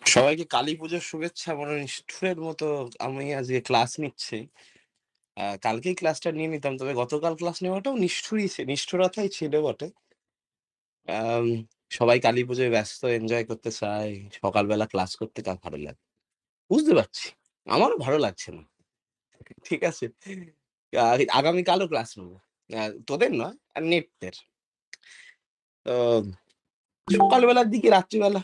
সবাইকে কালী পুজোর শুভেচ্ছা। মনে নিষ্ঠুরের মতো আমি আজকে ক্লাস নিচ্ছি। কালকেই ক্লাসটা নিয়ে নিতাম। তবে গতকাল ক্লাস নেওয়াটাও নিষ্ঠুরতাই ছিল বটে। আম সবাই কালী পুজোয় ব্যস্ত, এনজয় করতে চায়। সকালবেলা ক্লাস করতে কার ভালো লাগে? বুঝতে পারছি। আমারও ভালো লাগছে না। ঠিক আছে? আ আগামীকালও ক্লাস নেব। তোদের নয়, নেটদের। তো সকালবেলার দিকে রাত্রিবেলা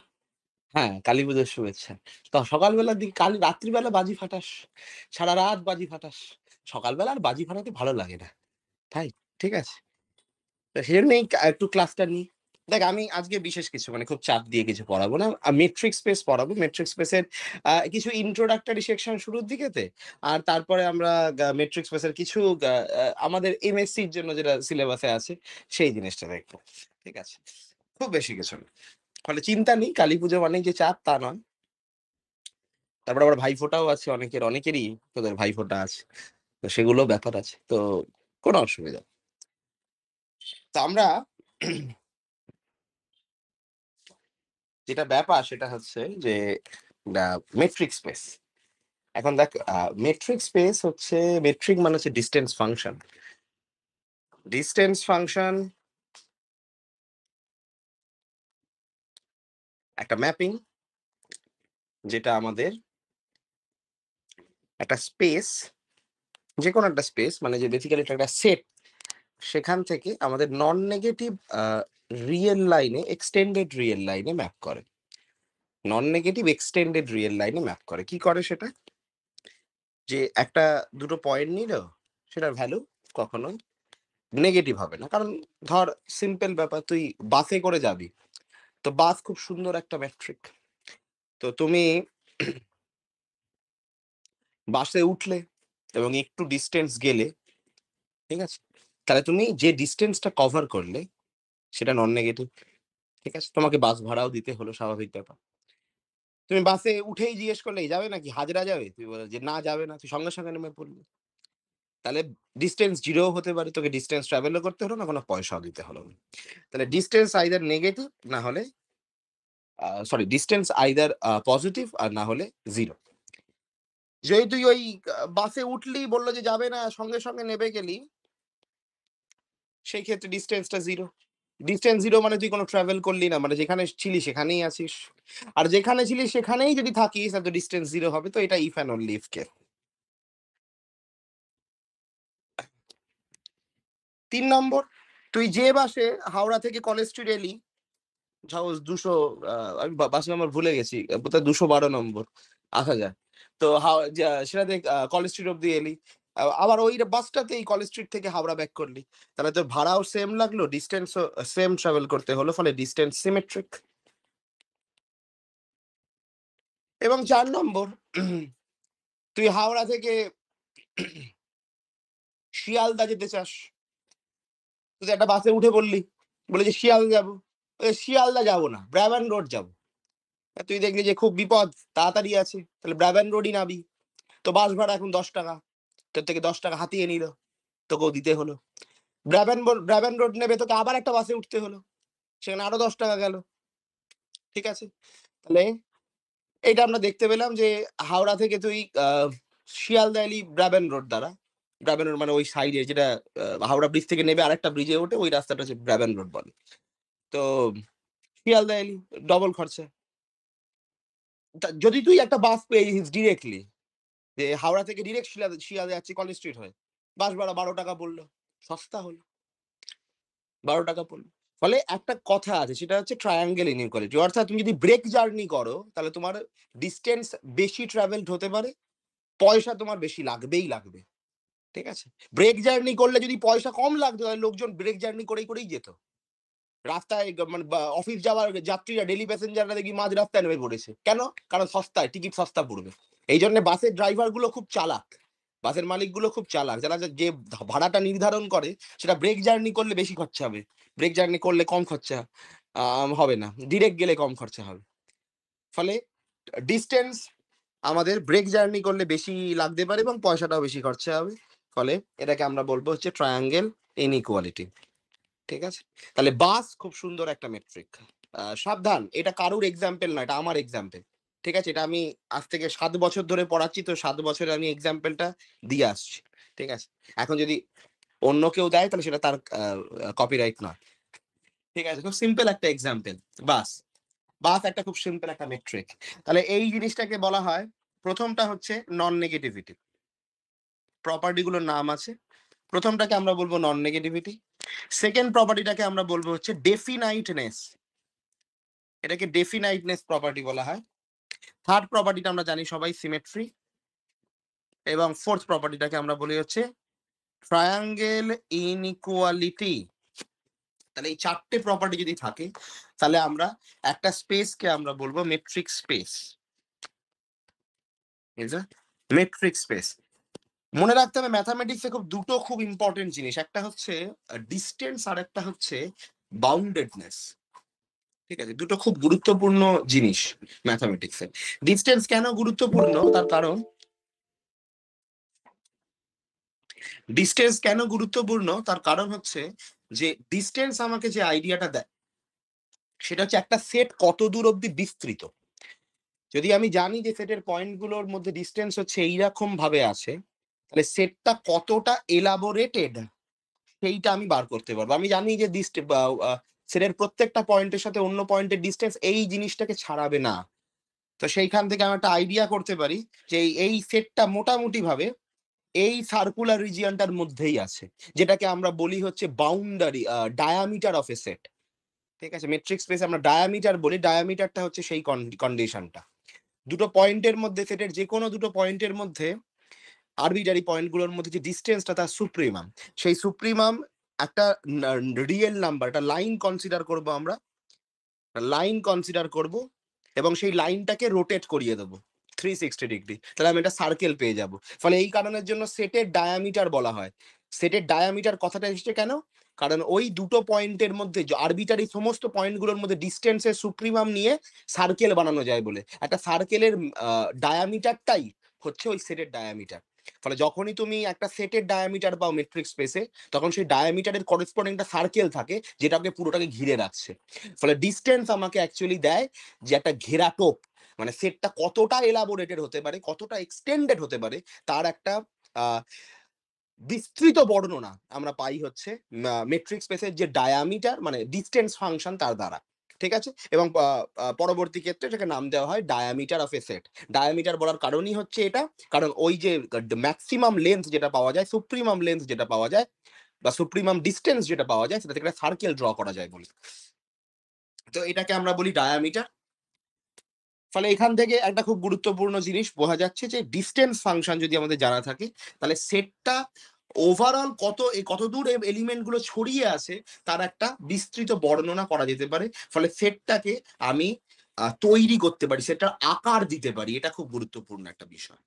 হ্যাঁ, কালীপুজোর শুভেচ্ছা। তো সকালবেলার দিকে রাত্রিবেলা বাজি ফাটাস। সারারাত বাজি ফাটাস। সকালবেলা আর বাজি ফাটাতে ভালো লাগে না। তাই, ঠিক আছে? তো সেজন্যই একটু ক্লাসটা নিই। দেখ আমি আজকে বিশেষ কিছু মানে খুব চাপ দিয়ে কিছু পড়াবো না। মেট্রিক স্পেস পড়াবো। মেট্রিক স্পেসের কিছু ইন্ট্রোডাক্টরি সেকশন শুরুর দিকেতে। আর তারপরে আমরা মেট্রিক স্পেসের কিছু আমাদের এমএসসির জন্য যেটা সিলেবাসে আছে সেই জিনিসটা দেখবো। ঠিক আছে? খুব বেশি কিছু না। ফলে চিন্তা নেই কালীপুজো মানেই যে চাপ তা নয়। তারপরে আবার ভাইফোঁটাও আছে অনেকেরই তোদের ভাইফোঁটা আছে। তো সেগুলোও ব্যাপার আছে। তো কোনো অসুবিধা নেই। তো আমরা যেটা ব্যাপার সেটা হচ্ছে যে আ মেট্রিক স্পেস। এখন দেখ মেট্রিক স্পেস হচ্ছে মেট্রিক মানে হচ্ছে ডিসট্যান্স ফাংশন। ডিসট্যান্স ফাংশন একটা ম্যাপিং যেটা আমাদের একটা স্পেস যেকোনো একটা স্পেস মানে যে বেসিক্যালি এটা একটা সেট সেখান থেকে আমাদের নন নেগেটিভ আ রিয়াল লাইনে এক্সটেন্ডেড রিয়াল লাইনে ম্যাপ করে। নন নেগেটিভ এক্সটেন্ডেড রিয়াল লাইনে ম্যাপ করে। কি করে সেটা? যে একটা দুটো পয়েন্ট নিল, সেটার ভ্যালু কখনোই নেগেটিভ হবে না। কারণ ধর সিম্পল ব্যাপার তুই বাসে করে যাবি। তো বাস খুব সুন্দর একটা মেট্রিক। তো তুমি বাসে উঠলে এবং একটু ডিসট্যান্স গেলে, ঠিক আছে? তাহলে তুমি যে ডিসট্যান্সটা কভার করলে সেটা নন নেগেটিভ। ঠিক আছে? তোমাকে বাস ভাড়াও দিতে হলো স্বাভাবিক ব্যাপার। তুমি বাসে উঠেই জিজ্ঞেস করলে, "যাবে নাকি? হাজরা যাবে?" তুই বলে যে, "না যাবে না।" তুই সঙ্গে, সঙ্গে নেমে পড়লি। তাহলে ডিসট্যান্স 0 ও হতে পারে। তোকে ডিসট্যান্স ট্রাভেল ও করতে হলো না, কোনো পয়সাও দিতে হলো না। তাহলে ডিসট্যান্স আইদার নেগেটিভ না হলে সরি ডিসট্যান্স আইদার পজিটিভ আর না হলে 0। যদি তুই ওই বাসে উঠলি বলল যে যাবে না, সঙ্গে, সঙ্গে নেমে গেলি, সেই ক্ষেত্রে ডিসট্যান্সটা 0। ডিসট্যান্স 0 মানে তুই কোনো ট্রাভেল করলি না। মানে যেখানে ছিলি সেখানেই আছিস। আর যেখানে ছিলিস সেখানেই যদি থাকিস তাহলে তো ডিসট্যান্স 0 হবে। তো এটা if and only if case. ৩ নম্বর, তুই যে বাসে হাওড়া থেকে কলেজ স্ট্রিট এলি, সাপোজ ২০০ আমি বাস নাম্বার ভুলে গেছি। বোধহয় ২১২ নম্বর আসা যায়। তো সেটাতে কলেজ স্ট্রিট অব্দি এলি। আবার ওই বাসটাতেই কলেজ স্ট্রিট থেকে হাওড়া ব্যাক করলি। তাহলে তোর ভাড়াও সেম লাগলো, ডিসট্যান্সও সেম ট্রাভেল করতে হলো। ফলে ডিসট্যান্স সিমেট্রিক। এবং ৪ নম্বর, তুই হাওড়া থেকে শিয়ালদা যেতে চাস। তুই তো একটা বাসে উঠে পড়লি। বললি যে শিয়ালদা যাবো। শিয়ালদা যাবো না, ব্রাভন রোড যাবো। তুই দেখলি যে খুব বিপদ, তাড়াতাড়ি আছে। তাহলে ব্রাভন রোডই নাবি। তো বাস ভাড়া এখন ৳১০। তোর থেকে ৳১০ হাতিয়ে নিল। তোকেও দিতে হলো। ব্রাভন রোড নেবে তোকে আবার একটা বাসে উঠতে হলো। সেখানে আরো ৳১০ গেল। ঠিক আছে? তাহলে এইটা আমরা দেখতে পেলাম যে হাওড়া থেকে তুই শিয়ালদা এলি ব্রাভন রোড দ্বারা। ব্রাভন রোড মানে ওই সাইডে যেটা হাওড়া ব্রিজ থেকে নেমে আরেকটা ব্রিজে ওঠে ওই রাস্তাটা হচ্ছে ব্রাভন রোড বলে। তো শিয়ালদা এলি, ডবল খরচা। যদি তুই একটা বাস পেয়ে যাস ডিরেক্টলি যে হাওড়া থেকে ডিরেক্ট শিয়ালদা যাচ্ছি কলেজ স্ট্রিট হয়ে। বাস ভাড়া ৳১২ পড়ল। সস্তা হলো। ৳১২ পড়ল। ফলে একটা কথা আছে সেটা হচ্ছে ট্রায়াঙ্গেল ইনইকুয়ালিটি। অর্থাৎ তুমি যদি ব্রেক জার্নি করো তাহলে তোমার ডিসট্যান্স বেশি ট্রাভেলড হতে পারে। পয়সা তোমার বেশি লাগবেই লাগবে। ঠিক আছে? ব্রেক জার্নি করলে যদি পয়সা কম লাগতো তাহলে লোকজন ব্রেক জার্নি করেই যেত। রাস্তায় মানে অফিস যাওয়ার যাত্রীরা ডেইলি প্যাসেঞ্জাররা দেখি মাঝ রাস্তায় নেমে পড়েছে। কেন? কারণ সস্তায় টিকিট সস্তা পড়বে। এইজন্য বাসের ড্রাইভার গুলো খুব চালাক। বাসের মালিকগুলো খুব চালাক। যারা যে ভাড়াটা নির্ধারণ করে সেটা ব্রেক জার্নি করলে বেশি খরচা হবে। ব্রেক জার্নি করলে কম খরচা হবে না। ডিরেক্ট গেলে কম খরচা হবে। ফলে ডিসট্যান্স আমাদের ব্রেক জার্নি করলে বেশি লাগতে পারে এবং পয়সাটাও বেশি খরচা হবে। ফলে এটাকে আমরা বলব হচ্ছে ট্রায়াঙ্গেল ইনইকুয়ালিটি। ঠিক আছে? তাহলে বাস খুব সুন্দর একটা মেট্রিক। সাবধান, এটা কারুর এক্সাম্পল না, এটা আমার এক্সাম্পল। ঠিক আছে? এটা আমি আজ থেকে ৭ বছর ধরে পড়াচ্ছি, তো ৭ বছরে আমি এক্সাম্পলটা দিয়ে আসছি। ঠিক আছে? এখন যদি অন্য কেউ দেয় তাহলে সেটা তার কপিরাইট নয়। ঠিক আছে? খুব সিম্পল একটা এক্সাম্পল। বাস। বাস একটা খুব সিম্পল একটা মেট্রিক। তাহলে এই জিনিসটাকে বলা হয়, ১ম টা হচ্ছে নন নেগেটিভিটি। প্রপার্টি গুলোর নাম আছে। ১ম টাকে আমরা বলব নন নেগেটিভিটি। 2nd প্রপার্টিটাকে আমরা বলব হচ্ছে ডেফিনাইটনেস। এটাকে ডেফিনাইটনেস প্রপার্টি বলা হয়। 3rd প্রপার্টিটা আমরা জানি সবাই সিমেট্রি, এবং 4th প্রপার্টিটাকে আমরা বলি হচ্ছে ট্রায়াঙ্গেল ইনইকুয়ালিটি। তাহলে এই 4 টে প্রপার্টি যদি থাকে, তাহলে আমরা একটা স্পেসকে আমরা বলবো metric space. Is a metric space. মনে রাখতে হবে ম্যাথমেটিক্সে দুটো খুব ইম্পর্টেন্ট জিনিস। একটা হচ্ছে ডিসটেন্স, আর একটা হচ্ছে বাউন্ডেডনেস। ঠিক আছে? দুটো খুব গুরুত্বপূর্ণ জিনিস ম্যাথমেটিক্সে। ডিসটেন্স কেন গুরুত্বপূর্ণ? তার কারণ, ডিসটেন্স কেন গুরুত্বপূর্ণ তার কারণ হচ্ছে যে ডিসটেন্স আমাকে যে আইডিয়াটা দেয়, সেটা হচ্ছে একটা সেট কত দূর অব্দি বিস্তৃত। যদি আমি জানি যে সেটের পয়েন্ট গুলোর মধ্যে ডিসটেন্স হচ্ছে এইরকম ভাবে আছে, তাহলে সেটটা কতটা এলাবোরেটেড সেইটা আমি বার করতে পারবো। আমি জানি যে সেটের প্রত্যেকটা পয়েন্টের সাথে অন্য পয়েন্টের ডিসটেন্স এই জিনিসটাকে ছাড়াবে না। তো সেইখান থেকে আমি একটা আইডিয়া করতে পারি যে এই সেটটা মোটামুটি ভাবে এই সার্কুলার রিজিয়নটার মধ্যেই আছে, যেটাকে আমরা বলি হচ্ছে boundary diameter of a set. ঠিক আছে? মেট্রিক স্পেস আমরা ডায়ামিটার বলি, ডায়ামিটারটা হচ্ছে সেই কন্ডিশনটা। দুটো পয়েন্টের মধ্যে, সেটের যে কোনো দুটো পয়েন্টের মধ্যে, আরবিটারি পয়েন্টগুলোর মধ্যে যে ডিসটেন্সটা তার সুপ্রিমাম, সেই সুপ্রিমাম একটা রিয়েল নাম্বার, একটা লাইন কনসিডার করব আমরা, লাইন কনসিডার করব, এবং সেই লাইনটাকে রোটেট করিয়ে দেবো 360 ডিগ্রি, তাহলে আমি একটা সার্কেল পেয়ে যাব। ফলে এই কারণের জন্য সেটের ডায়ামিটার বলা হয়। সেটের ডায়ামিটার কথাটা এসেছে কেন? কারণ ওই দুটো পয়েন্টের মধ্যে আরবিটারি সমস্ত পয়েন্টগুলোর মধ্যে ডিস্টেন্সের সুপ্রিমাম নিয়ে সার্কেল বানানো যায় বলে। একটা সার্কেলের ডায়ামিটারটাই হচ্ছে ওই সেটের ডায়ামিটার। ফলে যখনই তুমি একটা সেটের ডায়ামিটার পাও মেট্রিক স্পেসে, তখন সেই ডায়ামিটারের করেসপন্ডিং একটা সার্কেল থাকে যেটাকে পুরোটাকে ঘিরে রাখছে। ফলে ডিসটেন্স আমাকে অ্যাকচুয়ালি দেয় যে একটা ঘেরা টোপ, মানে সেটটা কতটা এলাবোরেটেড হতে পারে, কতটা এক্সটেন্ডেড হতে পারে, তার একটা আহ, বিস্তৃত বর্ণনা আমরা পাই হচ্ছে মেট্রিক স্পেসের যে ডায়ামিটার মানে ডিসটেন্স ফাংশন তার দ্বারা। ঠিক আছে? এবং পরবর্তী ক্ষেত্রে এটাকে নাম দেওয়া হয় diameter of a set. Diameter বলার কারণই হচ্ছে এটা, কারণ ওই যে ম্যাক্সিমাম লেন্থ যেটা পাওয়া যায়, সুপ্রিমাম লেন্থ যেটা পাওয়া যায়, বা সুপ্রিমাম ডিসটেন্স যেটা পাওয়া যায়, সেটা থেকে একটা সার্কেল ড্র করা যায় বলে। তো এটাকে আমরা বলি ডায়ামিটার। ফলে এখান থেকে একটা খুব গুরুত্বপূর্ণ জিনিস বোঝা যাচ্ছে যে ডিসটেন্স ফাংশন যদি আমাদের জানা থাকে, তাহলে সেটটা ওভারঅল কত দূর এলিমেন্ট গুলো ছড়িয়ে আছে তার একটা বিস্তৃত বর্ণনা করা যেতে পারে। ফলে সেটটাকে আমি তৈরি করতে পারি, সেটার আকার দিতে পারি। এটা খুব গুরুত্বপূর্ণ একটা বিষয়।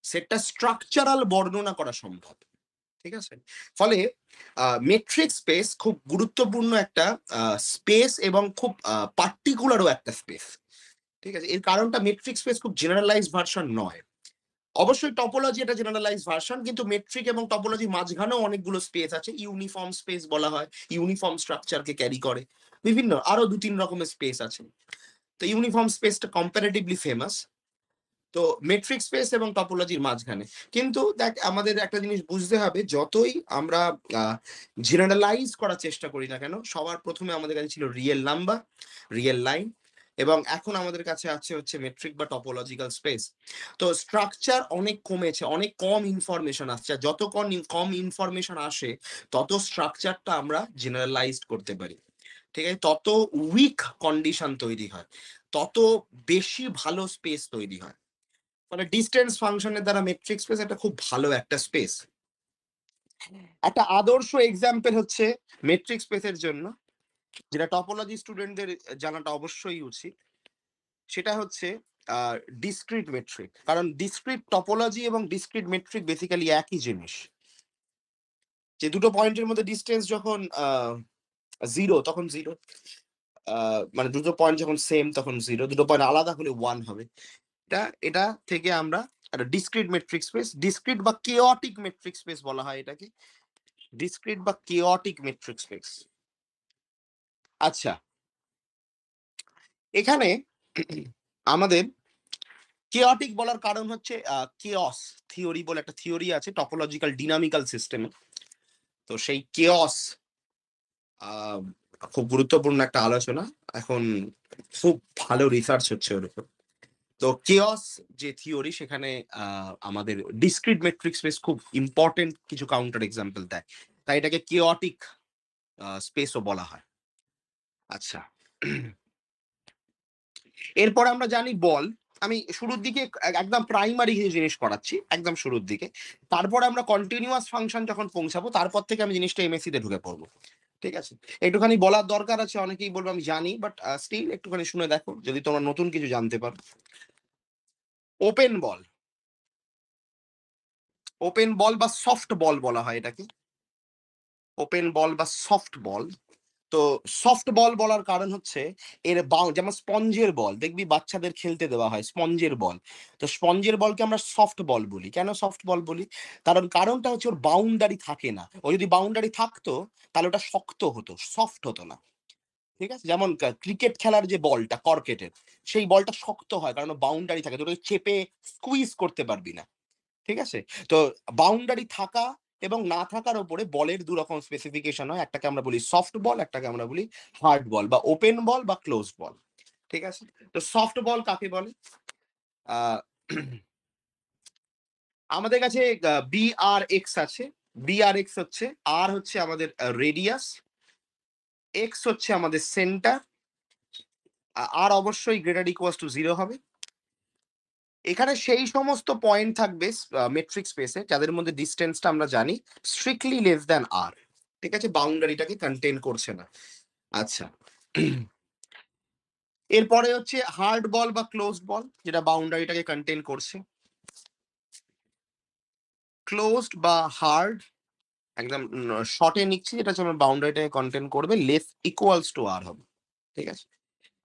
সেটটা স্ট্রাকচারাল বর্ণনা করা সম্ভব। ঠিক আছে? ফলে মেট্রিক স্পেস খুব গুরুত্বপূর্ণ একটা স্পেস, এবং খুব পার্টিকুলারও একটা স্পেস। ঠিক আছে? এর কারণটা মেট্রিক স্পেস খুব জেনারেলাইজড ভার্সন নয়। অবশ্যই টপোলজি এটা জেনারেলাইজড ভার্সন, কিন্তু মেট্রিক এবং টপোলজির মাঝখানেও অনেকগুলো স্পেস আছে। ইউনিফর্ম স্পেস বলা হয়, ইউনিফর্ম স্ট্রাকচারকে ক্যারি করে। বিভিন্ন আরো ২-৩ রকমের স্পেস আছে। তো ইউনিফর্ম স্পেসটা কম্পারেটিভলি ফেমাস। তো মেট্রিক স্পেস এবং টপোলজির মাঝখানে। কিন্তু দেখ, আমাদের একটা জিনিস বুঝতে হবে, যতই আমরা জেনারেলাইজ করার চেষ্টা করি না কেন, সবার ১ম এ আমাদের কাছে ছিল রিয়েল নাম্বার, রিয়েল লাইন, এবং এখন আমাদের কাছে আছে হচ্ছে মেট্রিক বা টপোলজিক্যাল স্পেস। তো স্ট্রাকচার অনেক কমেছে, অনেক কম ইনফরমেশন আসছে। আর যত কম ইনফরমেশন আসে, তত স্ট্রাকচারটা আমরা জেনারেলাইজড করতে পারি। ঠিক আছে? তত উইক কন্ডিশন তৈরি হয়, তত বেশি ভালো স্পেস তৈরি হয়। মানে ডিসটেন্স ফাংশনের দ্বারা মেট্রিক স্পেস একটা খুব ভালো একটা স্পেস। একটা আদর্শ এক্সাম্পল হচ্ছে মেট্রিক স্পেসের জন্য, যেটা টপোলজি স্টুডেন্টদের জানাটা অবশ্যই উচিত, সেটা হচ্ছে ডিসক্রিট মেট্রিক। কারণ ডিসক্রিট টপোলজি এবং ডিসক্রিট মেট্রিক বেসিক্যালি একই জিনিস। যে দুটো পয়েন্টের মধ্যে ডিসটেন্স যখন জিরো, তখন জিরো, মানে দুটো পয়েন্ট যখন সেম তখন জিরো, দুটো পয়েন্ট আলাদা হলে ওয়ান হবে। এটা থেকে আমরা একটা ডিসক্রিট মেট্রিক স্পেস, ডিসক্রিট বা কেওটিক মেট্রিক স্পেস বলা হয় এটাকে, ডিসক্রিট বা কেওটিক মেট্রিক স্পেস। আচ্ছা, এখানে আমাদের কেওটিক বলার কারণ হচ্ছে কেওস থিওরি বলে একটা থিওরি আছে টপোলজিক্যাল ডিনামিক্যাল সিস্টেমে। তো সেই কেওস খুব গুরুত্বপূর্ণ একটা আলোচনা। এখন খুব ভালো রিসার্চ হচ্ছে ওর উপর। তো কেওস যে থিওরি সেখানে আমাদের ডিসক্রিট মেট্রিক স্পেস খুব ইম্পর্টেন্ট কিছু কাউন্টার এক্সাম্পল দেয়। তাই এটাকে কেওটিক স্পেসও বলা হয়। আচ্ছা। এরপরে আমরা জানি বল। আমি শুরুর দিকে একদম প্রাইমারি কিছু জিনিস করাচ্ছি, একদম শুরুর দিকে। তারপরে আমরা কন্টিনিউয়াস ফাংশন যখন পৌঁছাবো, তারপর থেকে আমি জিনিসটা এমএসসি তে ঢুকে পড়বো। ঠিক আছে? একটুখানি বলার দরকার আছে। অনেকেই বলবে আমি জানি, বাট স্টিল একটুখানি শুনে দেখো যদি তোমরা নতুন কিছু জানতে পারো। ওপেন বল, ওপেন বল বা সফট বল বলা হয় এটাকে। ওপেন বল বা সফট বল। তো সফট বল বলার কারণ হচ্ছে এর যেমন স্পঞ্জের বল দেখবি বাচ্চাদের খেলতে দেওয়া হয় স্পঞ্জের বল। তো স্পঞ্জের বলকে আমরা সফট বল বলি। কেন সফট বল বলি? কারণটা হচ্ছে ওর বাউন্ডারি থাকে না। ও যদি বাউন্ডারি থাকতো তাহলে ওটা শক্ত হতো, সফট হতো না। ঠিক আছে? যেমন ক্রিকেট খেলার যে বলটা কর্কেটের, সেই বলটা শক্ত হয় কারণ বাউন্ডারি থাকে। তুই ওটাকে চেপে স্কুইজ করতে পারবি না। ঠিক আছে? তো বাউন্ডারি থাকা এবং না থাকার উপরে বলের ২ রকম স্পেসিফিকেশন হয়। একটাকে আমরা বলি সফট বল, একটাকে আমরা বলি হার্ড বল বা ওপেন বল বা ক্লোজড বল। ঠিক আছে? তো সফট বল কাকে বলে? আ আমাদের কাছে BRX আছে। BRX হচ্ছে R হচ্ছে আমাদের রেডিয়াস, X হচ্ছে আমাদের সেন্টার, R অবশ্যই গ্রেটার ইকুয়ালস টু 0 হবে। এখানে সেই সমস্ত পয়েন্ট থাকবে মেট্রিক স্পেসে যাদের মধ্যে ডিসটেন্সটা আমরা জানি স্ট্রিক্টলি লেস দ্যান আর। ঠিক আছে? বাউন্ডারিটাকে কন্টেইন করছে না। আচ্ছা। এরপরে হচ্ছে হার্ড বল বা ক্লোজড বল যেটা বাউন্ডারিটাকে কন্টেইন করছে। ক্লোজড বা হার্ড একদম শর্টে নিচ্ছি যেটা হচ্ছে আমার বাউন্ডারিটাকে কন্টেইন করবে লেস ইকুয়ালস টু আর হবে। ঠিক আছে?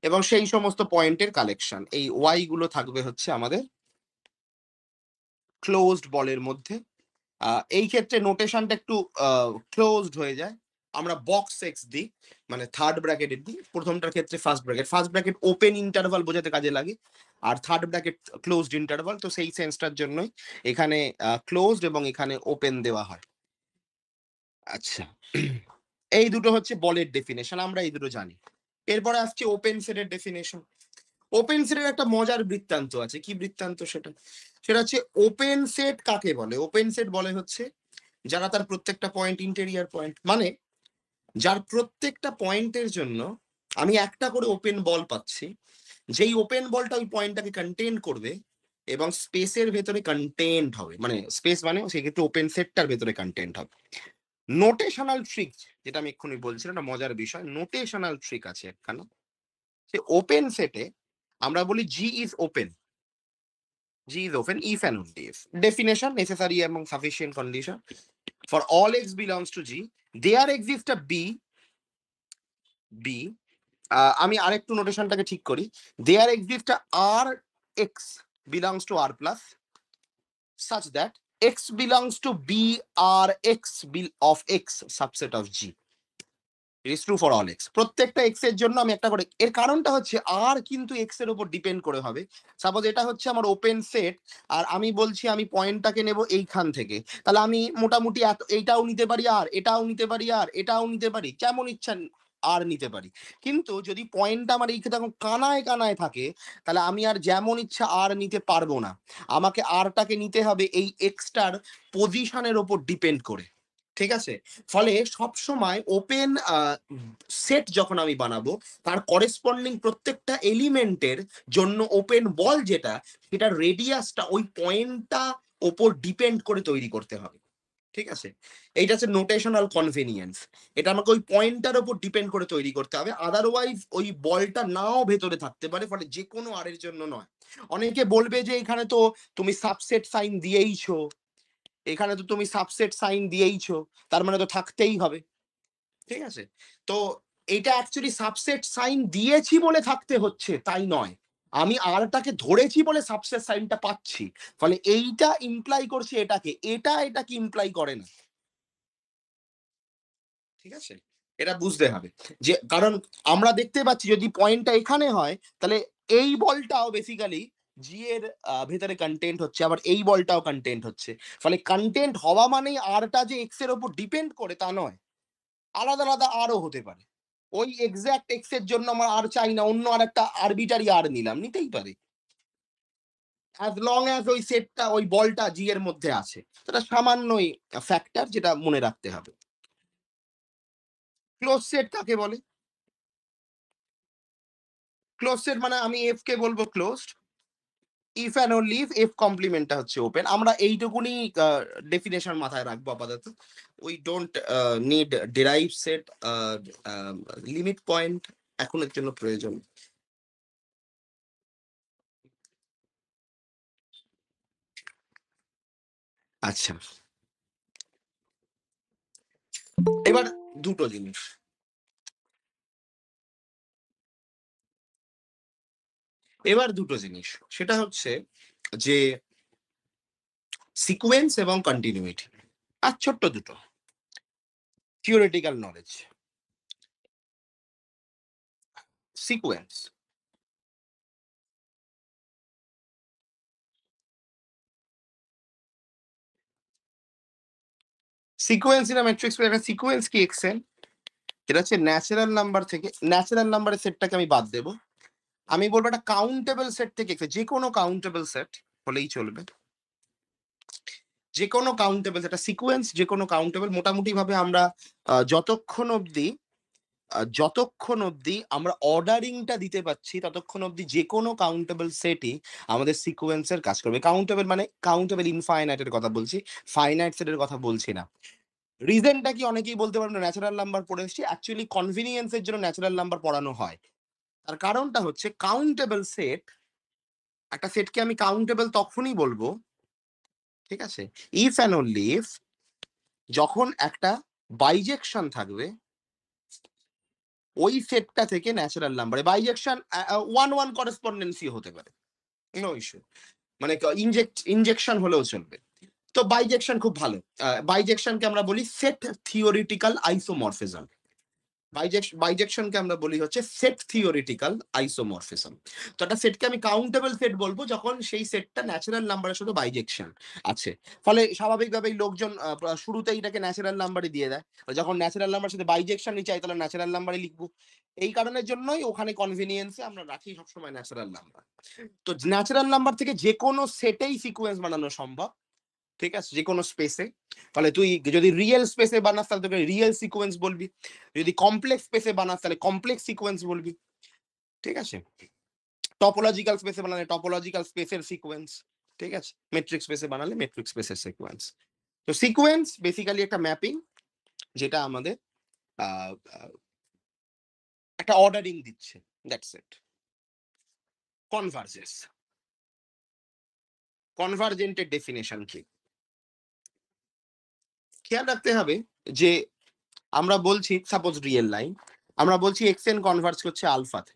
এবং সেই সমস্ত পয়েন্টের কালেকশন এই ওয়াই গুলো থাকবে হচ্ছে আমাদের ক্লোজড বলের মধ্যে। এই ক্ষেত্রে নোটেশনটা একটু ক্লোজড হয়ে যায়। আমরা বক্স এক্স দিই, মানে থার্ড ব্র্যাকেটের দিই। প্রথমটার ক্ষেত্রে first bracket. First bracket open interval বোঝাতে কাজে লাগে। আর থার্ড ব্র্যাকেট ক্লোজড ইন্টারভাল। তো সেই সেন্সটার জন্যই এখানে ক্লোজড এবং এখানে ওপেন দেওয়া হয়। আচ্ছা। এই দুটো হচ্ছে বলের ডেফিনেশন। আমরা এই দুটো জানি। এরপরে আসছে ওপেন সেটের ডেফিনেশন। ওপেন সেটের একটা মজার বৃত্তান্ত আছে। কি বৃত্তান্ত সেটা? সেটা হচ্ছে ওপেন সেট কাকে বলে? ওপেন সেট বলে হচ্ছে যারা তার প্রত্যেকটা পয়েন্ট ইন্টেরিয়র পয়েন্ট। মানে যার প্রত্যেকটা পয়েন্টের জন্য আমি একটা করে ওপেন বল পাচ্ছি। যেই ওপেন বলটা ওই পয়েন্টটাকে কন্টেইন করবে এবং স্পেসের ভেতরে কন্টেইনড হবে। মানে স্পেস মানে সেক্ষেত্রে ওপেন সেটটার ভেতরে কন্টেইনড হবে। নোটেশনাল ট্রিক যেটা আমি এক্ষুনি বলছিলাম একটা মজার বিষয়। নোটেশনাল ট্রিক আছে একখানা। সে ওপেন সেটে আমরা বলি G is open. G is open if and only if. Definition necessary among sufficient condition. For all x belongs to G, there exists a B. আমি আরেকটু নোটেশনটাকে ঠিক করি। There exists a R x belongs to R plus such that x belongs to B R x of x subset of G. It is true for all x. প্রত্যেকটা x এর জন্য আমি একটা করে এর কারণটা হচ্ছে আর কিন্তু x এর উপর ডিপেন্ড করে হবে। সাপোজ এটা হচ্ছে আমার ওপেন সেট আর আমি বলছি আমি পয়েন্টটাকে নেব এইখান থেকে। তাহলে আমি মোটামুটি এইটাও নিতে পারি আর এটাও নিতে পারি আর এটাও নিতে পারি। যেমন ইচ্ছা আর নিতে পারি। কিন্তু যদি পয়েন্টটা আমার এইখানে এরকম কানায় কানায় থাকে তাহলে আমি আর যেমন ইচ্ছা আর নিতে পারবো না। আমাকে আরটাকে নিতে হবে এই এক্সটার পজিশনের উপর ডিপেন্ড করে। ঠিক আছে? ফলে সবসময় ওপেন সেট যখন আমি বানাবো তার করেসপন্ডিং প্রত্যেকটা এলিমেন্টের জন্য ওপেন বল যেটা সেটার রেডিয়াসটা ওই পয়েন্টটা ওপর ডিপেন্ড করে তৈরি করতে হবে। ঠিক আছে? এইটা হচ্ছে নোটেশনাল কনভেনিয়েন্স। এটা আমাকে ওই পয়েন্টটার উপর ডিপেন্ড করে তৈরি করতে হবে। আদারওয়াইজ ওই বলটা নাও ভেতরে থাকতে পারে। ফলে যেকোনো আর এর জন্য নয়। অনেকে বলবে যে এখানে তো তুমি সাবসেট সাইন দিয়েইছো। এখানে তো তুমি সাবসেট সাইন দিয়েইছো। তার মানে তো থাকতেই হবে। ঠিক আছে? তো এটা অ্যাকচুয়ালি সাবসেট সাইন দিয়েছি বলে থাকতে হচ্ছে তাই নয়। আমি আরটাকে ধরেছি বলে সাবসেট সাইনটা পাচ্ছি। ফলে এইটা ইমপ্লাই করছে এটাকে। এটা এটাকে ইমপ্লাই করে না। ঠিক আছে? এটা বুঝতে হবে যে কারণ আমরা দেখতে পাচ্ছি যদি পয়েন্টটা এখানে হয় তাহলে এই বলটাও বেসিক্যালি জি এর ভেতরে কন্টেন্ট হচ্ছে, আবার এই বলটাও কন্টেন্ট হচ্ছে। ফলে কন্টেন্ট হওয়া মানেই আরটা যে এক্স এর উপর ডিপেন্ড করে তা নয়, আলাদা আলাদা আরও হতে পারে। ওই এক্সাক্ট এক্স এর জন্য আমার আর চাই না, অন্য আর একটা আরবিটারি আর নিলাম, নিতেই পারে, অ্যাজ লং অ্যাজ ওই সেটটা ওই বলটা জি এর মধ্যে আছে। সেটা সামান্যই ফ্যাক্টর যেটা মনে রাখতে হবে। ক্লোজ সেট কাকে বলে? ক্লোজ সেট মানে আমি এফ কে বলবো closed, if and only if F কমপ্লিমেন্টটা হচ্ছে ওপেন। আমরা এইটুকুনি ডেফিনেশন মাথায় রাখবো আপাতত। We don't need derive set, limit point এখনের জন্য প্রয়োজন। আচ্ছা, এবার দুটো জিনিস, এবার দুটো জিনিস সেটা হচ্ছে যে সিকোয়েন্স এবং কন্টিনিউইটি। আর ছোট্ট দুটো theoretical knowledge. Sequence, sequence in matrix একটা সিকোয়েন্স কি এক্সেন, এটা হচ্ছে ন্যাচারাল নাম্বার থেকে, ন্যাচারাল নাম্বারের সেটটাকে আমি বাদ দেবো, আমি বলবো একটা কাউন্টেবল সেট থেকে যে কোনো কাউন্টেবল সেট হলেই চলবে, যে কোনো কাউন্টেবল একটা সিকোয়েন্স, যে কোনো কাউন্টেবল মোটামুটি ভাবে আমরা যতক্ষণ অবধি আমরা অর্ডারিংটা দিতে পাচ্ছি ততক্ষণ অবধি যে কোনো কাউন্টেবল সেটই আমাদের সিকোয়েন্সের কাজ করবে। কাউন্টেবল মানে কাউন্টেবল ইনফাইনাইটের কথা বলছি, ফাইনাইট সেটের কথা বলছি না। রিজনটা কি অনেকেই বলতে পারবেন ন্যাচারাল নাম্বার পড়ে এসেছি, অ্যাকচুয়ালি কনভিনিয়েন্সের জন্য ন্যাচারাল নাম্বার পড়ানো হয়। তার কারণটা হচ্ছে কাউন্টেবল সেট, একটা সেটকে আমি কাউন্টেবল তখনই বলবো, ঠিক আছে, ইফ অ্যান্ড অনলি ইফ যখন একটা বাইজেকশন থাকবে ওই সেটটা থেকে ন্যাচারাল নাম্বারে। বাইজেকশন ওয়ান ওয়ান করেসপন্ডেন্সি হতে পারে, নো ইস্যু, মানে ইনজেকশন হলেও চলবে। তো বাইজেকশন খুব ভালো, বাইজেকশনকে আমরা বলি সেট থিওরিটিক্যাল আইসোমরফিজম। বাইজেকশনকে আমরা বলি হচ্ছে সেট থিওরিটিক্যাল আইসোমরফিজম। তো একটা সেটকে আমি কাউন্টেবল সেট বলবো যখন সেই সেটটা ন্যাচারাল নাম্বারের সাথে বাইজেকশন আছে। ফলে স্বাভাবিকভাবেই লোকজন শুরুতেই এটাকে ন্যাচারাল নাম্বারই দিয়ে দেয়, যখন ন্যাচারাল নাম্বার সাথে বাইজেকশনই চাই তাহলে ন্যাচারাল নাম্বারই লিখবো। এই কারণের জন্যই ওখানে কনভিনিয়েন্সে আমরা রাখি সবসময় ন্যাচারাল নাম্বার। তো ন্যাচারাল নাম্বার থেকে যে কোনো সেটেই সিকোয়েন্স বানানো সম্ভব, ঠিক আছে, যে কোনো স্পেসে। ফলে তুই যদি রিয়েল স্পেসে বানাস তাহলে তোকে রিয়েল সিকোয়েন্স বলবি, যদি কমপ্লেক্স স্পেসে বানাস তাহলে কমপ্লেক্স সিকোয়েন্স বলবি, ঠিক আছে। টপোলজিক্যাল স্পেসে বানালে টপোলজিক্যাল স্পেসের সিকোয়েন্স, ঠিক আছে, মেট্রিক স্পেসে বানালে মেট্রিক স্পেসের সিকোয়েন্স। তো সিকোয়েন্স বেসিক্যালি একটা ম্যাপিং যেটা আমাদের আহ, আহ, একটা অর্ডারিং দিচ্ছে, দ্যাটস ইট। কনভার্জেন্স, কনভার্জেন্টের ডেফিনেশন কি খেয়াল রাখতে হবে যে আমরা বলছি সাপোজ রিয়েল লাইন, আমরা বলছি এক্স এন কনভার্জ করছে আলফাতে,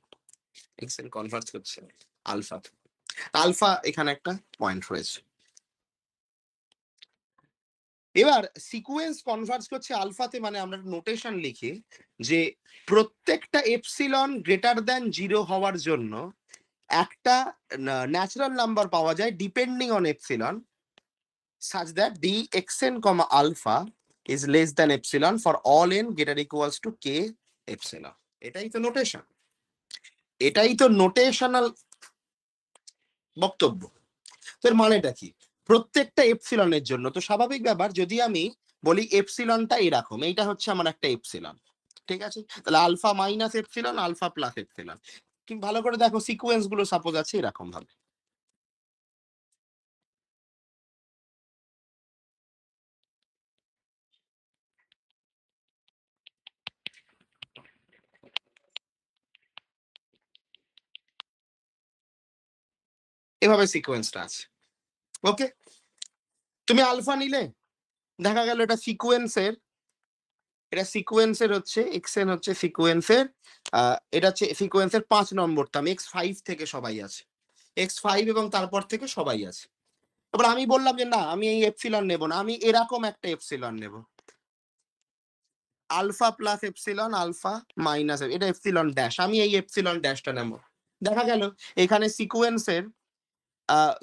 এক্স এন কনভার্জ করছে আলফাতে, আলফা এখানে একটা পয়েন্ট রয়েছে। এবার সিকোয়েন্স কনভার্জ করছে আলফাতে মানে আমরা নোটেশন লিখি যে প্রত্যেকটা এপসিলন গ্রেটার দ্যান 0 হওয়ার জন্য একটা ন্যাচারাল নাম্বার পাওয়া যায় depending on epsilon such that dxn comma alpha is less than epsilon for all n greater equals to k epsilon। এটাই তো নোটেশন, এটাই তো নোটেশনাল বক্তব্য। তো এর মানেটা কি, প্রত্যেকটা এপসিলনের জন্য তো স্বাভাবিক ব্যাপার, যদি আমি বলি এপসিলনটা এরকম, এইটা হচ্ছে আমার একটা এপসিলন, ঠিক আছে, তাহলে alpha minus epsilon, alpha plus epsilon. কিন্তু ভালো করে দেখো সিকোয়েন্স গুলো সাপোজ আছে এরকম ভাবে। এভাবে সিকোয়েন্সটা আছে, ওকে। তুমি আলফা নিলে, দেখা গেল এটা সিকোয়েন্সের, এটা সিকোয়েন্সের হচ্ছে এক্সএন হচ্ছে সিকোয়েন্সের, এটা হচ্ছে সিকোয়েন্সের 5 নম্বর টার্ম, x5 থেকে সবাই আছে, x5 এবং তারপর থেকে সবাই আছে। এবার আমি বললাম যে না আমি এই এপসিলন নেব না, আমি এরকম একটা এপসিলন নেব, alpha plus epsilon alpha minus এটা এপসিলন ড্যাশ, আমি এই এপসিলন ড্যাশটা নেব। দেখা গেল এখানে সিকোয়েন্সের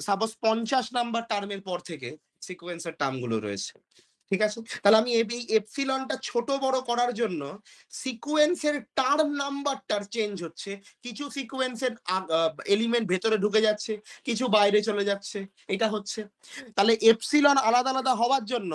সাপোজ 50 নাম্বার টার্মের পর থেকে সিকোয়েন্সের টার্মগুলো রয়েছে, ঠিক আছে? তাহলে আমি এই এপসিলনটা ছোট বড় করার জন্য সিকোয়েন্সের টার্ম নাম্বারটার চেঞ্জ হচ্ছে, কিছু সিকোয়েন্সের এলিমেন্ট ভেতরে ঢুকে যাচ্ছে, কিছু বাইরে চলে যাচ্ছে, এটা হচ্ছে। তাহলে এপসিলন আলাদা আলাদা হওয়ার জন্য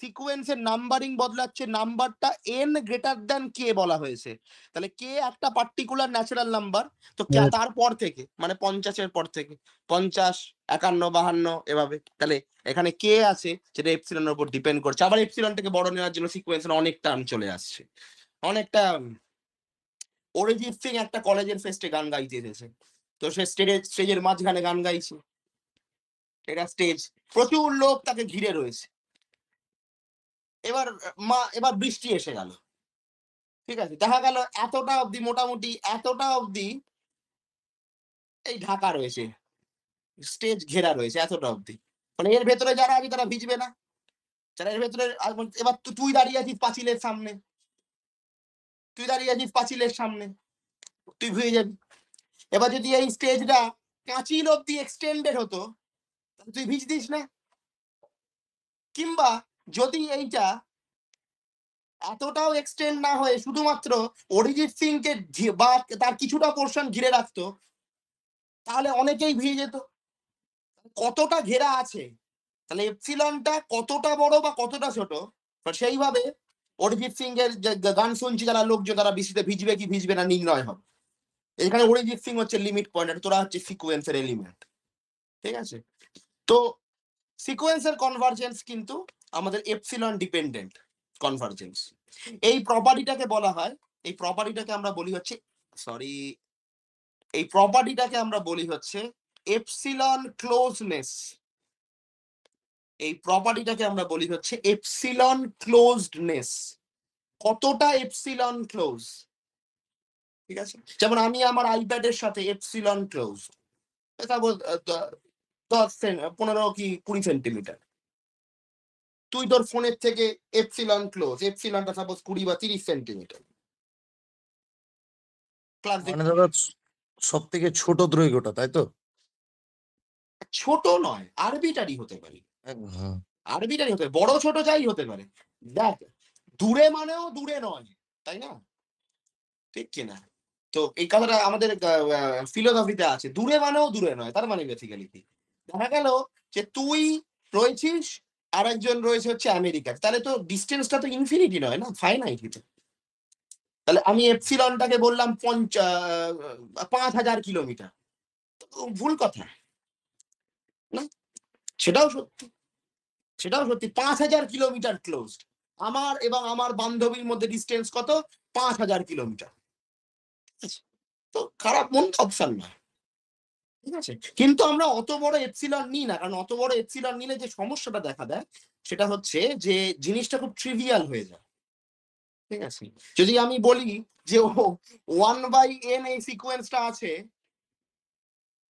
সিকোয়েন্সের নাম্বারিং বদলাচ্ছে, নাম্বারটা এন গ্রেটার দ্যান কে বলা হয়েছে। তাহলে কে একটা পার্টিকুলার ন্যাচারাল নাম্বার, তো তারপর থেকে মানে 50-এর পর থেকে 50, 51, 52 এভাবে। তাহলে এখানে কে আছে যেটা এপসিলনের উপর ডিপেন্ড করছে। আবার এপসিলনটাকে বড় নেওয়ার জন্য সিকোয়েন্সের অনেক টার্ম চলে আসছে। অনেকটা অরিজিৎ সিং একটা কলেজের ফেস্টে গান গাইতে এসেছে, তো সে স্টেজের মাঝখানে গান গাইছে, এটা স্টেজ, প্রচুর লোক তাকে ঘিরে রয়েছে। এবার বৃষ্টি এসে গেল, ঠিক আছে? দেখা গেল এতটা অবধি, মোটামুটি এতটা অবধি এই ঢাকা রয়েছে, স্টেজ ঘেরা রয়েছে এতটা অবধি, মানে এর ভেতরে যারা আছে তারা ভিজবে না, যারা এর ভেতরে। এবার তুই দাঁড়িয়ে আছিস পাঁচিলের সামনে, তুই ভিজে যাবি। এবার যদি এই স্টেজটা পাঁচিল অব্দি এক্সটেন্ডেড হতো, তুই ভিজতিস না। কিংবা যদি এইটা এতটাও এক্সটেন্ড না হয়ে শুধুমাত্র অরিজিৎ সিং কে বা তার কিছুটা পোর্শন ঘিরে রাখতো, তাহলে অনেকেই ভিজে যেত। কতটা ঘেরা আছে, তাহলে এপসিলনটা কতটা বড় বা কতটা ছোট, সেইভাবে অরিজিৎ সিং এর গান শুনছি যারা লোকজন, তারা বৃষ্টিতে ভিজবে কি ভিজবে না নির্ণয় হবে। এখানে অরিজিৎ সিং হচ্ছে লিমিট পয়েন্ট, তোরা হচ্ছে সিকোয়েন্সের এলিমেন্ট, ঠিক আছে? তো সিকোয়েন্সের কনভার্জেন্স কিন্তু আমাদের এপসিলন ডিপেন্ডেন্ট কনভার্জেন্স। এই প্রপার্টিটাকে বলা হয়, এই প্রপার্টিটাকে আমরা বলি হচ্ছে, সরি, এই প্রপার্টিটাকে আমরা বলি হচ্ছে এপসিলন ক্লোজনেস। এই প্রপার্টিটাকে আমরা বলি হচ্ছে এপসিলন ক্লোজডনেস। কতটা এপসিলন ক্লোজ, ঠিক আছে? যেমন আমি আমার আইপ্যাডের সাথে এপসিলন ক্লোজ, এটা 15 কি 20 সেন্টিমিটার। তুই তোর ফোনের থেকে এপসিলন ক্লোজ, এপসিলনটা সাপোজ 20 বা 30 সেন্টিমিটার। মানে দাদা সব থেকে ছোট দৈর্ঘ্যটা, তাই তো? ছোট নয়, আরবিটারি হতে পারে, হ্যাঁ। আরবিটারি হতে পারে, বড় ছোট যাই হতে পারে। দেখ, দূরে মানেও দূরে নয়, তাই না? ঠিক কিনা? তো এই কথাটা আমাদের ফিলোসফিতে আছে, দূরে মানেও দূরে নয়, তার মানে বেসিক্যালি কি দেখা গেল যে তুই রয়েছিস আর একজন রয়েছে হচ্ছে আমেরিকা, তাহলে তো ডিস্টেন্সটা তো ইনফিনিটি নয় না, ফাইনাইট। তাহলে আমি এপসিলনটাকে বললাম 5000 কিলোমিটার, ভুল কথা না? সেটাও সত্যি, সেটাও সত্যি, 5000 কিলোমিটার ক্লোজড। আমার এবং আমার বান্ধবীর মধ্যে ডিস্টেন্স কত? 5000 কিলোমিটার। তো খারাপ মন অপশন নয়, ঠিক আছে? কিন্তু আমরা অত বড় এপসিলন নিই না, কারণ অত বড় এপসিলন নিলে যে সমস্যাটা দেখা দেয় সেটা হচ্ছে যে জিনিসটা খুব ট্রিভিয়াল হয়ে যায়, ঠিক আছে? যদি আমি বলি যে ও 1/n এই সিকোয়েন্সটা আছে,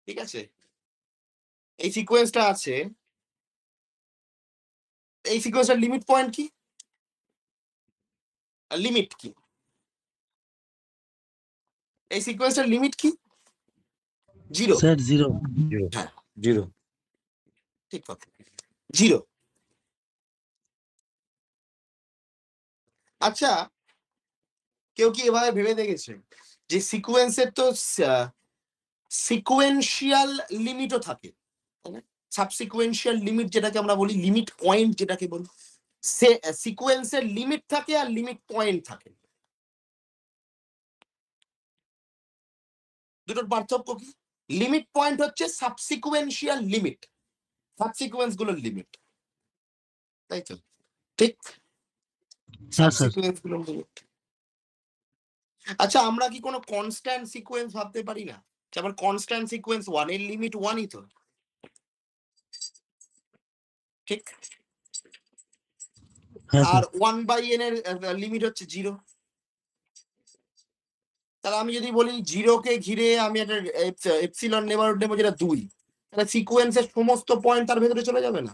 ঠিক আছে, এই সিকোয়েন্সটা আছে, এই সিকোয়েন্সটার লিমিট পয়েন্ট কি, লিমিট কি, এই সিকোয়েন্সটার লিমিট কি? জিরো। Sir zero. হ্যাঁ, জিরো। ঠিক কথা, জিরো। আচ্ছা, কেউ কি এভাবে ভেবে দেখেছে যে সিকোয়েন্সের তো সিকোয়েন্সিয়াল লিমিটও থাকে, তাই না? সাবসিকোয়েন্সিয়াল লিমিট যেটাকে আমরা বলি, লিমিট পয়েন্ট যেটাকে বলি, সে সিকোয়েন্সের লিমিট থাকে আর লিমিট পয়েন্ট থাকে। দুটোর পার্থক্য কি? লিমিট পয়েন্ট হচ্ছে সাবসিকোয়েন্সিয়াল লিমিট, সাবসিকোয়েন্স গুলোর লিমিট, তাই তো? ঠিক, সাবসিকোয়েন্স গুলোর লিমিট। আচ্ছা, আমরা কি কোনো কনস্ট্যান্ট সিকোয়েন্স ভাবতে পারি না? যেমন কনস্ট্যান্ট সিকোয়েন্স 1 এর লিমিট 1ই তো, ঠিক? আর 1/n এর লিমিট হচ্ছে 0। তাহলে আমি যদি বলি 0 কে ঘিরে আমি একটা এপসিলন নেবারহুড নেব যেটা 2, তাহলে সিকোয়েন্সের সমস্ত পয়েন্ট তার ভেতরে চলে যাবে না?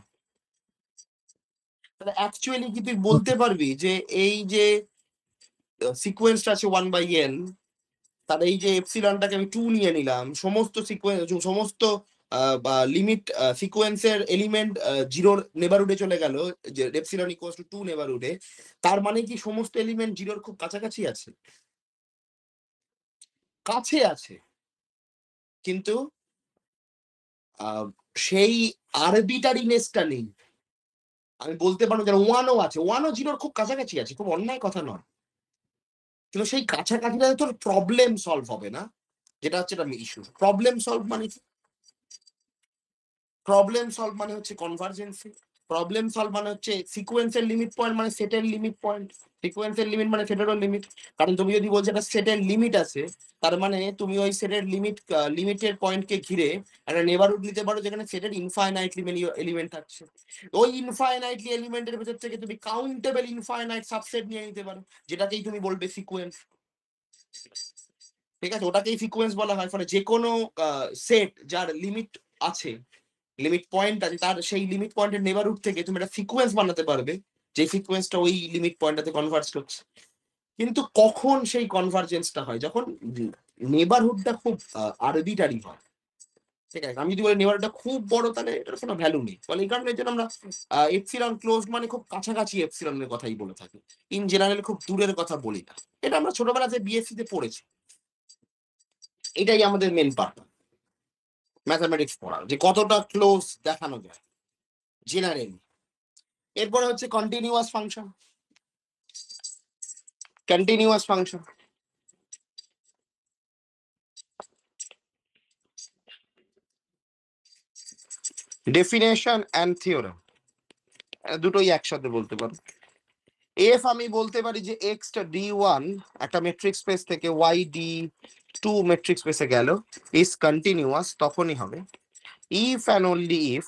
তাহলে অ্যাকচুয়ালি কি তুই বলতে পারবি যে এই যে সিকোয়েন্সটা আছে 1/n, তাহলে এই যে এপসিলনটাকে আমি 2 নিয়ে নিলাম, সমস্ত সিকোয়েন্স সমস্ত লিমিট সিকোয়েন্সের এলিমেন্ট 0 নেবারহুডে চলে গেল, যে এপসিলন ইকুয়ালস টু 2 নেবারহুডে, তার মানে কি সমস্ত এলিমেন্ট 0 খুব কাছাকাছি আছে? কাছে আছে, কিন্তু সেই আরবিটারিনেসটা নেই। আমি বলতে পারবো যে 1ও আছে, 1ও 0 খুব কাছাকাছি আছে, খুব অন্যায় কথা নয়। কিন্তু সেই কাছাকাছিটাতে তোর প্রবলেম সলভ হবে না, যেটা হচ্ছে একটা ইস্যু। প্রবলেম সলভ মানে কি? প্রবলেম সলভ মানে হচ্ছে কনভার্জেন্সি। প্রবলেম সলভ মানে হচ্ছে সিকোয়েন্সের লিমিট পয়েন্ট মানে সেটের লিমিট পয়েন্ট, সিকোয়েন্সের লিমিট মানে সেটেরও লিমিট। কারণ তুমি যদি বলছো একটা সেটের লিমিট আছে, তার মানে তুমি ওই সেটের লিমিটের পয়েন্টকে ঘিরে একটা নেবারহুড নিতে পারো যেখানে সেটের ইনফাইনাইটলি মেনি এলিমেন্ট থাকছে। ওই ইনফাইনাইটলি এলিমেন্টের ভেতর থেকে তুমি কাউন্টেবল ইনফাইনাইট সাবসেট নিয়ে নিতে পারো, যেটাকেই তুমি বলবে সিকোয়েন্স। ঠিক আছে, ওটাকেই সিকোয়েন্স বলা হয়। ফলে যে কোনো সেট যার লিমিট আছে, লিমিট পয়েন্ট আছে, তার সেই লিমিট পয়েন্টের নেবারহুড থেকে তুমি একটা সিকোয়েন্স বানাতে পারবে, যে সিকোয়েন্সটা ওই লিমিট পয়েন্টটাতে কনভার্জ করছে। কিন্তু কখন সেই কনভার্জেন্সটা হয়? যখন নেবারহুডটা খুব আরবিটারি হয়। ঠিক আছে, আমি যদি বলি নেবারহুডটা খুব বড়, তাহলে এটার কোনো ভ্যালু নেই। ফলে এই কারণে জন্য আমরা এপসিলন ক্লোজ মানে খুব কাছাকাছি এপসিলনের কথাই বলে থাকি, ইন জেনারেল খুব দূরের কথা বলি না। এটা আমরা ছোটবেলাতে বিএসসি তে পড়েছি। এটাই আমাদের মেন পার্ট ম্যাথামেটিক্স পড়ার, যে কতটা ক্লোজ দেখানো যায় জেনারেলি। এরপরে হচ্ছে continuous function. Continuous function definition and theorem দুটোই একসাথে বলতে পারো। এফ আমি বলতে পারি যে এক্স টা D1 একটা মেট্রিক স্পেস থেকে ওয়াই D2 মেট্রিক স্পেসে গেল, ইজ কন্টিনিউয়াস তখনই হবে ইফ অ্যান্ড অনলি ইফ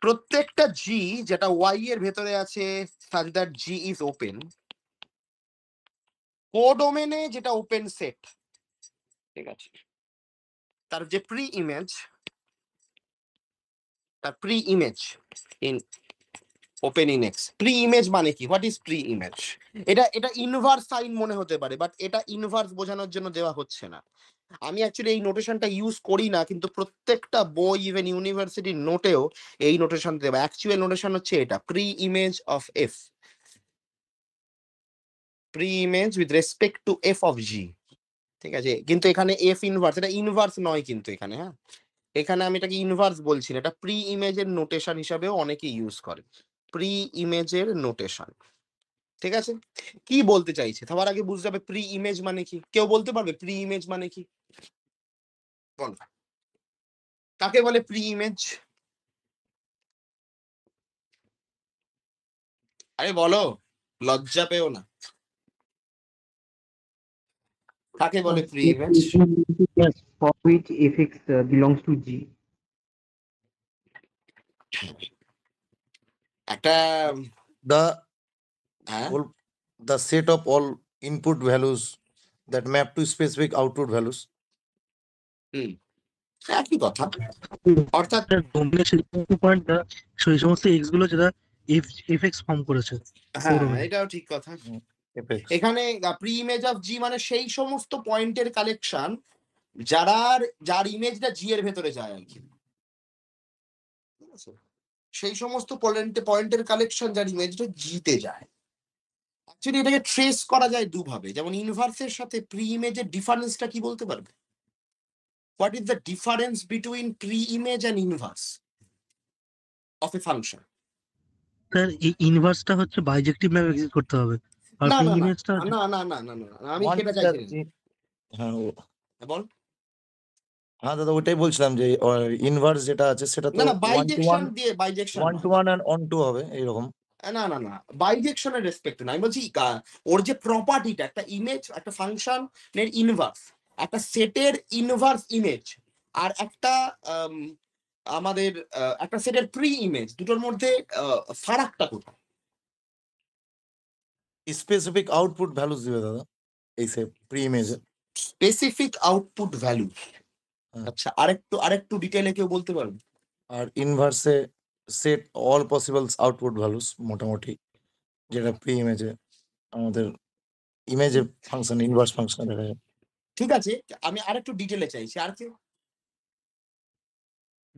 প্রত্যেকটা জি যেটা ওয়াই এর ভেতরে আছে such that G is open, কোডোমেনে যেটা ওপেন সেট, ঠিক আছে, তার যে প্রি ইমেজ, তার pre image in open in x. Pre image মানে কি? What is pre image? এটা ইনভার্স সাইন মনে হতে পারে, বাট এটা ইনভার্স বোঝানোর জন্য দেওয়া হচ্ছে না। আমি অ্যাকচুয়ালি এই নোটেশনটা ইউজ করি না, কিন্তু প্রত্যেকটা বই ইভেন ইউনিভার্সিটির নোটেও এই নোটেশন দেওয়া। অ্যাকচুয়াল নোটেশন হচ্ছে এটা, pre image of F, pre image with respect to F of G. ঠিক আছে, কিন্তু এখানে এফ ইনভার্স, এটা ইনভার্স নয় কিন্তু এখানে। হ্যাঁ, এখানে আমি এটাকে ইনভার্স বলছি না, এটা প্রি ইমেজের নোটেশন হিসাবেও অনেকে ইউজ করে, প্রি ইমেজের নোটেশন। ঠিক আছে, কি বলতে চাইছে সবার আগে বুঝতে হবে প্রি ইমেজ মানে কি। কেউ বলতে পারবে প্রি ইমেজ মানে কি? বল, কাকে বলে প্রি ইমেজ? আরে বলো, লজ্জা পেও না, কাকে বলে pre If image? yes, for which fx belongs to G. একটা The হ্যাঁ, whole the set of all input values that map to specific output values. একই কথা। অর্থাৎ ডোমেনের সেই সমস্ত পয়েন্ট সেই সমস্ত এক্স গুলো যেটা এফএক্স ফর্ম করেছে হ্যাঁ, কোডোমেনে। এটাও ঠিক কথা। Apex. এখানে প্রি ইমেজ অফ জি মানে সেই সমস্ত পয়েন্টের কালেকশন যার ইমেজটা জি এর ভেতরে যায় আর কি। ঠিক আছে? সেই সমস্ত পয়েন্টের কালেকশন যার ইমেজটা জিতে যায়। অ্যাকচুয়ালি এটাকে ট্রেস করা যায় দুভাবে, যেমন ইনভার্সের সাথে প্রি ইমেজের ডিফারেন্সটা কি বলতে পারবে? What is the difference between pre image and inverse of A function? Sir এই ইনভার্সটা হচ্ছে বাইজেক্টিভ ম্যাপ এক্সিস্ট করতে হবে, আর না প্রি না না ইমেজটা না না না না না না, আমি One সেটা is চাইছি that না। হ্যাঁ বল। হ্যাঁ দাদা ওটাই বলছিলাম যে ইনভার্স যেটা আছে সেটা তো না না, ওয়ান টু বাইজেকশন দিয়ে, বাইজেকশন নয়। ওয়ান অ্যান্ড অন টু হবে এইরকম। না না না, বাইজেকশনের রেসপেক্ট না, আমি বলছি ওর যে প্রপার্টিটা, একটা ইমেজ, একটা ফাংশন এর ইনভার্স, একটা সেটের ইনভার্স ইমেজ, আর একটা আমাদের একটা সেটের প্রি ইমেজ, দুটোর মধ্যে ফারাকটা কোথায়? স্পেসিফিক আউটপুট ভ্যালুস দিবে দাদা এই সে প্রি ইমেজে। Specific output value. হ্যাঁ। আচ্ছা, আরেকটু ডিটেইলে কেউ বলতে পারবে? আর ইনভার্সে set all possible output values মোটামুটি, যেটা প্রি ইমেজে আমাদের ইমেজের ফাংশন, ইনভার্স ফাংশন দেখা যায়। ঠিক আছে, আমি আর একটু ডিটেলে চাইছি। আর কেউ?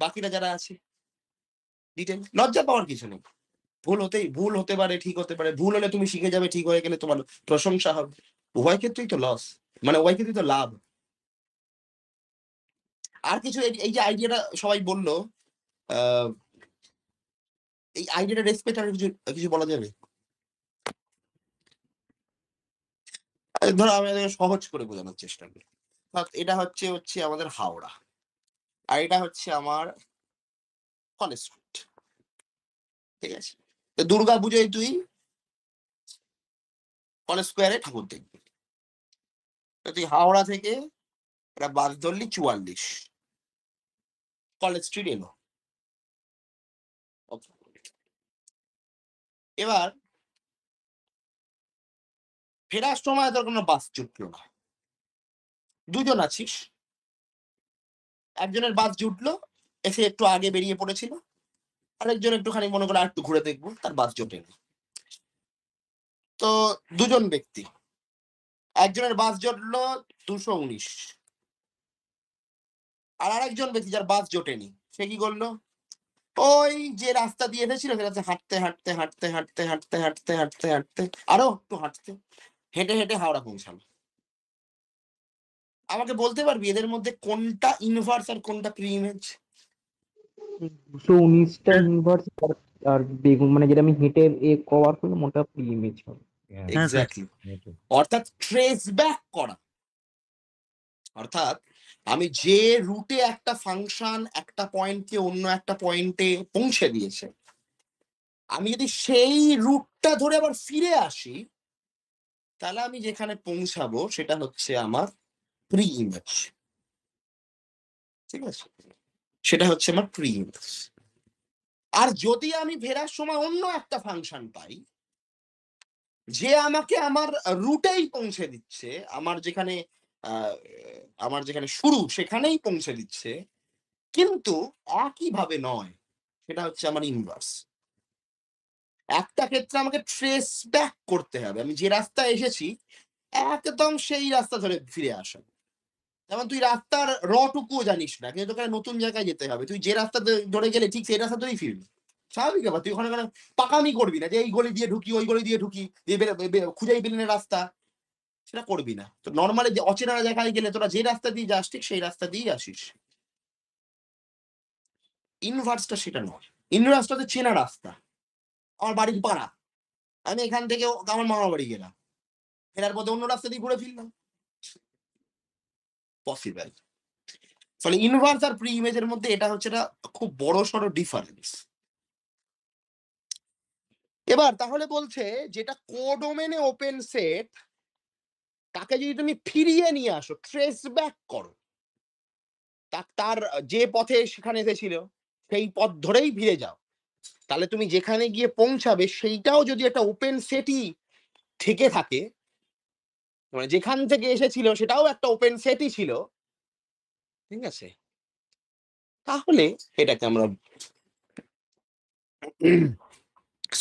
বাকিরা যারা আছে ডিটেল, লজ্জা পাওয়ার কিছু নেই। ভুল হতে পারে, ঠিক হতে পারে। ভুল হলে তুমি শিখে যাবে, ঠিক হয়ে গেলে তোমার প্রশংসা হবে। উভয় ক্ষেত্রেই তো লস, মানে উভয় ক্ষেত্রেই তো লাভ। আর কিছু এই যে আইডিয়াটা সবাই বললো, আহ এই আইডিয়াটা রেসপেক্ট আর কিছু কিছু বলা যাবে? ধরো আমি এটাকে সহজ করে বোঝানোর চেষ্টা করি। এটা হচ্ছে হচ্ছে আমাদের হাওড়া, আর এটা হচ্ছে আমার কলেজ স্ট্রিট। ঠিক আছে, তো দুর্গা পুজোয় তুই কলেজ স্কোয়ারে ঠাকুর দেখবি। তো তুই হাওড়া থেকে একটা বাস ধরলি 44, কলেজ স্ট্রিট এলো। Okay. এবার ফেরার সময় তোর কোনো বাস জুটলো না। দুজন আছিস, একজনের বাস জুটলো, এসে একটু আগে বেরিয়ে পড়েছিল, আরেকজন একটুখানি মনে করে আর একটু ঘুরে দেখবো, তার বাস জোটেনি। তো দুজন ব্যক্তি, একজনের বাস জুটলো 219, আর আরেকজন ব্যক্তি যার বাস জোটেনি, সে কি করলো? ওই যে রাস্তা দিয়ে এসেছিল সে রাস্তা হাঁটতে হাঁটতে হাঁটতে হাঁটতে হাঁটতে হাঁটতে হাঁটতে হাঁটতে আরো একটু হাঁটতে হেঁটে হেঁটে হাওড়া পৌঁছালো। আমাকে বলতে পারবি এদের মধ্যে কোনটা ইনভার্স আর কোনটা প্রি ইমেজ? 219টা ইনভার্স আর বেগুন মানে যেটা আমি হেঁটে কভার করলাম ওটা প্রি ইমেজ হবে। হ্যাঁ স্যার। এক্স্যাক্টলি, অর্থাৎ ট্রেস ব্যাক করা। অর্থাৎ আমি যে রুটে একটা ফাংশন একটা পয়েন্টকে অন্য একটা পয়েন্টে পৌঁছে দিয়েছে, আমি যদি সেই রুটটা ধরে আবার ফিরে আসি, তাহলে আমি যেখানে পৌঁছাবো সেটা হচ্ছে আমার প্রি ইমেজ। ঠিক আছে, সেটা হচ্ছে আমার প্রি ইমেজ। আর যদি আমি ফেরার সময় অন্য একটা ফাংশন পাই যে আমাকে আমার রুটেই পৌঁছে দিচ্ছে, আমার যেখানে আহ, আমার যেখানে শুরু সেখানেই পৌঁছে দিচ্ছে, কিন্তু একইভাবে নয়, সেটা হচ্ছে আমার ইনভার্স। একটা ক্ষেত্রে আমাকে ট্রেস ব্যাক করতে হবে, আমি যে রাস্তায় এসেছি একদম সেই রাস্তা ধরে ফিরে আসা। যেমন তুই রাস্তার রটুকুও জানিস না, কিন্তু তোকে নতুন জায়গায় যেতে হবে, তুই যে রাস্তা ধরে গেলে ঠিক সেই রাস্তা ধরেই ফিরবি। স্বাভাবিক ব্যাপার, তুই ওখানে ওখানে পাকামি করবি না যে এই গলি দিয়ে ঢুকি ওই গলি দিয়ে ঢুকি, খুঁজেই পেলি না রাস্তা, সেটা করবি না। তো নর্মালি যে অচেনা জায়গায় গেলে তোরা যে রাস্তা দিয়ে যাস ঠিক সেই রাস্তা দিয়েই আসিস। ইনভার্সটা সেটা নয়, ইনভার্সটা হচ্ছে চেনা রাস্তা। আমার বাড়ির পাড়া, আমি এখান থেকে আমার মামার বাড়ি গেলাম, ফেরার পথে অন্য রাস্তা দিয়ে ঘুরে ফিরলাম, পসিবল। ফলে ইনভার্স আর প্রি ইমেজের মধ্যে এটা হচ্ছে একটা খুব বড় সড়ো ডিফারেন্স। এবার তাহলে বলছে যেটা কোডোমেনে ওপেন সেট, তাকে যদি তুমি ফিরিয়ে নিয়ে আসো, ট্রেস ব্যাক করো, তার যে পথে সেখানে এসেছিল সেই পথ ধরেই ফিরে যাও, তাহলে তুমি যেখানে গিয়ে পৌঁছাবে সেইটাও যদি একটা ওপেন সেটই থেকে থাকে, মানে যেখান থেকে এসেছিল সেটাও একটা ওপেন সেটই ছিল, ঠিক আছে, তাহলে এটাকে আমরা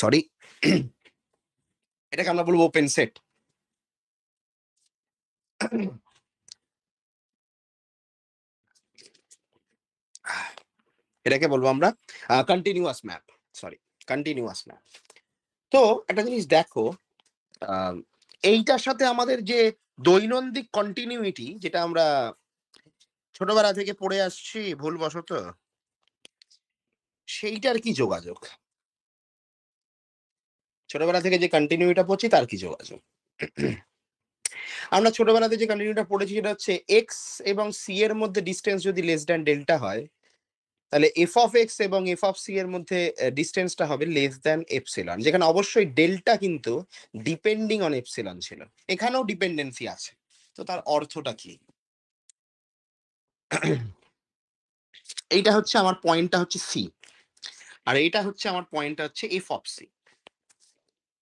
সরি এটাকে আমরা বলবো ওপেন সেট। এটাকে বলবো আমরা continuous map, sorry continuous map. তো একটা জিনিস দেখো, এইটার সাথে আমাদের যে দৈনন্দিন কন্টিনিউইটি, যেটা আমরা ছোটবেলা থেকে পড়ে আসছি ভুলবশত, সেইটার কি যোগাযোগ? ছোটবেলা থেকে যে কন্টিনিউইটা পড়ছি তার কি যোগাযোগ? আমরা ছোটবেলাতে যে কন্টিনিউটা পড়েছি সেটা হচ্ছে এক্স এবং সি এর মধ্যে ডিস্টেন্স যদি লেস দ্যান ডেল্টা হয়, তাহলে এফ অফ এক্স এবং এফ অফ সি এর মধ্যে ডিস্টেন্সটা হবে লেস দ্যান এপসিলন, যেখানে অবশ্যই ডেল্টা কিন্তু ডিপেন্ডিং অন এপসিলন ছিল, এখানেও ডিপেন্ডেন্সি আছে। তো তার অর্থটা কি? এইটা হচ্ছে আমার পয়েন্টটা হচ্ছে সি, আর এইটা হচ্ছে আমার পয়েন্টটা হচ্ছে এফ অফ সি।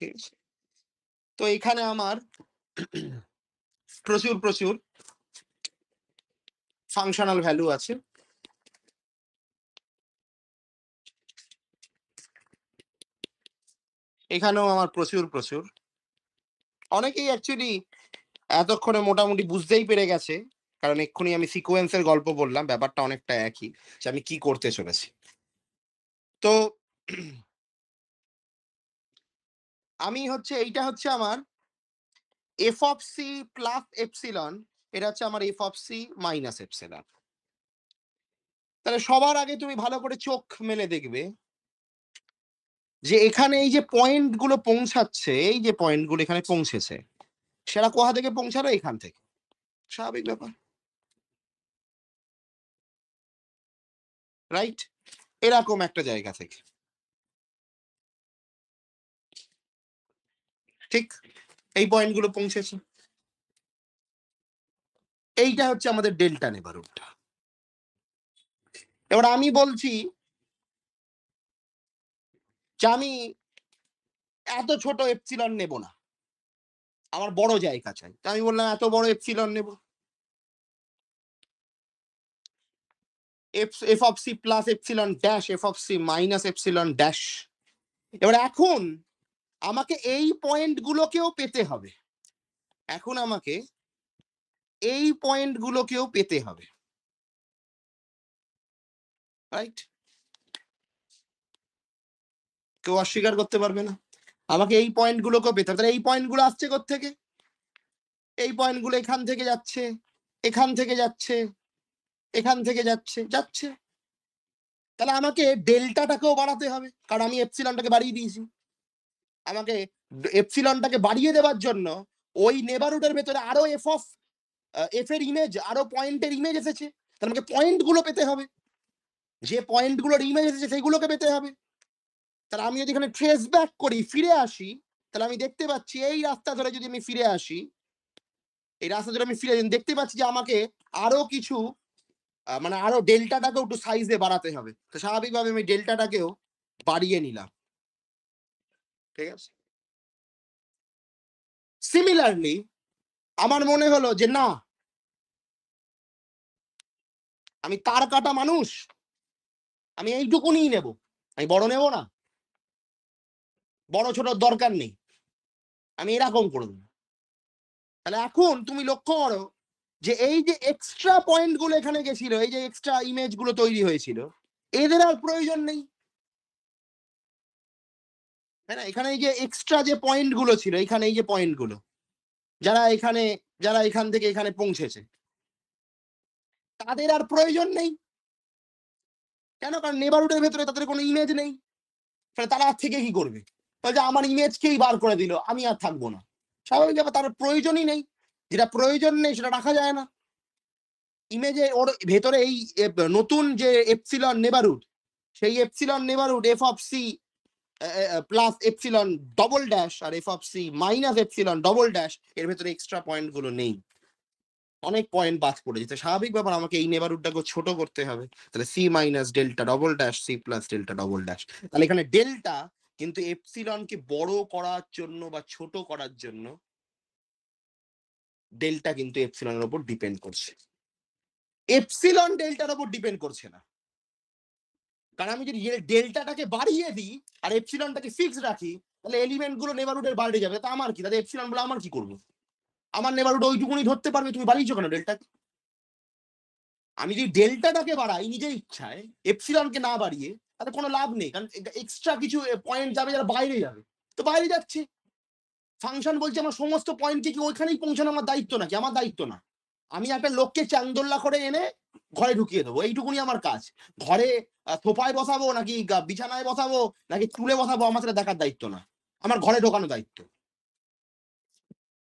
ঠিক আছে, তো এখানে আমার প্রচুর প্রচুর ফাংশনাল ভ্যালু আছে, এখানেও আমার প্রচুর প্রচুর অনেকেই অ্যাকচুয়ালি এতক্ষণে মোটামুটি বুঝতেই পেরে গেছে, কারণ এক্ষুনি আমি সিকোয়েন্সের গল্প বললাম, ব্যাপারটা অনেকটা একই, যে আমি কি করতে চলেছি। তো আমি হচ্ছে এইটা হচ্ছে আমার F of C plus epsilon, এটা হচ্ছে আমার F of C minus epsilon. তাহলে সবার আগে তুমি ভালো করে চোখ মেলে দেখবে যে এখানে এই যে পয়েন্ট গুলো পৌঁছাচ্ছে, এই যে পয়েন্ট গুলো এখানে পৌঁছেছে, সেটা কোথা থেকে পৌঁছালো? এখান থেকে। স্বাভাবিক ব্যাপার, রাইট? এরকম একটা জায়গা থেকে, ঠিক এই পয়েন্ট গুলো পৌঁছেছে। এইটা হচ্ছে আমাদের ডেল্টা নেবারহুডটা। এবার আমি বলছি যে আমি এত ছোট এপসিলন নেব না, আমার বড় জায়গা চাই। তা আমি বললাম এত বড় এপসিলন নেব, F of C plus epsilon dash F of C minus epsilon dash. এবার এখন আমাকে এই পয়েন্ট গুলোকেও পেতে হবে, এখন আমাকে এই পয়েন্ট গুলোকেও পেতে হবে, রাইট? কেউ অস্বীকার করতে পারবে না, আমাকে এই পয়েন্ট গুলোকেও পেতে হবে। তাহলে এই পয়েন্ট গুলো আসছে কোত্থেকে? এই পয়েন্ট গুলো এখান থেকে যাচ্ছে, এখান থেকে যাচ্ছে, এখান থেকে যাচ্ছে যাচ্ছে। তাহলে আমাকে ডেল্টাটাকেও বাড়াতে হবে, কারণ আমি এপসিলনটাকে বাড়িয়ে দিয়েছি। আমাকে এপসিলনটাকে বাড়িয়ে দেওয়ার জন্য ওই নেবারহুডের ভেতরে আরো এফ এর ইমেজ, আরো পয়েন্টের ইমেজ এসেছে, তাহলে আমাকে পয়েন্ট গুলো পেতে হবে, যে পয়েন্ট গুলোর ইমেজ এসেছে সেইগুলোকে পেতে হবে। তাহলে আমি যদি এখানে ট্রেস ব্যাক করি, ফিরে আসি, তাহলে আমি দেখতে পাচ্ছি এই রাস্তা ধরে যদি আমি ফিরে আসি, এই রাস্তা ধরে আমি ফিরে দেখতে পাচ্ছি যে আমাকে আরো কিছু মানে আরো ডেল্টাটাকেও একটু সাইজে বাড়াতে হবে। তো স্বাভাবিকভাবে আমি ডেল্টাটাকেও বাড়িয়ে নিলাম, ঠিক আছে? সিমিলারলি আমার মনে হলো যে না, আমি তার কাটা মানুষ, আমি এইটুকুনি নেব, আমি বড় নেব না, বড় ছোট দরকার নেই, আমি এরকম করে দেবো। তাহলে এখন তুমি লক্ষ্য করো যে এই যে এক্সট্রা পয়েন্ট গুলো এখানে গেছিল, এই যে এক্সট্রা ইমেজ গুলো তৈরি হয়েছিল, এদের আর প্রয়োজন নেই, তাই না? এখানে এই যে এক্সট্রা যে পয়েন্ট গুলো ছিল, এখানে এই যে পয়েন্ট গুলো, যারা এখান থেকে এখানে পৌঁছেছে, তাদের আর প্রয়োজন নেই। কেন? কারণ নেবারহুডের ভেতরে তাদের কোনো ইমেজ নেই, তাহলে তারা থেকে কি করবে? যে আমার ইমেজকেই বার করে দিল, আমি আর থাকবো না। স্বাভাবিক ব্যাপার, তার প্রয়োজনই নেই, যেটা প্রয়োজন নেই সেটা রাখা যায় না। ইমেজে ওর ভেতরে এই নতুন যে এপসিলন নেবারহুড, সেই epsilon neighbourhood F of C plus epsilon double dash আর F of C minus epsilon double dash, এর ভেতরে এক্সট্রা পয়েন্ট গুলো নেই, অনেক পয়েন্ট বাদ পড়ে যেতে। স্বাভাবিক ব্যাপার, আমাকে এই নেবারহুডটাকে ছোট করতে হবে। তাহলে C minus delta double dash C plus delta double dash. তাহলে এখানে ডেল্টা কিন্তু এপসিলনকে বড় করার জন্য বা ছোট করার জন্য, ডেল্টা কিন্তু এপসিলনের উপর ডিপেন্ড করছে, এপসিলন ডেল্টার উপর ডিপেন্ড করছে না। কারণ আমি যদি ডেল্টাটাকে বাড়িয়ে দিই আর এপসিলনটাকে ফিক্স রাখি, তাহলে এলিমেন্ট গুলো নেবারহুডের বাইরে যাবে, তা আমার কি? তাহলে এপসিলন বলে আমার কি করবো? আমার নেবারহুড ওইটুকুনি ধরতে পারবে, তুমি বাড়িয়েছো কেন ডেল্টাকে? আমি যদি ডেল্টাটাকে বাড়াই নিজের ইচ্ছায়, এপসিলনকে না বাড়িয়ে, তাহলে কোনো লাভ নেই, কারণ এক্সট্রা কিছু পয়েন্ট যাবে যারা বাইরে যাবে, তো বাইরে যাচ্ছে। ফাংশন বলছে আমার সমস্ত পয়েন্টকে কি ওইখানেই পৌঁছানো আমার দায়িত্ব নাকি? আমার দায়িত্ব না। আমি একটা লোককে চাংদোল্লা করে এনে ঘরে ঢুকিয়ে দেবো, এইটুকুনি আমার কাজ। ঘরে সোফায় বসাবো নাকি বিছানায় বসাবো নাকি চুলে বসাবো, আমার সেটা দেখার দায়িত্ব না, আমার ঘরে ঢোকানো দায়িত্ব।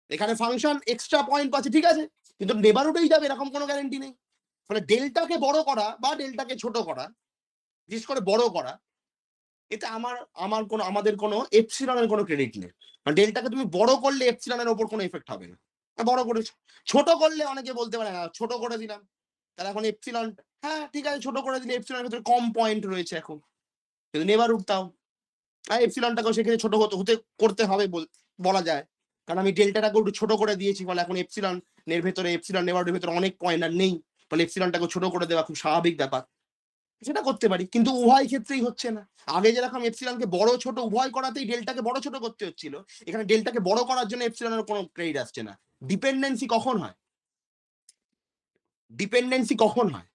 এখানে ফাংশন এক্সট্রা পয়েন্ট পাচ্ছে, ঠিক আছে, কিন্তু নেবারহুডেই যাবে এরকম কোনো গ্যারেন্টি নেই। ফলে ডেল্টাকে বড় করা বা ডেল্টাকে ছোট করা, বিশেষ করে বড় করা, এতে আমাদের কোনো এপসিলনের কোনো ক্রেডিট নেই। ডেল্টাকে তুমি বড় করলে এপসিলনের ওপর কোনো এফেক্ট হবে না। বড় করেছো, ছোট করলে অনেকে বলতে পারে না ছোট করে দিলাম, তাহলে এখন এপসিলন, হ্যাঁ ঠিক আছে ছোট করে দিলে এপসিলনের ভেতরে কম পয়েন্ট রয়েছে এখন, কিন্তু নেবারহুড তাও এপসিলনটাকেও সেক্ষেত্রে ছোট হতে করতে হবে বলা যায়, কারণ আমি ডেল্টাটাকে একটু ছোট করে দিয়েছি, ফলে এখন এপসিলন এর ভেতরে, এপসিলন নেবারহুডের ভেতরে অনেক পয়েন্ট আর নেই, ফলে এপসিলনটাকে ছোট করে দেওয়া খুব স্বাভাবিক ব্যাপার। সেটা করতে পারি, কিন্তু উভয় ক্ষেত্রেই হচ্ছে না। আগে যেরকম এপসিলনকে বড় ছোট উভয় করাতেই ডেল্টাকে বড় ছোট করতে হচ্ছিল, এখানে ডেল্টাকে বড় করার জন্য এপসিলনের কোনো ক্রেডিট আসছে না। ডিপেন্ডেন্সি কখন হয়? ডিপেন্ডেন্সি কখন হয়?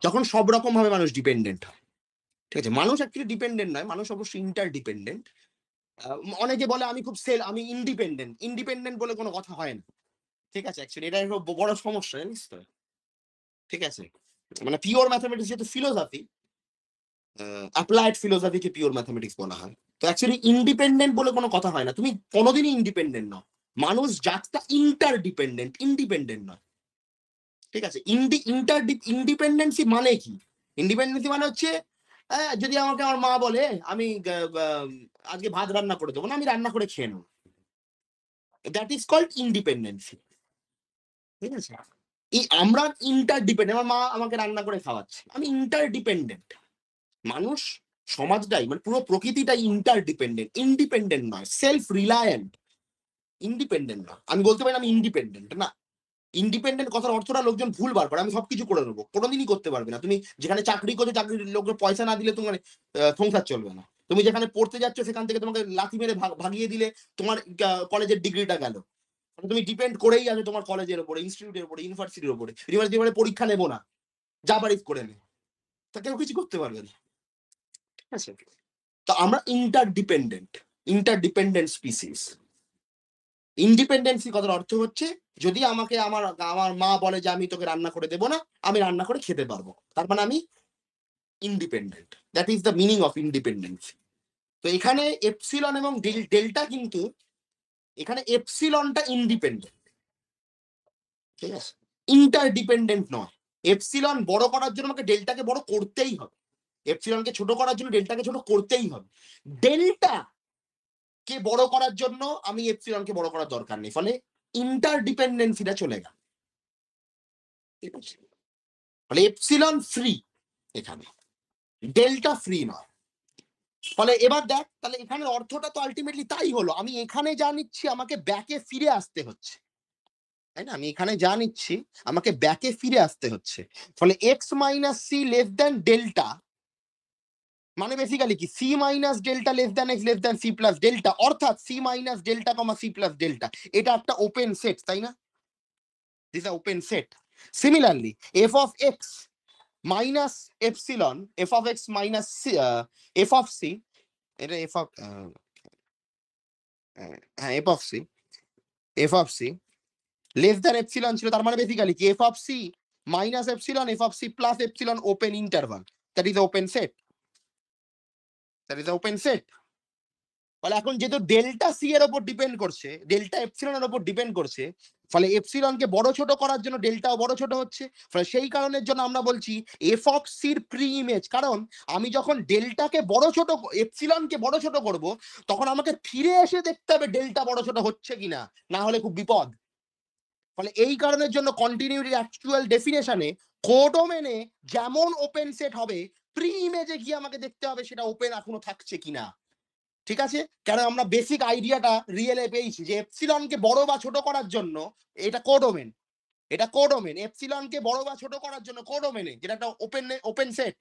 যখন সব রকম ভাবে মানুষ ডিপেন্ডেন্ট হয়। ঠিক আছে, মানুষ অ্যাকচুয়ালি ডিপেন্ডেন্ট নয়, মানুষ অবশ্যই ইন্টার ডিপেন্ডেন্ট। অনেকে বলে আমি খুব আমি ইন্ডিপেন্ডেন্ট, ইন্ডিপেন্ডেন্ট বলে কোনো কথা হয় না। ঠিক আছে, অ্যাকচুয়ালি এটা একটা বড় সমস্যা, জানিস তো। ঠিক আছে, মানে পিওর ম্যাথমেটিক্স যেহেতু ফিলোসফি, অ্যাপ্লাইড ফিলোসফিকে পিওর ম্যাথমেটিক্স বলা হয়। তো অ্যাকচুয়ালি ইন্ডিপেন্ডেন্ট বলে কোনো কথা হয় না, তুমি কোনোদিনই ইন্ডিপেন্ডেন্ট নও। মানুষ জাতটা ইন্টার ডিপেন্ডেন্ট, ইন্ডিপেন্ডেন্ট নয়। ঠিক আছে, ইন্ডিপেন্ডেন্সি মানে কি? ইন্ডিপেন্ডেন্সি মানে হচ্ছে যদি আমাকে আমার মা বলে আমি আজকে ভাত রান্না করে দেবো না, আমি রান্না করে খেয়ে নেবো, দ্যাট ইজ কল্ড ইন্ডিপেন্ডেন্সি। ঠিক আছে, এই আমরা ইন্টার ডিপেন্ডেন্ট, আমার মা আমাকে রান্না করে খাওয়াচ্ছে, আমি ইন্টার ডিপেন্ডেন্ট। মানুষ সমাজটাই মানে পুরো প্রকৃতিটাই ইন্টার ডিপেন্ডেন্ট, ইন্ডিপেন্ডেন্ট নয়, সেলফ রিলায়েন্ট। ইন্ডিপেন্ডেন্ট না, আমি বলতে পারি আমি ইন্ডিপেন্ডেন্ট না। ইন্ডিপেন্ডেন্ট কথার অর্থটা লোকজন ভুল বার করে, আমি সবকিছু করে নেবো, কোনোদিনই করতে পারবে না। তুমি যেখানে চাকরি করছো, চাকরির লোকের পয়সা না দিলে তোমার সংসার চলবে না। তুমি যেখানে পড়তে যাচ্ছ সেখান থেকে তোমাকে লাথি মেরে ভাগিয়ে দিলে তোমার কলেজের ডিগ্রিটা গেল। তুমি ডিপেন্ড করেই আছো তোমার কলেজের উপরে, ইনস্টিটিউটের উপরে, ইউনিভার্সিটির উপরে। ইউনিভার্সিটি বলে পরীক্ষা নেবো না, যা পারিস করে নে, তা কেউ কিছু করতে পারবে না। ঠিক আছে, তো আমরা ইন্টারডিপেন্ডেন্ট স্পিসিস। ইন্ডিপেন্ডেন্সি কথার অর্থ হচ্ছে যদি আমাকে আমার আমার মা বলে যে আমি তোকে রান্না করে দেবো না, আমি রান্না করে খেতে পারবো, তার মানে আমি independent. That is the meaning of independency. তো এখানে এপসিলন এবং ডেল্টা, কিন্তু এখানে এপসিলনটা ইন্ডিপেন্ডেন্ট। ঠিক আছে, ইন্টারডিপেন্ডেন্ট নয়। এপসিলন বড় করার জন্য আমাকে ডেল্টাকে বড় করতেই হবে, এপসিলনকে ছোট করার জন্য ডেল্টাকে ছোট করতেই হবে। ডেল্টা কে বড় করার জন্য আমি এপসিলনকে বড় করার দরকার নেই, ফলে ইন্টারডিপেন্ডেন্সিটা চলে গেল। ঠিক আছে, ফলে এপসিলন ফ্রি, এখানে ডেল্টা ফ্রি নয়। ফলে এবার দেখ, তাহলে এখানে অর্থটা তো আলটিমেটলি তাই হলো, আমি এখানে যা নিচ্ছি আমাকে ব্যাকে ফিরে আসতে হচ্ছে, তাই না? আমি এখানে যা নিচ্ছি আমাকে ব্যাকে ফিরে আসতে হচ্ছে। ফলে X minus C less than delta মানে বেসিক্যালি কি, C minus delta less than X less than C plus delta, অর্থাৎ C minus delta comma C plus delta, এটা একটা ওপেন সেট, তাই না? This a open set. Similarly F of X minus epsilon, F of X minus F of C, এটা F of হ্যাঁ F of C less than epsilon ছিল, তার মানে basically কি F of C minus epsilon, F of C plus epsilon, open interval, that is open set, that is open set. ফলে এখন যেহেতু delta C এর উপর ডিপেন্ড করছে, ডেল্টা এপসিলনের উপর ডিপেন্ড করছে, ফলে এপসিলনকে বড় ছোট করার জন্য ডেল্টাও বড় ছোট হচ্ছে। ফলে সেই কারণের জন্য আমরা বলছি এফ অফ সির প্রি ইমেজ, কারণ আমি যখন ডেল্টাকে বড় ছোট, এপসিলনকে বড় ছোট করব, তখন আমাকে ফিরে এসে দেখতে হবে ডেল্টা বড় ছোট হচ্ছে কিনা, না হলে খুব বিপদ। ফলে এই কারণের জন্য কন্টিনিউটির অ্যাকচুয়াল ডেফিনেশনে কোডোমেনে যেমন ওপেন সেট হবে, প্রি ইমেজে গিয়ে আমাকে দেখতে হবে সেটা ওপেন এখনো থাকছে কিনা। ঠিক আছে, কারণ আমরা বেসিক আইডিয়াটা রিয়েলে পেয়েছি যে এপসিলনকে বড় বা ছোট করার জন্য, এটা কোডোমেন, এটা কোডোমেন, এপসিলনকে বড় বা ছোট করার জন্য কোডোমেনে, যেটা একটা open set,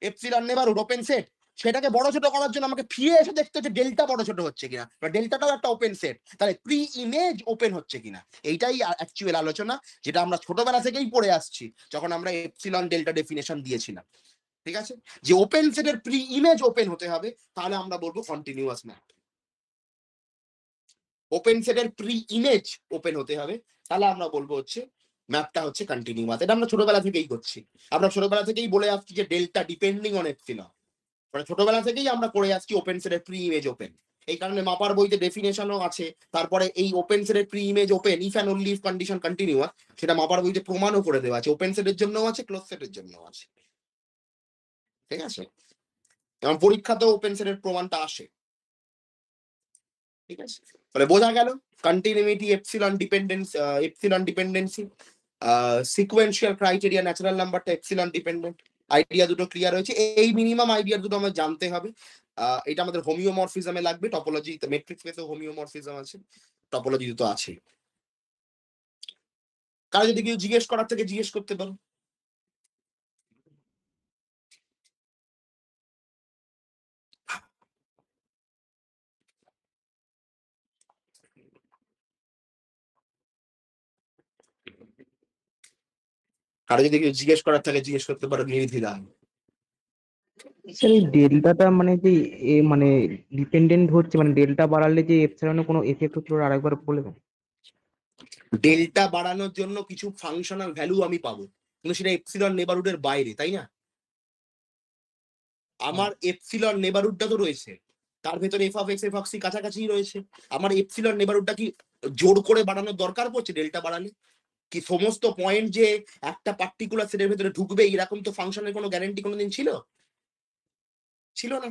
epsilon neighbourhood open set, সেটাকে বড় ছোট করার জন্য আমাকে ফিরে এসে দেখতে হচ্ছে ডেল্টা বড় ছোট হচ্ছে কিনা, বা ডেল্টাটাও একটা ওপেন সেট, তাহলে প্রি ইমেজ ওপেন হচ্ছে কিনা। এইটাই অ্যাকচুয়াল আলোচনা, যেটা আমরা ছোটবেলা থেকেই পড়ে আসছি যখন আমরা এপসিলন ডেল্টা ডেফিনেশন দিয়েছিলাম। ঠিক আছে, যে ওপেন সেটের প্রি ইমেজ ওপেন হতে হবে, তাহলে আমরা বলবো কন্টিনিউয়াস ম্যাপ। ওপেন সেটের প্রি ইমেজ ওপেন হতে হবে, তাহলে আমরা বলবো হচ্ছে ম্যাপটা হচ্ছে কন্টিনিউয়াস। এটা আমরা ছোটবেলা থেকেই করছি, আমরা ছোটবেলা থেকেই বলে আসছি যে ডেল্টা ডিপেন্ডিং অন এপসিলন, মানে ছোটবেলা থেকেই আমরা করে আসছি ওপেন সেটের প্রি ইমেজ ওপেন। এই কারণে মাপার বইতে ডেফিনেশনও আছে, তারপরে এই ওপেন সেটের pre image open if and only if condition continuous, সেটা মাপার বইতে প্রমাণও করে দেওয়া আছে, ওপেন সেটের জন্য আছে, ক্লোজ সেটের জন্য আছে। ঠিক আছে, এবং পরীক্ষাতেও ওপেন সেটের প্রমাণটা আসে। ঠিক আছে, তাহলে বোঝা গেল continuity, epsilon dependency, sequential criteria, natural নাম্বারটা এপসিলন ডিপেন্ডেন্ট, আইডিয়া দুটো ক্লিয়ার হয়েছে। এই মিনিমাম আইডিয়া দুটো আমাদের জানতে হবে। এটা আমাদের হোমিওমরফিজমে লাগবে, টপোলজি মেট্রিক স্পেসে হোমিওমরফিজম আছে, টপোলজি তো আছে। কারো যদি কেউ জিজ্ঞেস করার থেকে জিজ্ঞেস করতে পারো। কারো যদি কিছু জিজ্ঞেস করার থাকে জিজ্ঞেস করতে পারো নির্দ্বিধায়। স্যার এই ডেল্টাটা মানে যে মানে ডিপেন্ডেন্ট হচ্ছে, মানে ডেল্টা বাড়ালে যে এপসাইলনের কোনো এফেক্ট হচ্ছে ওটা আরেকবার বলে দেন। ডেল্টা বাড়ানোর জন্য কিছু ফাংশনাল ভ্যালু আমি পাবো, কিন্তু সেটা এপসিলন নেবারহুডের বাইরে, তাই না? আমার এপসিলন নেবারহুডটা তো রয়েছে, তার ভেতরে F of X F of C কাছাকাছি রয়েছে। আমার এপসিলন নেবারহুডটা কি জোর করে বাড়ানোর দরকার পড়ছে ডেল্টা বাড়ালে? কি সমস্ত পয়েন্ট যে একটা পার্টিকুলার সেটের ভেতরে ঢুকবে এরকম তো ফাংশনের কোনো গ্যারান্টি কোনোদিন ছিল না।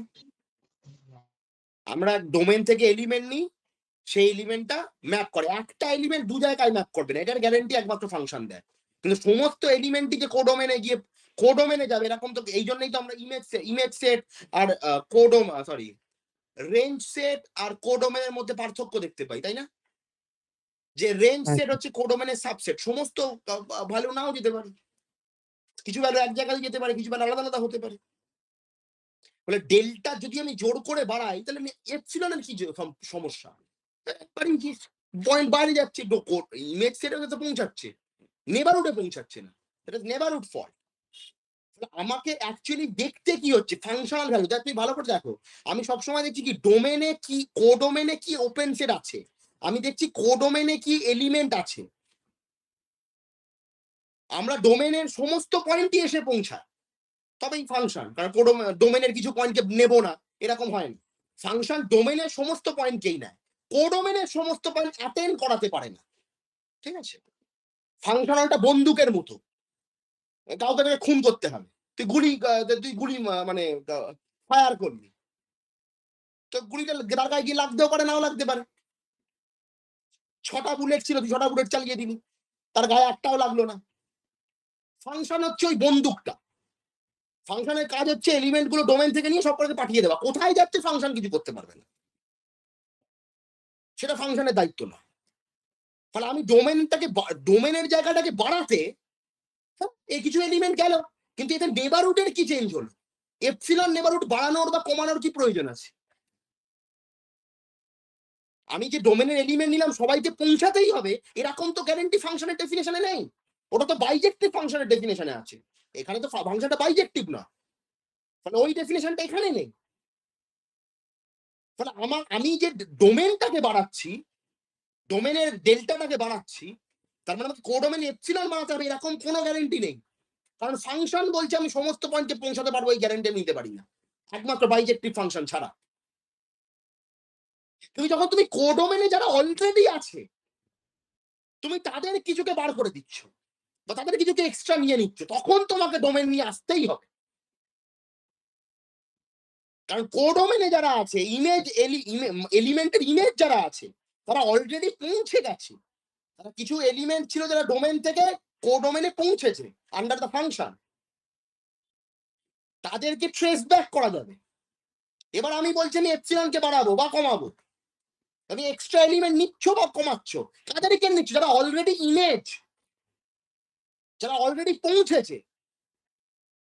আমরা ডোমেন থেকে এলিমেন্ট নিই, সেই এলিমেন্টটা ম্যাপ করে, একটা এলিমেন্ট দু জায়গায় ম্যাপ করবে না, এটার গ্যারান্টি একমাত্র ফাংশন দেয়। কিন্তু সমস্ত এলিমেন্টই যে কোডোমেনে গিয়ে কোডোমেনে যাবে এরকম তো, এই জন্যই তো আমরা ইমেজ সেট আর রেঞ্জ সেট আর কোডোমেনের মধ্যে পার্থক্য দেখতে পাই, তাই না? যে রেঞ্জ সেট হচ্ছে কোডোমেনের সাবসেট, সমস্ত ভ্যালু নাও যেতে পারে, কিছু ভ্যালু এক জায়গায় যেতে পারে, কিছু ভ্যালু আলাদা আলাদা হতে পারে। বলে ডেল্টা যদি আমি জোর করে বাড়াই তাহলে এপসিলনের কি সমস্যা? পয়েন্ট বাইরে যাচ্ছে, ইমেজ সেটে তো পৌঁছাচ্ছে, নেবারহুডে পৌঁছাচ্ছে না, এটা নেবারহুড ফল্ট। আমাকে অ্যাকচুয়ালি দেখতে কি হচ্ছে ফাংশনাল ভ্যালু, তুমি ভালো করে দেখো। আমি সবসময় দেখছি কি ডোমেনে কি কোডোমেনে কি ওপেন সেট আছে, আমি দেখছি কোডোমেনে কি এলিমেন্ট আছে। আমরা ডোমেনের সমস্ত পয়েন্টই এসে পৌঁছায় তবেই ফাংশন, কারণ ডোমেনের কিছু পয়েন্টকে নেব না এরকম হয় না। ফাংশন ডোমেনের সমস্ত পয়েন্টকেই নেয়, কোডোমেনের সমস্ত পয়েন্ট অ্যাটেন্ড করাতে পারে না, ঠিক আছে? ফাংশনালটা বন্দুকের মতো, কাউকে তাকে খুন করতে হবে, তুই গুলি মানে ফায়ার করবি, তো গুলিটা তার গায়ে গিয়ে লাগতেও পারে, নাও লাগতে পারে। 6টা বুলেট ছিল, তুই 6টা বুলেট চালিয়ে দিবি, তার গায়ে একটাও লাগলো না। ফাংশন হচ্ছে ওই বন্দুকটা। ফাংশনের কাজ হচ্ছে এলিমেন্ট গুলো ডোমেন থেকে নিয়ে সবকটাকে পাঠিয়ে দেওয়া, কোথায় যাচ্ছে ফাংশন কিছু করতে পারবে না, সেটা ফাংশনের দায়িত্ব না। ফলে আমি ডোমেনের জায়গাটাকে বাড়াতে এই কিছু এলিমেন্ট গেল, কিন্তু এতে নেবারহুডের কি চেঞ্জ হলো? এপসিলন নেবারহুড বাড়ানোর বা কমানোর কি প্রয়োজন আছে? আমি যে ডোমেনের এলিমেন্ট নিলাম সবাইকে পৌঁছাতেই হবে এরকম তো গ্যারান্টি ফাংশনের ডেফিনেশনে নেই, ওটা তো বাইজেক্টিভ ফাংশনের ডেফিনেশনে আছে, এখানে তো ফাংশনটা বাইজেক্টিভ না, ফলে ওই ডেফিনেশনটা এখানে নেই। ফলে আমি যে ডোমেনটাকে বাড়াচ্ছি, ডোমেনের ডেল্টাটাকে বাড়াচ্ছি, তার মানে আমাকে কোডোমেন এপসিলন বাড়াতে হবে এরকম কোনো গ্যারান্টি নেই, কারণ ফাংশন বলছে আমি সমস্ত পয়েন্টে পৌঁছাতে পারবো, এই গ্যারান্টি নিতে পারি না একমাত্র বাইজেক্টিভ ফাংশন ছাড়া। তুমি কোডোমেনে যারা অলরেডি আছে তুমি তাদের কিছুকে বার করে দিচ্ছ বা তাদের কিছুকে এক্সট্রা নিয়ে নিচ্ছ, তখন তোমাকে ডোমেন নিয়ে আসতেই হবে। কারণ কোডোমেনে যারা আছে এলিমেন্টের ইমেজ যারা আছে তারা অলরেডি পৌঁছে গেছে, তারা কিছু এলিমেন্ট ছিল যারা ডোমেন থেকে কোডোমেনে পৌঁছেছে আন্ডার দ্য ফাংশন, তাদেরকে ট্রেস ব্যাক করা যাবে। এবার আমি বলছি আমি এপসিলনকে বাড়াবো বা কমাবো, তুমি এক্সট্রা এলিমেন্ট নিচ্ছ বা কমাচ্ছ, তাদেরকে নিচ্ছ যারা অলরেডি ইমেজ, যারা অলরেডি পৌঁছেছে।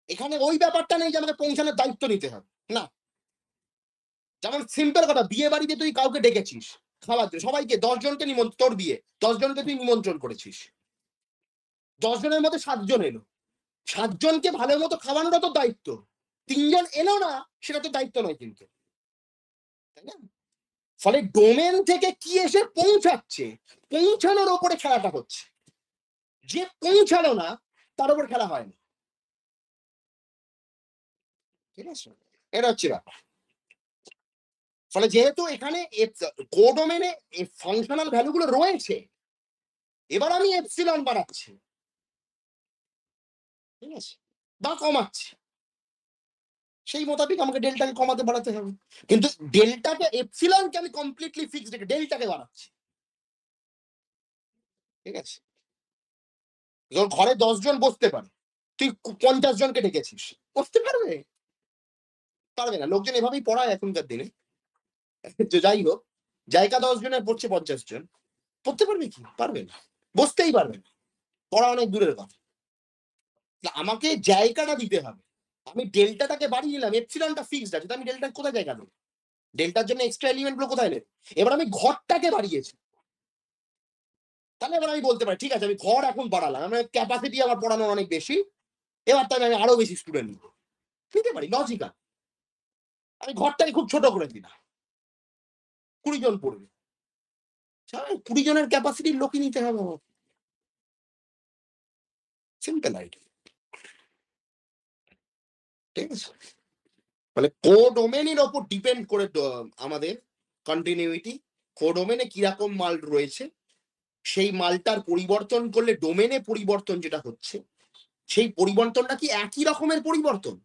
এখানে ওই ব্যাপারটা নেই যে আমাকে পৌঁছানোর দায়িত্ব নিতে হবে না। যেমন সিম্পল কথা, বিয়ে বাড়িতে তুই কাউকে ডেকেছিস খাওয়ার জন্য, সবাইকে 10 জনকে তোর বিয়ে 10 জনকে তুই নিমন্ত্রণ করেছিস, 10 জনের মধ্যে 7 জন এলো, 7 জনকে ভালো মতো খাওয়ানোটা তো দায়িত্ব, 3 জন এলো না সেটা তো দায়িত্ব নয় কিন্তু, তাই না? ফলে ডোমেন থেকে কি এসে পৌঁছাচ্ছে, পৌঁছানোর ওপরে খেলাটা হচ্ছে, যে পৌঁছালো না তার উপর খেলা হয় না, ঠিক আছে? এটা হচ্ছে ব্যাপার। ফলে যেহেতু এখানে কোডোমেনে ফাংশনাল ভ্যালুগুলো রয়েছে, এবার আমি এপসিলন বাড়াচ্ছি, ঠিক আছে, বা কমাচ্ছি, সেই মোতাবেক আমাকে ডেল্টাকে কমাতে বাড়াতে হবে। কিন্তু ডেল্টাকে এপসিলনকে আমি কমপ্লিটলি ফিক্সড রেখে ডেল্টাকে বাড়াচ্ছি, ঠিক আছে? ঘরে 10 জন বসতে পারে, তুই 50 জনকে ডেকেছিস, বসতে পারবে? পারবে না। লোকজন এভাবেই পড়ায় এখনকার দিনে। যাই হোক, জায়গা 10 জনের পড়ছে 50 জন, পড়তে পারবে কি? পারবে না, বসতেই পারবে না, পড়া অনেক দূরের কথা। আমাকে জায়গাটা দিতে হবে, আমি ডেল্টাটাকে বাড়িয়ে নিলাম, এপসিলনটা ফিক্সড আছে, আমি ডেল্টা কোথায় জায়গা দেবো? ডেল্টার জন্য এক্সট্রা এলিমেন্ট গুলো কোথায় নেব? এবার আমি ঘরটাকে বাড়িয়েছি, তাহলে এবার আমি বলতে পারি ঠিক আছে আমি ঘর এখন বাড়ালাম, আমার ক্যাপাসিটি আমার পড়ানোর অনেক বেশি, এবার তাহলে আমি আরো বেশি স্টুডেন্ট নিতে পারি, লজিক্যাল। আমি ঘরটাকে খুব ছোট করে দিলাম, 20 জন পড়বে, 20 জনের ক্যাপাসিটির লোকই নিতে হবে আমার, সিম্পল আইডিয়া। ঠিক আছে, মানে কোডোমেনের ওপর ডিপেন্ড করে আমাদের কন্টিনিউইটি, কোডোমেনে কিরকম মাল রয়েছে, সেই মালটার পরিবর্তন করলে ডোমেনে পরিবর্তন যেটা হচ্ছে সেই পরিবর্তনটা কি একই রকমের পরিবর্তন?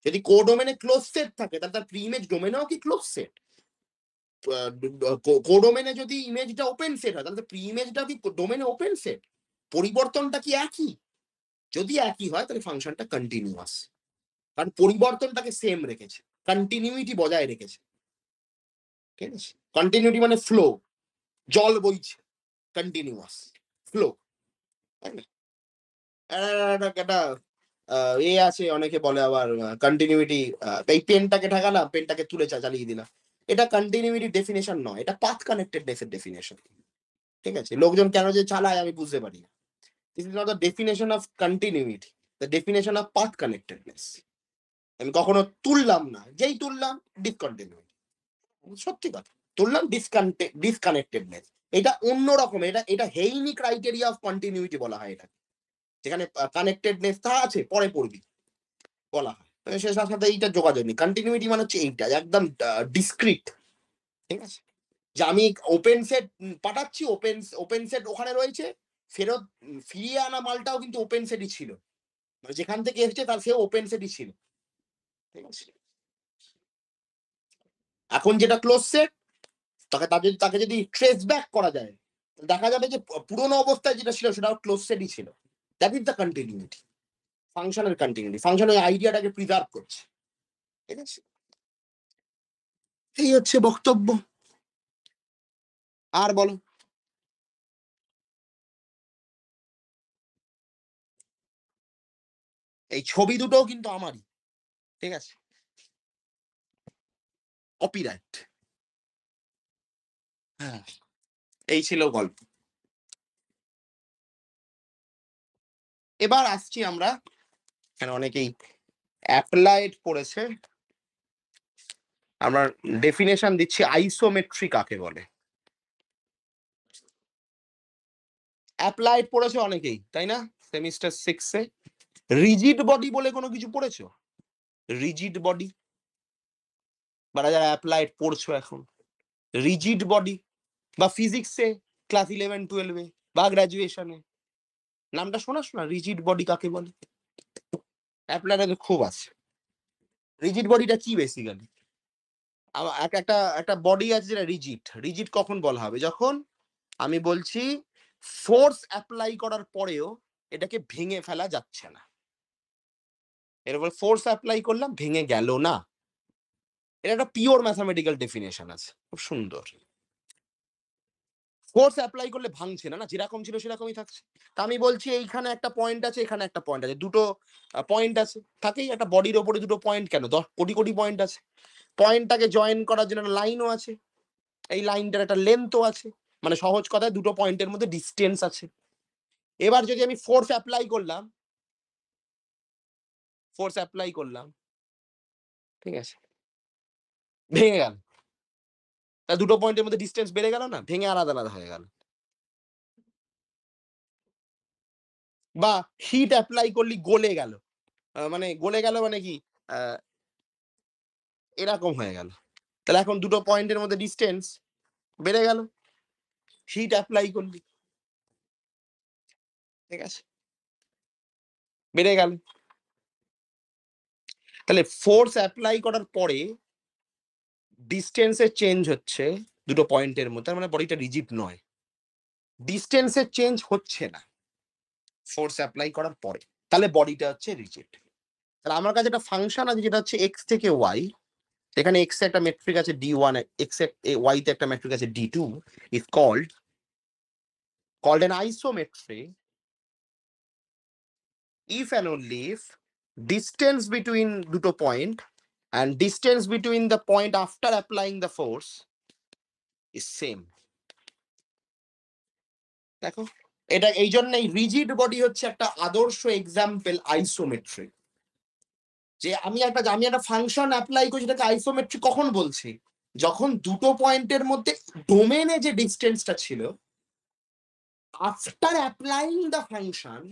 যদি কোডোমেনে ক্লোজ সেট থাকে তাহলে তার প্রি ইমেজ ডোমেনেও কি ক্লোজ সেট? কোডোমেনে যদি ইমেজটা ওপেন সেট হয় তাহলে প্রি ইমেজটা কি ডোমেনে ওপেন সেট? পরিবর্তনটা কি একই? যদি একই হয় তাহলে ফাংশনটা কন্টিনিউয়াস, কারণ পরিবর্তনটাকে সেম রেখেছে, কন্টিনিউইটি বজায় রেখেছে। ঠিক আছে, কন্টিনিউইটি মানে ফ্লো, জল বইছে, কন্টিনিউয়াস ফ্লো। একটা এ আছে, অনেকে বলে আবার কন্টিনিউইটি, এই পেনটাকে ঢাকালাম, পেনটাকে তুলে চালিয়ে দিলাম, এটা কন্টিনিউইটি ডেফিনেশন নয়, এটা পাথ কানেক্টেডনেস এর ডেফিনেশন। ঠিক আছে, লোকজন কেন যে চালায় আমি বুঝতে পারি না। This is not the definition of continuity, the definition of path connectedness. আমি কখনো তুললাম না, যেই তুললাম ডিসকন্টিনিউইটি, সত্যি কথা, তুললাম ডিসকানেক্টেডনেস, এটা অন্যরকম, এটা হেইনি ক্রাইটেরিয়া অফ কন্টিনিউইটি বলা হয় এটা, যেখানে কানেক্টেডনেস তা আছে পরে পড়বি বলা হয়, সে সাথে এইটা যোগাযোগ নেই। কন্টিনিউইটি মানে হচ্ছে এইটা একদম ডিসক্রিট। ঠিক আছে, যে আমি ওপেন সেট পাঠাচ্ছি, ওপেন সেট ওখানে রয়েছে, ফেরত ফিরিয়ে আনা মালটাও কিন্তু ওপেন সেটই ছিল, মানে যেখান থেকে এসেছে তার সেও ওপেন সেটই ছিল। ঠিক আছে, এখন যেটা ক্লোজ সেট, তাকে যদি ট্রেস ব্যাক করা যায় দেখা যাবে যে পুরোনো অবস্থায় যেটা ছিল সেটাও ক্লোজ সেটই ছিল। দ্যাট ইজ দ্য কন্টিনিউইটি, ফাংশনের কন্টিনিউইটি, ফাংশন ওই আইডিয়াটাকে প্রিজার্ভ করছে। ঠিক আছে, এই হচ্ছে বক্তব্য। আর বলো, এই ছবি দুটোও কিন্তু আমারই। ঠিক আছে, কপিরাইট। হ্যাঁ, এই ছিল গল্প। এবার আসছি আমরা, এখানে অনেকেই অ্যাপ্লাইড পড়েছে, আমরা ডেফিনেশন দিচ্ছি আইসোমেট্রি কাকে বলে। অ্যাপ্লাইড পড়েছে অনেকেই, তাই না? সেমিস্টার 6-এ রিজিড বডি বলে কোনো কিছু পড়েছো? রিজিড বডি, বা যারা অ্যাপ্লাইড পড়ছো এখন, রিজিড বডি, বা ফিজিক্সে ক্লাস 11-12-এ বা গ্রাজুয়েশনে নামটা শোনাস না? রিজিড বডি কাকে বলে? অ্যাপ্লাইডে খুব আছে। রিজিড বডিটা কি বেসিক্যালি? একটা একটা বডি আছে যেটা রিজিড। রিজিড কখন বলা হবে? যখন আমি বলছি ফোর্স অ্যাপ্লাই করার পরেও এটাকে ভেঙে ফেলা যাচ্ছে না, এর উপর ফোর্স অ্যাপ্লাই করলাম ভেঙে গেল না। এটা একটা পিওর ম্যাথামেটিক্যাল ডেফিনেশন আছে, খুব সুন্দর। ফোর্স অ্যাপ্লাই করলে ভাঙছে না, না যেরকম ছিল সেরকমই থাকছে। তা আমি বলছি এইখানে একটা পয়েন্ট আছে, এখানে একটা পয়েন্ট আছে, দুটো পয়েন্ট আছে, থাকেই একটা বডির ওপরে দুটো পয়েন্ট, কেন 10 কোটি কোটি পয়েন্ট আছে। পয়েন্টটাকে জয়েন করার জন্য একটা লাইনও আছে, এই লাইনটার একটা লেন্থও আছে, মানে সহজ কথায় দুটো পয়েন্টের মধ্যে ডিস্টেন্স আছে। এবার যদি আমি ফোর্স অ্যাপ্লাই করলাম, ঠিক আছে, ভেঙে গেল, তা দুটো পয়েন্টের মধ্যে ডিস্টেন্স বেড়ে গেল না, ভেঙে আলাদা আলাদা হয়ে গেল। বা হিট অ্যাপ্লাই করলি গলে গেল, মানে গলে গেল মানে কি, এরকম হয়ে গেল, তাহলে এখন দুটো পয়েন্টের মধ্যে ডিস্টেন্স বেড়ে গেল, হিট অ্যাপ্লাই করলি। ঠিক আছে, বেড়ে গেল। তাহলে ফোর্স অ্যাপ্লাই করার পরে ডিস্টেন্সের চেঞ্জ হচ্ছে দুটো পয়েন্টের মধ্যে, তার মানে বডিটা রিজিড নয়। ডিস্টেন্সের চেঞ্জ হচ্ছে না ফোর্স অ্যাপ্লাই করার পরে, তাহলে বডিটা হচ্ছে রিজিড। তাহলে আমার কাছে একটা ফাংশন আছে যেটা হচ্ছে এক্স থেকে ওয়াই, এখানে এক্স এ একটা মেট্রিক আছে d1, এক্স এ ওয়াই তে একটা মেট্রিক আছে d2, is called an isometry if and only if distance between দুটো point and distance between the point after applying the force is same. দেখো, এটা এই জন্যই রিজিড বডি হচ্ছে একটা আদর্শ এক্সাম্পল আইসোমেট্রিক। যে আমি একটা ফাংশন অ্যাপ্লাই করছি, সেটাকে আইসোমেট্রিক কখন বলছি? যখন দুটো পয়েন্টের মধ্যে ডোমেনে যে ডিস্টেন্সটা ছিল, আফটার অ্যাপ্লাইং দ্য ফাংশন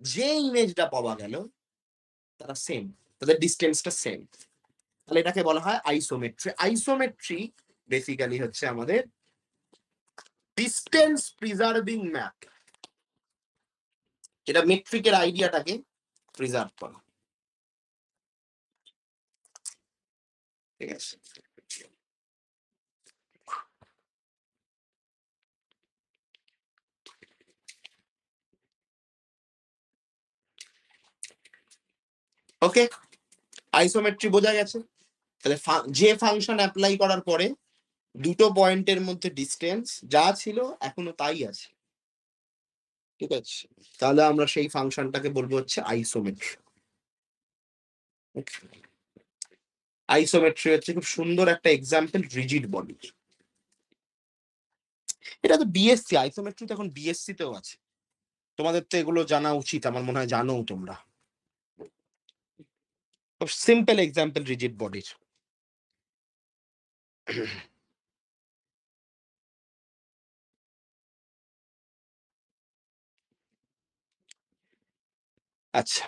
যে ইমেজটা পাওয়া গেল তারা সেম, তাদের ডিস্টেন্সটা সেম, তাহলে এটাকে বলা হয় আইসোমেট্রি। আইসোমেট্রি বেসিক্যালি হচ্ছে আমাদের ডিস্টেন্স প্রিজার্ভিং ম্যাপ, যেটা মেট্রিকের আইডিয়াটাকে প্রিজার্ভ করা। ঠিক আছে, ওকে, আইসোমেট্রি বোঝা গেছে। তাহলে যে ফাংশন অ্যাপ্লাই করার পরে দুটো পয়েন্টের মধ্যে ডিস্টেন্স যা ছিল এখনো তাই আছে, ঠিক আছে, তাহলে আমরা সেই ফাংশনটাকে বলবো হচ্ছে আইসোমেট্রি। আইসোমেট্রি হচ্ছে খুব সুন্দর একটা এক্সাম্পল রিজিড বডি। এটা তো বিএসসি, আইসোমেট্রি তো এখন বিএসসি তেও আছে, তোমাদের তো এগুলো জানা উচিত, আমার মনে হয় জানো তোমরা। খুব সিম্পল এক্সাম্পল রিজিড বডির। আচ্ছা,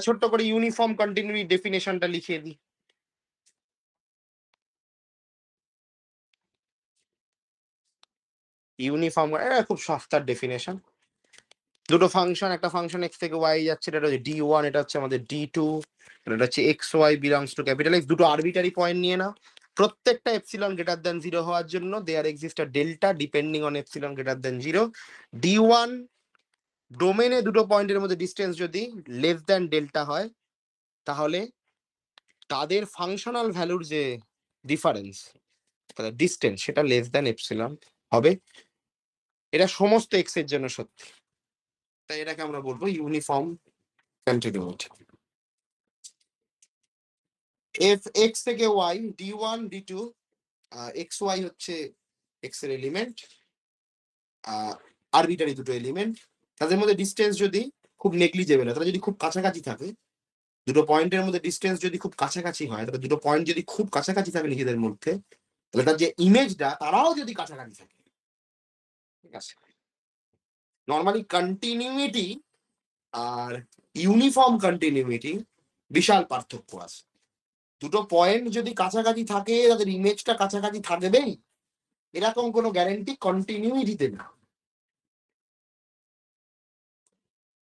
ছোট্ট করে ইউনিফর্ম কন্টিনিউটি ডেফিনেশনটা লিখিয়ে দিই। ইউনিফর্ম খুব সস্তার ডেফিনেশন। দুটো ফাংশন, একটা ফাংশন এক্স থেকে ওয়াই যাচ্ছে, এটা হচ্ছে d1, এটা হচ্ছে আমাদের d2, এটা হচ্ছে X Y belongs to capital X. দুটো আরবিটারি পয়েন্ট নিয়ে নাও, প্রত্যেকটা এপসিলন গ্রেটার দ্যান 0 হওয়ার জন্য there exist a delta depending on epsilon greater than 0। d1 ডোমেনে দুটো পয়েন্টের মধ্যে ডিস্টেন্স যদি লেস দ্যান ডেল্টা হয়, তাহলে তাদের ফাংশনাল ভ্যালুর যে ডিফারেন্স, ডিস্টেন্স, সেটা লেস দ্যান এপসিলন হবে। এটা সমস্ত এক্স এর জন্য সত্যি, তাই এটাকে আমরা বলবো ইউনিফর্ম কন্টিনিউইটি। এফ এক্স থেকে Y d1 d2 X Y হচ্ছে এক্স এর এলিমেন্ট, আরবিটারি দুটো এলিমেন্ট, তাদের মধ্যে ডিস্টেন্স যদি খুব নেগলিজেবল হয়, তাহলে যদি খুব কাছাকাছি থাকে, দুটো পয়েন্টের মধ্যে ডিস্টেন্স যদি খুব কাছাকাছি হয়, তাহলে দুটো পয়েন্ট যদি খুব কাছাকাছি থাকে নিজেদের মধ্যে, তাহলে তার যে ইমেজটা তারাও যদি কাছাকাছি থাকে, ঠিক আছে। নর্মালি কন্টিনিউইটি আর ইউনিফর্ম কন্টিনিউইটি বিশাল পার্থক্য আছে। দুটো পয়েন্ট যদি কাছাকাছি থাকে, তাদের ইমেজটা কাছাকাছি থাকবেই, এরকম কোনো গ্যারেন্টি কন্টিনিউইটিতে না,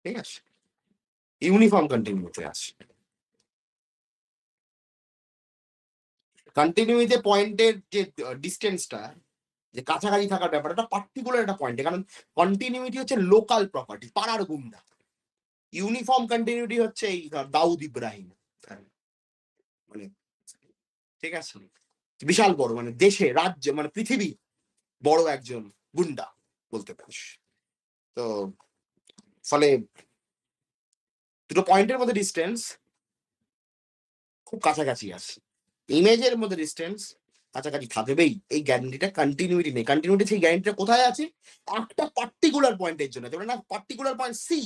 ঠিক আছে, ইউনিফর্ম কন্টিনিউইটি আছে। কন্টিনিউইতে পয়েন্টের যে ডিস্টেন্সটা, যে কাছাকাছি থাকার ব্যাপারটা পার্টিকুলার একটা পয়েন্টে, কারণ কন্টিনিউইটি হচ্ছে লোকাল প্রপার্টি, পাড়ার গুন্ডা। ইউনিফর্ম কন্টিনিউইটি হচ্ছে এই দাউদ ইব্রাহিম, মানে, ঠিক আছে, বিশাল বড়, মানে দেশে, রাজ্য, মানে পৃথিবী বড় একজন গুন্ডা বলতে পারিস। তো ফলে দুটো পয়েন্টের মধ্যে ডিস্টেন্স খুব কাছাকাছি আছে, ইমেজের মধ্যে ডিস্টেন্স কাছাকাছি থাকবেই, এই গ্যারান্টিটা কন্টিনিউইটি নেই। কন্টিনিউইটি সেই গ্যারান্টিটা কোথায় আছে? একটা পার্টিকুলার পয়েন্টের জন্য, যেমন না পার্টিকুলার পয়েন্ট সি,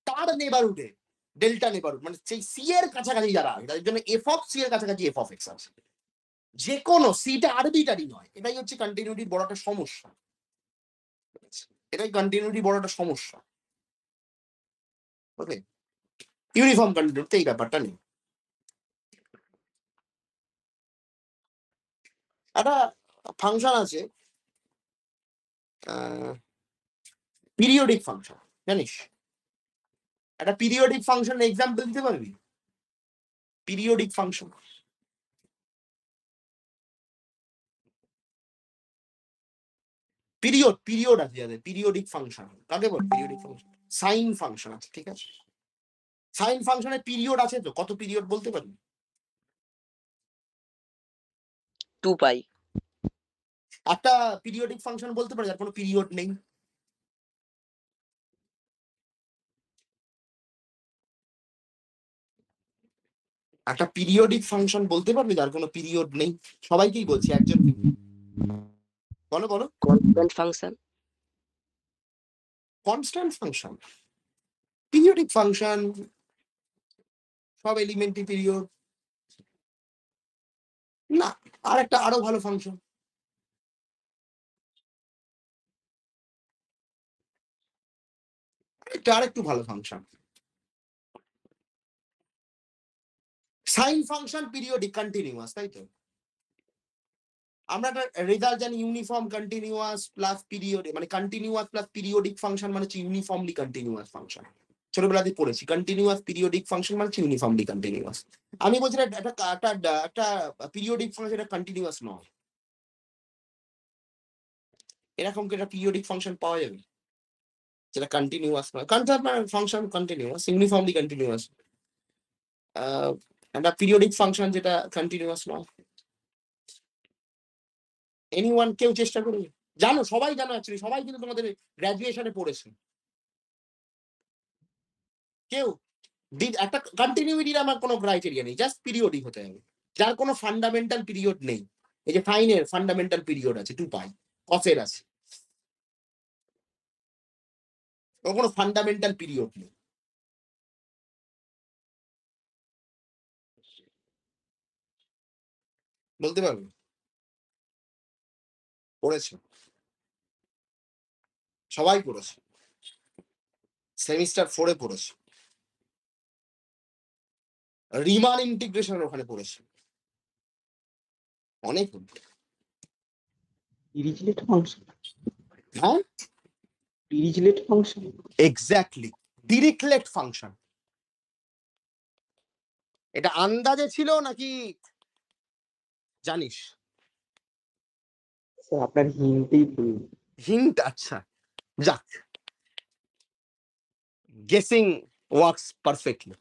তার নেবারহুডে ডেল্টা নেবারহুড, মানে সেই সি এর কাছাকাছি যারা, তাদের জন্য এফ অফ সি এর কাছাকাছি এফ অফ এক্স আছে, যে কোনো সিটা আরবিটারি নয়। এটাই হচ্ছে কন্টিনিউইটির বড় একটা সমস্যা, এটাই কন্টিনিউইটির বড় একটা সমস্যা। ওকে, ইউনিফর্ম কন্টিনিউইটিতে এই ব্যাপারটা নেই। একটা ফাংশন আছে পিরিয়ডিক ফাংশন, জানিস? একটা পিরিয়ডিক ফাংশন এক্সাম্পল দিতে পারবি? পিরিয়ডিক ফাংশন, পিরিয়ড পিরিয়ড আছে যাদের, পিরিয়ডিক ফাংশন কাকে বল? পিরিয়ডিক ফাংশন, সাইন ফাংশন আছে, ঠিক আছে, সাইন ফাংশনের পিরিয়ড আছে তো, কত পিরিয়ড বলতে পারবি? 2π। একটা পিরিয়ডিক ফাংশন বলতে পারি যার কোনো পিরিয়ড নেই? একটা পিরিয়ডিক ফাংশন বলতে পারবে যার কোনো পিরিয়ড নেই? সবাইকেই বলছি, একজন বলো বলো। constant function, constant function, periodic function, সব এলিমেন্টারি পিরিয়ড না। আর একটা আরো ভালো ফাংশন, এটা আর একটু ভালো function, sine function periodic continuous, তাই তো? আমরা একটা রেজাল্ট জানি ইউনিফর্ম কন্টিনিউয়াস প্লাস পিরিয়ড, মানে কন্টিনিউয়াস প্লাস পিরিয়ডিক ফাংশন মানে হচ্ছে ইউনিফর্মলি কন্টিনিউয়াস ফাংশন। ছোটবেলাতে পড়েছি কন্টিনিউয়াস পিরিয়ডিক ফাংশন মানে হচ্ছে ইউনিফর্মলি কন্টিনিউয়াস। আমি বলছি একটা পিরিয়ডিক ফাংশন এটা কন্টিনিউয়াস নয়, এরকম কি একটা পিরিয়ডিক ফাংশন পাওয়া যাবে যেটা কন্টিনিউয়াস নয়? ফাংশন কন্টিনিউয়াস, ইউনিফর্মলি কন্টিনিউয়াস, একটা পিরিয়ডিক ফাংশন যেটা কন্টিনিউয়াস নয়। এনিওয়ান, কেউ চেষ্টা করবে? জানো, সবাই জানো, অ্যাকচুয়ালি সবাই কিন্তু তোমাদের গ্র্যাজুয়েশনে পড়েছে। কেউ একটা কন্টিনিউইটির আমার কোনো ক্রাইটেরিয়া নেই, জাস্ট পিরিয়ডিক হতে হবে, যার কোনো ফান্ডামেন্টাল পিরিয়ড নেই। এই যে সাইনের ফান্ডামেন্টাল পিরিয়ড আছে 2 পাই, কসের আছে, ওর কোনো ফান্ডামেন্টাল পিরিয়ড নেই। বলতে পারবে? পড়েছে, সবাই পড়েছে, সেমিস্টার 4-এ পড়েছে, রিমান ইন্টিগ্রেশন ওখানে পড়েছে, অনেক। ডিরিচলেট ফাংশন, হ্যাঁ Dirichlet function. Exactly, Dirichlet function. এটা আন্দাজে ছিল নাকি জানিস? স্যার আপনার হিন্টেই ভুল। হিন্ট, আচ্ছা, যাক, গেসিং ওয়ার্কস পারফেক্টলি।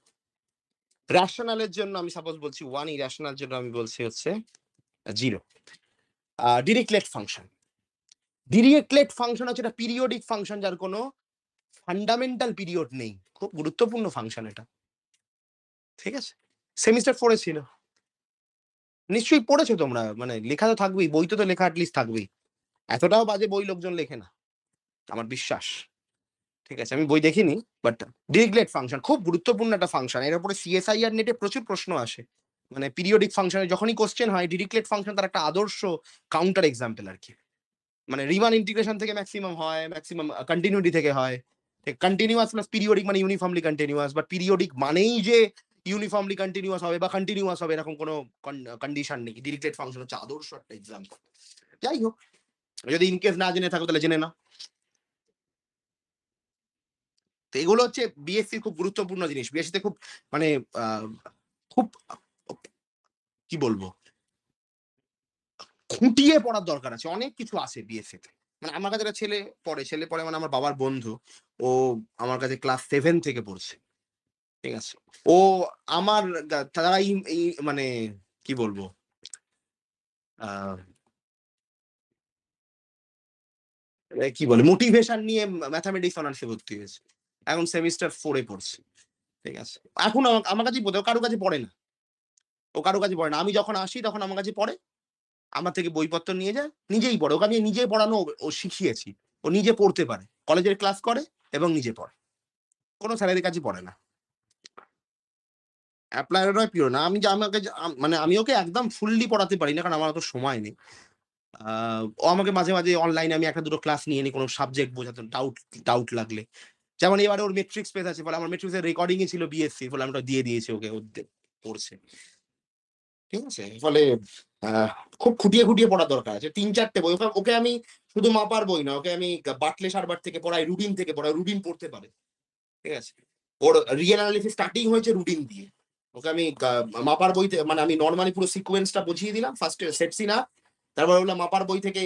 রেশনালের জন্য আমি সাপোজ বলছি 1, ইরেশনাল জন্য আমি বলছি হচ্ছে 0। ডিরিচলেট ফাংশন, ডিরিচলেট ফাংশন হচ্ছে একটা পিরিয়ডিক ফাংশন যার কোনো ফান্ডামেন্টাল পিরিয়ড নেই। খুব গুরুত্বপূর্ণ ফাংশন এটা, ঠিক আছে? সেমিস্টার 4-এ ছিল, নিশ্চয়ই পড়েছো তোমরা, মানে লেখা তো থাকবেই, বই তো লেখা অ্যাটলিস্ট থাকবেই। এতটাও বাজে বই লোকজন লেখে না, আমার বিশ্বাস, ঠিক আছে? আমি বই দেখিনি, বাট ডিরিচলেট ফাংশন খুব গুরুত্বপূর্ণ একটা ফাংশন। এর উপরে সিএসআইআর নেটে প্রচুর প্রশ্ন আসে, মানে পিরিয়ডিক ফাংশনে যখনই কোশ্চেন হয় ডিরিচলেট ফাংশন তার একটা আদর্শ কাউন্টার এক্সাম্পল আর কি। মানে রিমান ইন্টিগ্রেশন থেকে ম্যাক্সিমাম হয়, ম্যাক্সিমাম কন্টিনিউটি থেকে হয়। কন্টিনিউয়াস প্লাস পিরিয়ডিক মানে ইউনিফর্মলি কন্টিনিউয়াস, বাট পিরিয়ডিক মানেই যে ইউনিফর্মলি কন্টিনিউয়াস হবে বা কন্টিনিউয়াস হবে এরকম কোনো কন্ডিশন নেই। ডিরিচলেট ফাংশন হচ্ছে আদর্শ একটা এক্সাম্পল। যাই হোক, যদি ইনকেস না জেনে থাকো তাহলে জেনে নাও। তো এগুলো হচ্ছে বিএসসি খুব গুরুত্বপূর্ণ জিনিস। বিএসসিতে খুব মানে খুব কি বলবো, খুঁটিয়ে পড়ার দরকার আছে, অনেক কিছু আছে বিএসসিতে। মানে আমার কাছে একটা ছেলে পড়ে মানে আমার বাবার বন্ধু, ও আমার কাছে ক্লাস 7 থেকে পড়ছে, ঠিক আছে? ও আমার তারা এই মানে কি বলবো, কি বলে, মোটিভেশন নিয়ে ম্যাথামেটিক্স অনার্সে ভর্তি হয়েছে, এখন সেমিস্টার 4-এ পড়ছে, ঠিক আছে? এখন আমার কাছেই পড়ে, ও কারো কাছে পড়ে না, ও কারো কাছে পড়ে না। আমি যখন আসি তখন আমার কাছে পড়ে, আমার থেকে বইপত্র নিয়ে যায়, নিজেই পড়ে। ওকে আমি নিজেই পড়ানো ও শিখিয়েছি, ও নিজে পড়তে পারে, কলেজের ক্লাস করে এবং নিজে পড়ে, কোনো স্যারের কাছে পড়ে না। অ্যাপ্লাইড নয়, পিওর না। আমি যে আমাকে মানে আমি ওকে একদম ফুললি পড়াতে পারি না, কারণ আমার অত সময় নেই। ও আমাকে মাঝে মাঝে অনলাইনে আমি 1-2 ক্লাস নিয়ে নিই কোনো সাবজেক্ট বোঝাতে, ডাউট লাগলে। যেমন এবারে ওর মেট্রিক্স পেজ আছে, ফলে আমার মেট্রিক্সের রেকর্ডিংই ছিল বিএসসি, ফলে আমি ওটা দিয়ে দিয়েছি ওকে, ও পড়ছে, ঠিক আছে? ফলে খুব খুঁটিয়ে খুঁটিয়ে পড়ার দরকার আছে। 3-4টে বই, ওকে আমি শুধু মাপার বই না, ওকে আমি বাটলে সারবার থেকে পড়াই, রুডিন থেকে পড়াই, রুডিন পড়তে পারে, ঠিক আছে? ওর রিয়েল অ্যানালিসিস স্টার্টিং হয়েছে রুডিন দিয়ে। ওকে আমি মাপার বইতে, মানে আমি নর্মালি পুরো সিকোয়েন্সটা বুঝিয়ে দিলাম, ফার্স্টে সেট সিন আপ, তারপর বললাম মাপার বই থেকে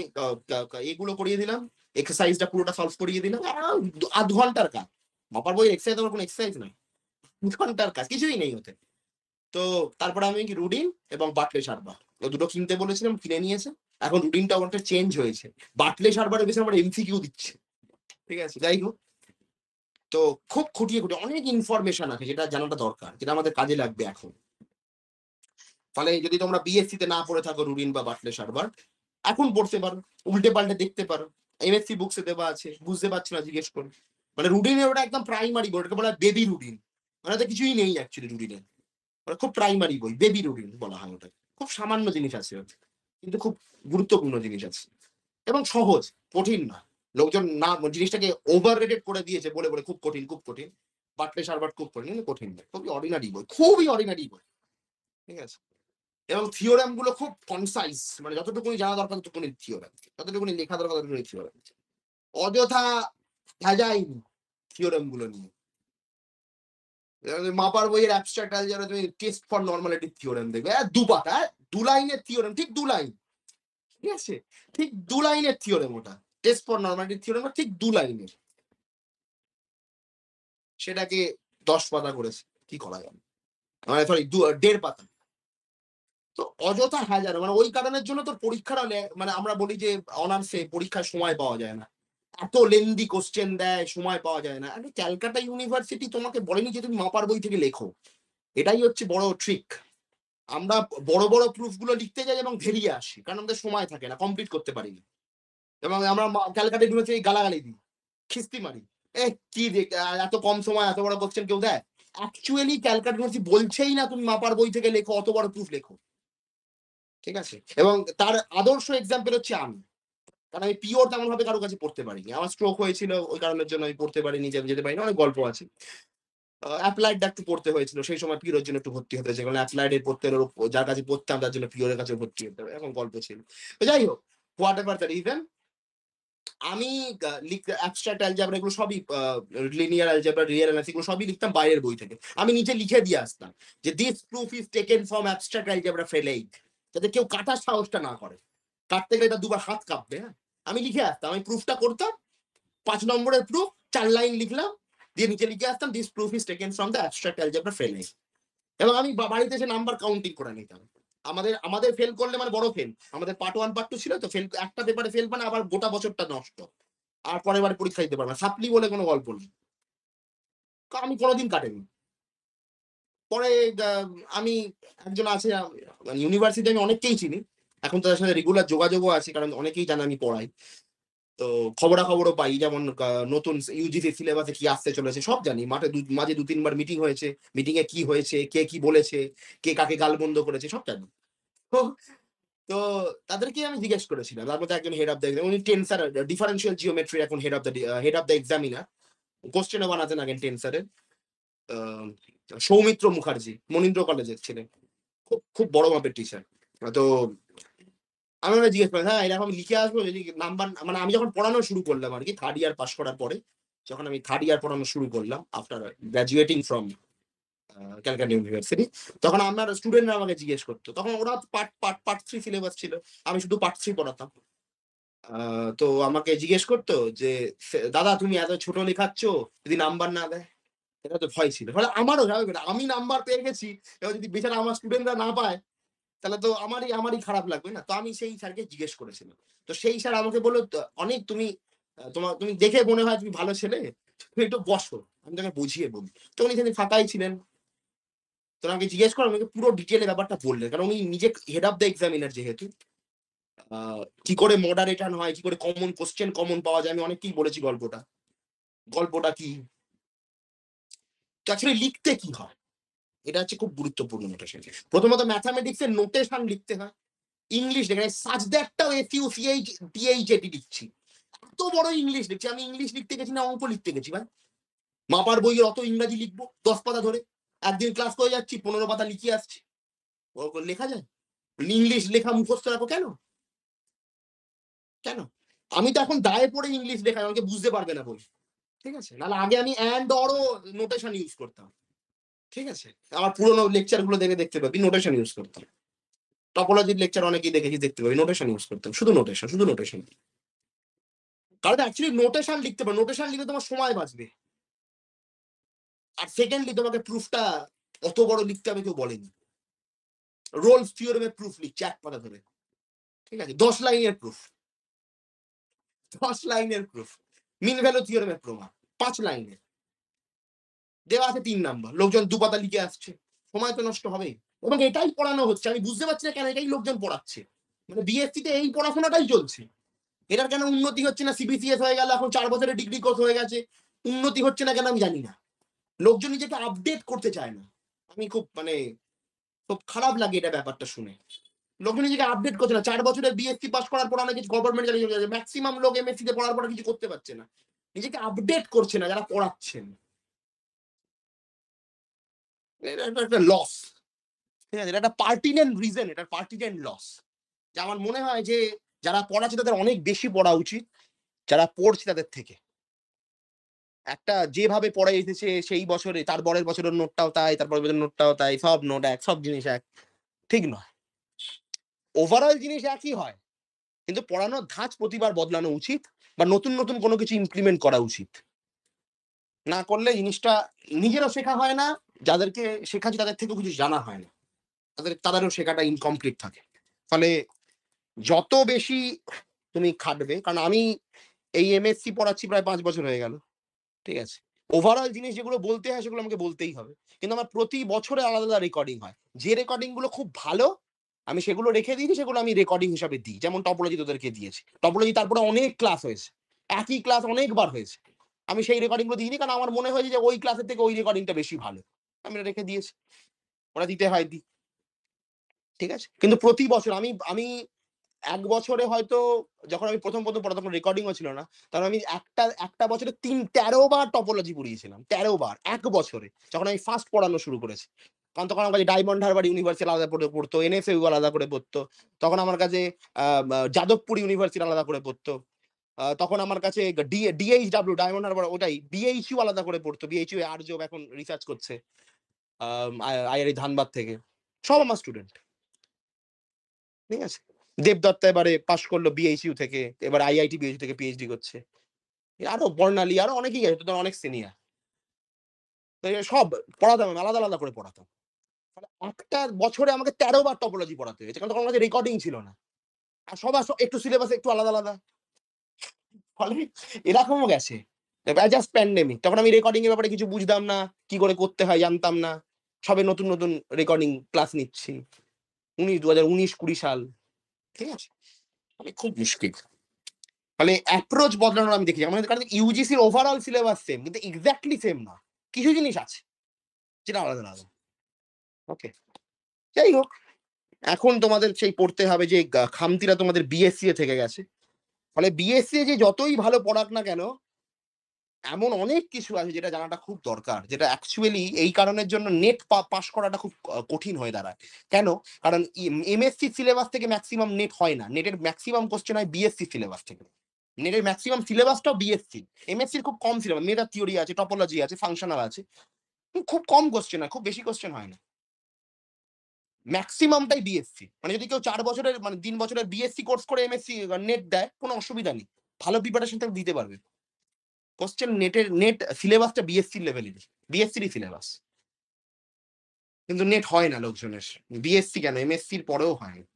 এগুলো করিয়ে দিলাম, এক্সারসাইজটা পুরোটা সলভ করিয়ে দিলাম। 8 ঘন্টার কাজ। মাপার বই এক্সারসাইজ, আমার কোনো এক্সারসাইজ নয়, 2 ঘন্টার কাজ, কিছুই নেই ওতে। তো তারপরে আমি কি রুডিন এবং বাটলে সারবার, ও দুটো কিনতে বলেছিলাম, কিনে নিয়েছে। এখন রুডিনটা অনেকটা চেঞ্জ হয়েছে, বাটলে সারবারের বেশি আমার এমসিকিউ দিচ্ছে, ঠিক আছে? যাই হোক, তো খুব খুঁটিয়ে খুঁটিয়ে অনেক ইনফরমেশন আছে যেটা জানাটা দরকার, যেটা আমাদের কাজে লাগবে এখন। ফলে যদি তোমরা বিএসসি তে না পড়ে থাকো রুডিন বা বাটলে শারবার্ট, এখন পড়তে পারো, উল্টে পাল্টে দেখতে পারো, এমএসসি বুকসে দেওয়া আছে, বুঝতে পারছো না জিজ্ঞেস করো। মানে রুডিনের ওটা একদম প্রাইমারি বই, ওটাকে বলা হয় বেবি রুডিন, মানে ওটা কিছুই নেই অ্যাকচুয়ালি রুডিনে, ওটা খুব প্রাইমারি বই, বেবি রুডিন বলা হয় ওটা। খুব সামান্য জিনিস আছে ওতে, কিন্তু খুব গুরুত্বপূর্ণ জিনিস আছে এবং সহজ, কঠিন না। লোকজন না জিনিসটাকে ওভার রেটেড করে দিয়েছে বলে বলে খুব কঠিন খুব কঠিন, বাটলে শারবার্ট খুব কঠিন, কিন্তু কঠিন না, খুবই অর্ডিনারি বই, খুবই অর্ডিনারি বই, ঠিক আছে। এবং থিওরাম গুলো খুব কনসাইজ, মানে যতটুকুনি জানা দরকার ততটুকুনি থিওরাম, যতটুকুনি লেখা দরকার ততটুকুনি থিওরাম, অযথা সাজাইনি থিওরাম গুলো নিয়ে। মাপার বইয়ের অ্যাবস্ট্রাক্ট অ্যালজেব্রা তুমি টেস্ট ফর নরমালিটি থিওরাম দেখবে, 2 পাতা, 2 লাইনের থিওরাম, ঠিক 2 লাইন, ঠিক আছে, ঠিক 2 লাইনের থিওরাম ওটা, টেস্ট ফর নরমালিটি থিওরাম ঠিক 2 লাইনের, সেটাকে 10 পাতা করেছে, কি করা যাবে, মানে সরি 1.5 পাতা। তো অযথা হাজার, মানে ওই কারণের জন্য তোর পরীক্ষার হলে, মানে আমরা বলি যে অনার্সে পরীক্ষায় সময় পাওয়া যায় না, এত লেন্দি কোশ্চেন দেয়, সময় পাওয়া যায় না। আরে ক্যালকাটা ইউনিভার্সিটি তোমাকে বলেনি যে তুমি মাপার বই থেকে লেখো, এটাই হচ্ছে বড় ট্রিক। আমরা বড় বড় প্রুফ গুলো লিখতে যাই এবং বেরিয়ে আসি, কারণ আমাদের সময় থাকে না, কমপ্লিট করতে পারিনি, এবং আমরা ক্যালকাটা ইউনিভার্সিটি গালাগালি দিই, খিস্তি মারি, কি এত কম সময় এত বড় কোশ্চেন কেউ দেয়। অ্যাকচুয়ালি ক্যালকাটা ইউনিভার্সিটি বলছেই না তুমি মাপার বই থেকে লেখো, অত বড় প্রুফ লেখো, ঠিক আছে। এবং তার আদর্শ এক্সাম্পল হচ্ছে আমি, কারণ আমি পিওর তেমন ভাবে কারো কাছে পড়তে পারিনি, আমার স্ট্রোক হয়েছিল, ওই কারণের জন্য আমি পড়তে পারিনি, যেতে পারিনি, অনেক গল্প আছে। অ্যাপ্লাইডটা একটু পড়তে হয়েছিল, সেই সময় পিওর জন্য একটু ভর্তি হতে হয়েছে, কারণ অ্যাপ্লাইড এর পড়তে হলে যার কাছে পড়তাম তার জন্য পিওরের কাছে ভর্তি হতে হবে, এখন গল্প ছিল। তো যাই হোক, হোয়াট এভার দ্য রিজন, আমি অ্যাবস্ট্রাক্ট অ্যালজেব্রা এগুলো সবই, লিনিয়ার অ্যালজেব্রা, রিয়েল অ্যানালিসিস এগুলো সবই লিখতাম বাইরের বই থেকে, আমি নিচে লিখে দিয়ে আসতাম যে this proof is taken from abstract algebra Fraleigh, যাতে কেউ কাটার সাহসটা না করে, কাটতে গেলে এটা 2 বার হাত কাঁপবে, হ্যাঁ। আমি লিখে আসতাম, আমি প্রুফটা করতাম, 5 নম্বরের প্রুফ, 4 লাইন লিখলাম, দিয়ে নিচে লিখে আসতাম this proof is taken from the abstract algebra Fraleigh. এবং আমি বাড়িতে এসে নাম্বার কাউন্টিং করে নিতাম, আমাদের ফেল করলে মানে বড় ফেল, আমাদের পার্ট 1 পার্ট 2 ছিল তো, ফেল একটা পেপারে ফেল মানে আবার গোটা বছরটা নষ্ট, আর পরের বার পরীক্ষা দিতে পারবে না, সাপ্লি বলে কোনো গল্প নেই, আমি কোনোদিন কাটেনি। পরে আমি একজন আছে ইউনিভার্সিটি, আমি অনেককেই চিনি, এখন তাদের সাথে রেগুলার যোগাযোগও আছে, কারণ অনেকেই জানে আমি পড়াই, তো খবরাখবরও পাই, যেমন নতুন ইউজিসি সিলেবাসে কি আসতে চলেছে সব জানি, মাঝে 2-3 বার মিটিং হয়েছে, মিটিং এ কি হয়েছে, কে কি বলেছে, কে কাকে গালমন্দ করেছে সব জানি। তো তো তাদেরকে আমি জিজ্ঞেস করেছিলাম, তার মধ্যে একজন হেড অফ দ্য, উনি টেন্সার ডিফারেন্সিয়াল জিওমেট্রি এখন হেড অফ দ্য এক্সামিনার, কোশ্চেনও বানাতেন আগেন টেন্সারের, সৌমিত্র মুখার্জি, মনীন্দ্র কলেজের ছিলেন, খুব খুব বড় মাপের টিচার। তো আমি ওরা জিজ্ঞেস করি, হ্যাঁ এরকম লিখে আসবো যদি নাম্বার, মানে আমি যখন পড়ানো শুরু করলাম আর কি, 3rd ইয়ার পাস করার পরে, যখন আমি 3rd ইয়ার পড়ানো শুরু করলাম আফটার গ্রাজুয়েটিং ফ্রম ক্যালকাটা ইউনিভার্সিটি, তখন আমার স্টুডেন্টরা আমাকে জিজ্ঞেস করতো, তখন ওরা পার্ট 3 সিলেবাস ছিল, আমি শুধু পার্ট 3 পড়াতাম। তো আমাকে জিজ্ঞেস করতো যে দাদা তুমি এত ছোট লেখাচ্ছ, যদি নাম্বার না দেয়, এটা তো ভয় ছিল। ফলে আমারও আমি নাম্বার পেয়ে গেছি, এবার যদি বেচারা আমার স্টুডেন্টরা না পায়, তাহলে তো আমারই খারাপ লাগবে না। তো আমি সেই স্যারকে জিজ্ঞেস করেছিলাম, তো সেই স্যার আমাকে বললো, অনেক তুমি তুমি দেখে মনে হয় তুমি ভালো ছেলে, তুমি একটু বসো, আমি তোকে বুঝিয়ে বলি। তো উনি সেদিন ফাঁকাই ছিলেন, তো আমাকে জিজ্ঞেস করে আমাকে পুরো ডিটেলে ব্যাপারটা বললেন, কারণ উনি নিজে হেড অফ দ্য এক্সামিনার যেহেতু, কি করে মডারেটর হয়, কি করে কমন কোশ্চেন কমন পাওয়া যায়, আমি অনেককেই বলেছি গল্পটা কি, অ্যাকচুয়ালি লিখতে কি হয়, এটা হচ্ছে খুব গুরুত্বপূর্ণ নোটেশন। প্রথমত ম্যাথামেটিক্স এর নোটেশন লিখতে হয়, ইংলিশ লেখা, সাজ দ্যাটটাও FUCH লিখছি, এত বড় ইংলিশ লিখছি, আমি ইংলিশ লিখতে গেছি না অঙ্ক লিখতে গেছি ভাই, মাপার বইয়ের অত ইংরাজি লিখবো 10 পাতা ধরে, একদিন ক্লাস করে যাচ্ছি 15 পাতা লিখিয়ে আসছি, লেখা যায়? ইংলিশ লেখা মুখস্থ রাখো কেন? কেন? আমি তো এখন দায়ে পড়ে ইংলিশ লেখা, আমাকে বুঝতে পারবে না বলি, ঠিক আছে, নাহলে আগে আমি অ্যান্ড অরও নোটেশন ইউজ করতাম, ঠিক আছে, আমার পুরোনো লেকচার গুলো দেখতে পাবি নোটেশন ইউজ করতাম, টপোলজির লেকচার অনেকেই দেখেছি, দেখতে পাবি নোটেশন ইউজ করতাম, শুধু নোটেশন। কারণ অ্যাকচুয়ালি নোটেশন লিখতে পারো, নোটেশন লিখে তোমার সময় বাঁচবে, আর সেকেন্ডলি তোমাকে প্রুফটা অত বড় লিখতে হবে কেউ বলেনি, রোলস থিওরেমের প্রুফ লিখছে 1 পাতা ধরে, ঠিক আছে, 10 লাইনের প্রুফ, মিন ভ্যালু থিওরেমের প্রমাণ 5 লাইনের, দেওয়া আছে 3 নাম্বার, লোকজন 2 পাতা লিখে আসছে, সময় তো নষ্ট হবেই। এবং এটাই পড়ানো হচ্ছে। আমি বুঝতে পারছি না কেন এটাই লোকজন পড়াচ্ছে। মানে বিএসসি তে এই পড়াশোনাটাই চলছে। এটার কেন উন্নতি হচ্ছে না? সিবিসিএস হয়ে গেল, এখন 4 বছরের ডিগ্রি কোর্স হয়ে গেছে, উন্নতি হচ্ছে না কেন আমি জানি না। লোকজন নিজেকে আপডেট করতে চায় না। আমি খুব খুব খারাপ লাগে এটা ব্যাপারটা শুনে। লোকজন নিজেকে আপডেট করছে না। 4 বছরের বিএসসি পাস করার পর অনেক কিছু গভর্নমেন্ট চাকরি চলে যাচ্ছে। ম্যাক্সিমাম লোক এমএসসি তে পড়ার পর কিছু করতে পারছে না, নিজেকে আপডেট করছে না যারা পড়াচ্ছেন। এটা একটা লস। ঠিক আছে, এটা একটা পার্টিনেন্ট রিজন, এটা পার্টিনেন্ট লস। যে আমার মনে হয় যে যারা পড়াচ্ছে তাদের অনেক বেশি পড়া উচিত যারা পড়ছে তাদের থেকে। একটা যেভাবে পড়ে এসেছে সেই বছরে তার পরের বছরের নোটটাও তাই, তারপর বছরের নোটটাও তাই, সব নোট এক, সব জিনিস এক, ঠিক নয়। ওভারঅল জিনিস একই হয়, কিন্তু পড়ানোর ধাঁচ প্রতিবার বদলানো উচিত বা নতুন নতুন কোনো কিছু ইমপ্লিমেন্ট করা উচিত। না করলে জিনিসটা নিজেরও শেখা হয় না, যাদেরকে শেখাচ্ছি তাদের থেকেও কিছু জানা হয় না, তাদেরও শেখাটা ইনকমপ্লিট থাকে। ফলে যত বেশি তুমি খাটবে, কারণ আমি এই এমএসসি পড়াচ্ছি প্রায় 5 বছর হয়ে গেল, ঠিক আছে, ওভারঅল জিনিস যেগুলো বলতে হয় সেগুলো আমাকে বলতেই হবে। কিন্তু আমার প্রতি বছরে আলাদা আলাদা রেকর্ডিং হয়, যে রেকর্ডিং গুলো খুব ভালো আমি সেগুলো রেখে দিয়েছি, সেগুলো আমি রেকর্ডিং হিসাবে দিই। যেমন টপোলজি তোদেরকে দিয়েছি, টপোলজি তারপরে অনেক ক্লাস হয়েছে, একই ক্লাস অনেকবার হয়েছে, আমি সেই রেকর্ডিং গুলো দিইনি, কারণ আমার মনে হয়েছে যে ওই ক্লাসের থেকে ওই রেকর্ডিংটা বেশি ভালো, আমি রেখে দিয়েছি। ওরা দিতে হয় দিই, ঠিক আছে। কিন্তু প্রতি বছর আমি আমি 1 বছরে হয়তো, যখন আমি প্রথম পড়া তখন রেকর্ডিংও ছিল না, তখন আমি একটা বছরে 13 বার টপোলজি পড়িয়েছিলাম, 13 বার 1 বছরে, যখন আমি ফার্স্ট পড়ানো শুরু করেছি। কারণ তখন আমার কাছে ডায়মন্ড হারবার ইউনিভার্সিটি আলাদা করে পড়তো, এনএসইউ আলাদা করে পড়তো, তখন আমার কাছে যাদবপুর ইউনিভার্সিটি আলাদা করে পড়তো, তখন আমার কাছে ডিএইচডব্লিউ ডায়মন্ড হারবার ওটাই বিএইচইউ আলাদা করে পড়তো, বিএইচইউ আরজব এখন রিসার্চ করছে আইআরই ধানবাদ থেকে, সব আমার স্টুডেন্ট, ঠিক আছে। দেবদত্ত এবারে পাশ করলো বিএইচইউ থেকে, এবার আইআইটি বিএইচইউ থেকে পিএইচডি করছে, আরো বর্ণালী আরো অনেকেই আছে, তো অনেক সিনিয়র, তো সব পড়াতাম, আলাদা আলাদা করে পড়াতাম। ফলে একটা বছরে আমাকে 13 বার টপোলজি পড়াতে হয়েছে, কারণ তখন আমাদের রেকর্ডিং ছিল না, আর সবার একটু সিলেবাস একটু আলাদা আলাদা, ফলে এরকমও গেছে। জাস্ট প্যান্ডেমিক, তখন আমি রেকর্ডিং এর ব্যাপারে কিছু বুঝতাম না, কি করে করতে হয় জানতাম না, সবে নতুন নতুন রেকর্ডিং ক্লাস নিচ্ছি, 2019-20 সাল, ঠিক আছে, মানে খুব মুশকিল। ফলে অ্যাপ্রোচ বদলানোর আমি দেখি, আমাদের কারণ ইউজিসির ওভারঅল সিলেবাস সেম, কিন্তু এক্স্যাক্টলি সেম না, কিছু জিনিস আছে যেটা আলাদা আলাদা। ওকে, যাই হোক, এখন তোমাদের সেই পড়তে হবে যে খামতিরা তোমাদের বিএসসি এ থেকে গেছে। ফলে বিএসসি যে যতই ভালো পড়াক না কেন, এমন অনেক কিছু আছে যেটা জানাটা খুব দরকার, যেটা অ্যাকচুয়ালি এই কারণের জন্য নেট পাস করাটা খুব কঠিন হয়ে দাঁড়ায়। কেন? কারণ এমএসসি সিলেবাস থেকে ম্যাক্সিমাম নেট হয় না, নেটের ম্যাক্সিমাম কোশ্চেন হয় বিএসসি সিলেবাস থেকে, নেটের ম্যাক্সিমাম সিলেবাসটাও বিএসসি, এমএসসির খুব কম সিলেবাস, মেটা থিওরি আছে, টপোলজি আছে, ফাংশনাল আছে, খুব কম কোশ্চেন হয়, খুব বেশি কোশ্চেন হয় না, ম্যাক্সিমামটাই বিএসসি। মানে যদি কেউ 4 বছরের 3 বছরের বিএসসি কোর্স করে এমএসসি নেট দেয়, কোনো অসুবিধা নেই, ভালো প্রিপারেশন থেকে দিতে পারবে। কোশ্চেন নেট সিলেবাসটা বিএসসি লেভেলের, বিএসসিরই সিলেবাস, কিন্তু নেট হয় না লোকজনের, বিএসসি কেন এমএসসির পরেও হয় না,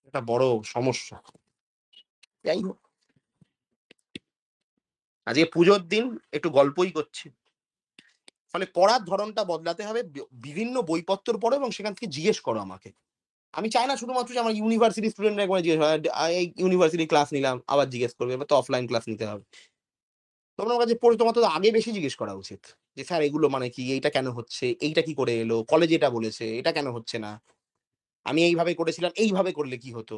এটা বড় সমস্যা। যাই হোক, আজকে পুজোর দিন একটু গল্পই করছি। ফলে পড়ার ধরনটা বদলাতে হবে, বিভিন্ন বইপত্র পড়ো এবং সেখান থেকে জিজ্ঞেস করো আমাকে। আমি চাই না শুধুমাত্র যে আমার ইউনিভার্সিটি স্টুডেন্টরা একবার জিজ্ঞেস হয়, এই ইউনিভার্সিটি ক্লাস নিলাম আবার জিজ্ঞেস করবে, এবার তো অফলাইন ক্লাস নিতে হবে। তোমার কাছে পড়ে তোমার তো আগে বেশি জিজ্ঞেস করা উচিত যে স্যার এগুলো মানে কি, এইটা কেন হচ্ছে, এইটা কি করে এলো, কলেজে এটা বলেছে, এটা কেন হচ্ছে না, আমি এইভাবে করেছিলাম, এইভাবে করলে কি হতো।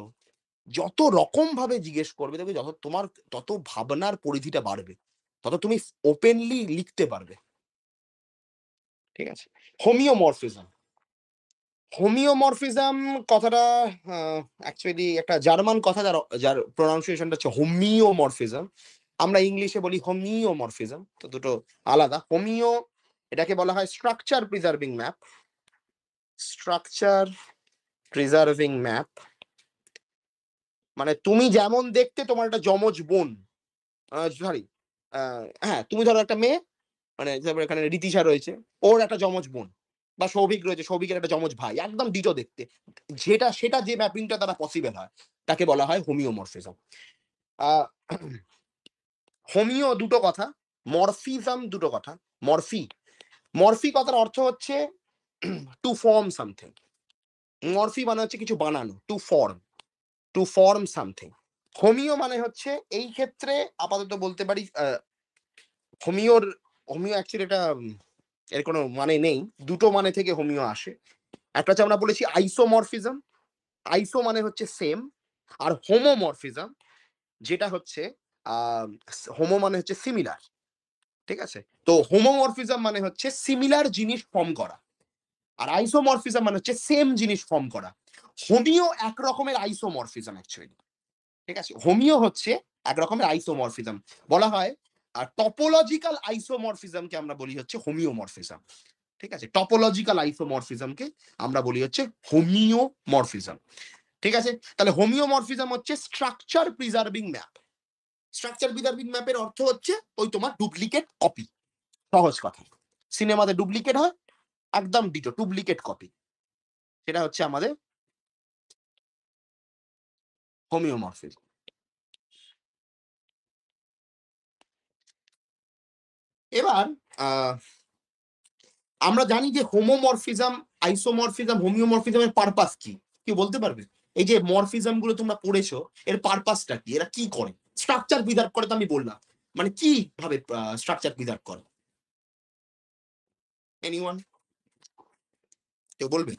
যত রকম ভাবে জিজ্ঞেস করবে, দেখবে যত তোমার তত ভাবনার পরিধিটা বাড়বে, তত তুমি ওপেনলি লিখতে পারবে, ঠিক আছে। হোমিওমরফিজম, হোমিওমরফিজম কথাটা অ্যাকচুয়ালি একটা জার্মান কথা, যার প্রোনাউন্সিয়েশনটা হচ্ছে হোমিওমরফিজম, আমরা ইংলিশে বলি হোমিওমরফিজম, তো দুটো আলাদা। হোমিও এটাকে বলা হয় structure preserving map, structure preserving map মানে তুমি যেমন দেখতে তোমার একটা যমজ বোন, সরি, হ্যাঁ, তুমি ধরো একটা মেয়ে, মানে এখানে রীতিশা রয়েছে, ওর একটা যমজ বোন, বা সৌভিক রয়েছে, সৌভিকের একটা যমজ ভাই, একদম ডিটো দেখতে, সেটা যে ম্যাপিংটা দ্বারা পসিবল হয় তাকে বলা হয় হোমিওমরফিজম। হোমিও দুটো কথা, মরফিজম দুটো কথা। মরফি কথার অর্থ হচ্ছে টু ফর্ম সামথিং। মরফি মানে হচ্ছে কিছু বানানো, টু ফর্ম সামথিং। হোমিও মানে হচ্ছে এই ক্ষেত্রে আপাতত বলতে পারি হোমিও অ্যাকচুয়ালি এটা এর কোনো মানে নেই, দুটো মানে থেকে হোমিও আসে। একটা হচ্ছে আমরা বলেছি আইসোমরফিজম, আইসো মানে হচ্ছে সেম, আর হোমোমরফিজম যেটা হচ্ছে হোমো মানে হচ্ছে সিমিলার, ঠিক আছে? তো হোমোমরফিজম মানে হচ্ছে সিমিলার জিনিস ফর্ম করা, আর আইসোমরফিজম মানে হচ্ছে সেম জিনিস ফর্ম করা। হোমিও এক রকমের আইসোমরফিজম অ্যাকচুয়ালি, ঠিক আছে? হোমিও হচ্ছে এক রকমের আইসোমরফিজম, বলা হয়। আর টপোলজিক্যাল আইসোমরফিজমকে আমরা বলি হচ্ছে হোমিওমরফিজম, ঠিক আছে? টপোলজিক্যাল আইসোমরফিজমকে আমরা বলি হচ্ছে হোমিওমরফিজম, ঠিক আছে? তাহলে হোমিওমরফিজম হচ্ছে structure preserving map. Structure preserving ম্যাপের অর্থ হচ্ছে ওই তোমার ডুপ্লিকেট কপি, সহজ কথা। সিনেমাতে ডুপ্লিকেট হয়, একদম ডিটো ডুপ্লিকেট কপি, সেটা হচ্ছে আমাদের হোমিওমরফিজম। এবার আমরা জানি যে হোমোমরফিজম, আইসোমরফিজম, হোমিওমরফিজমের পারপাস কি, কেউ বলতে পারবে? এই যে মরফিজম গুলো তোমরা পড়েছো, এর পারপাসটা কি, এরা কি করে? স্ট্রাকচার প্রিজার্ভ করে, তো আমি বললাম, মানে কি ভাবে স্ট্রাকচার প্রিজার্ভ করে? এনিওয়ান, কেউ বলবে?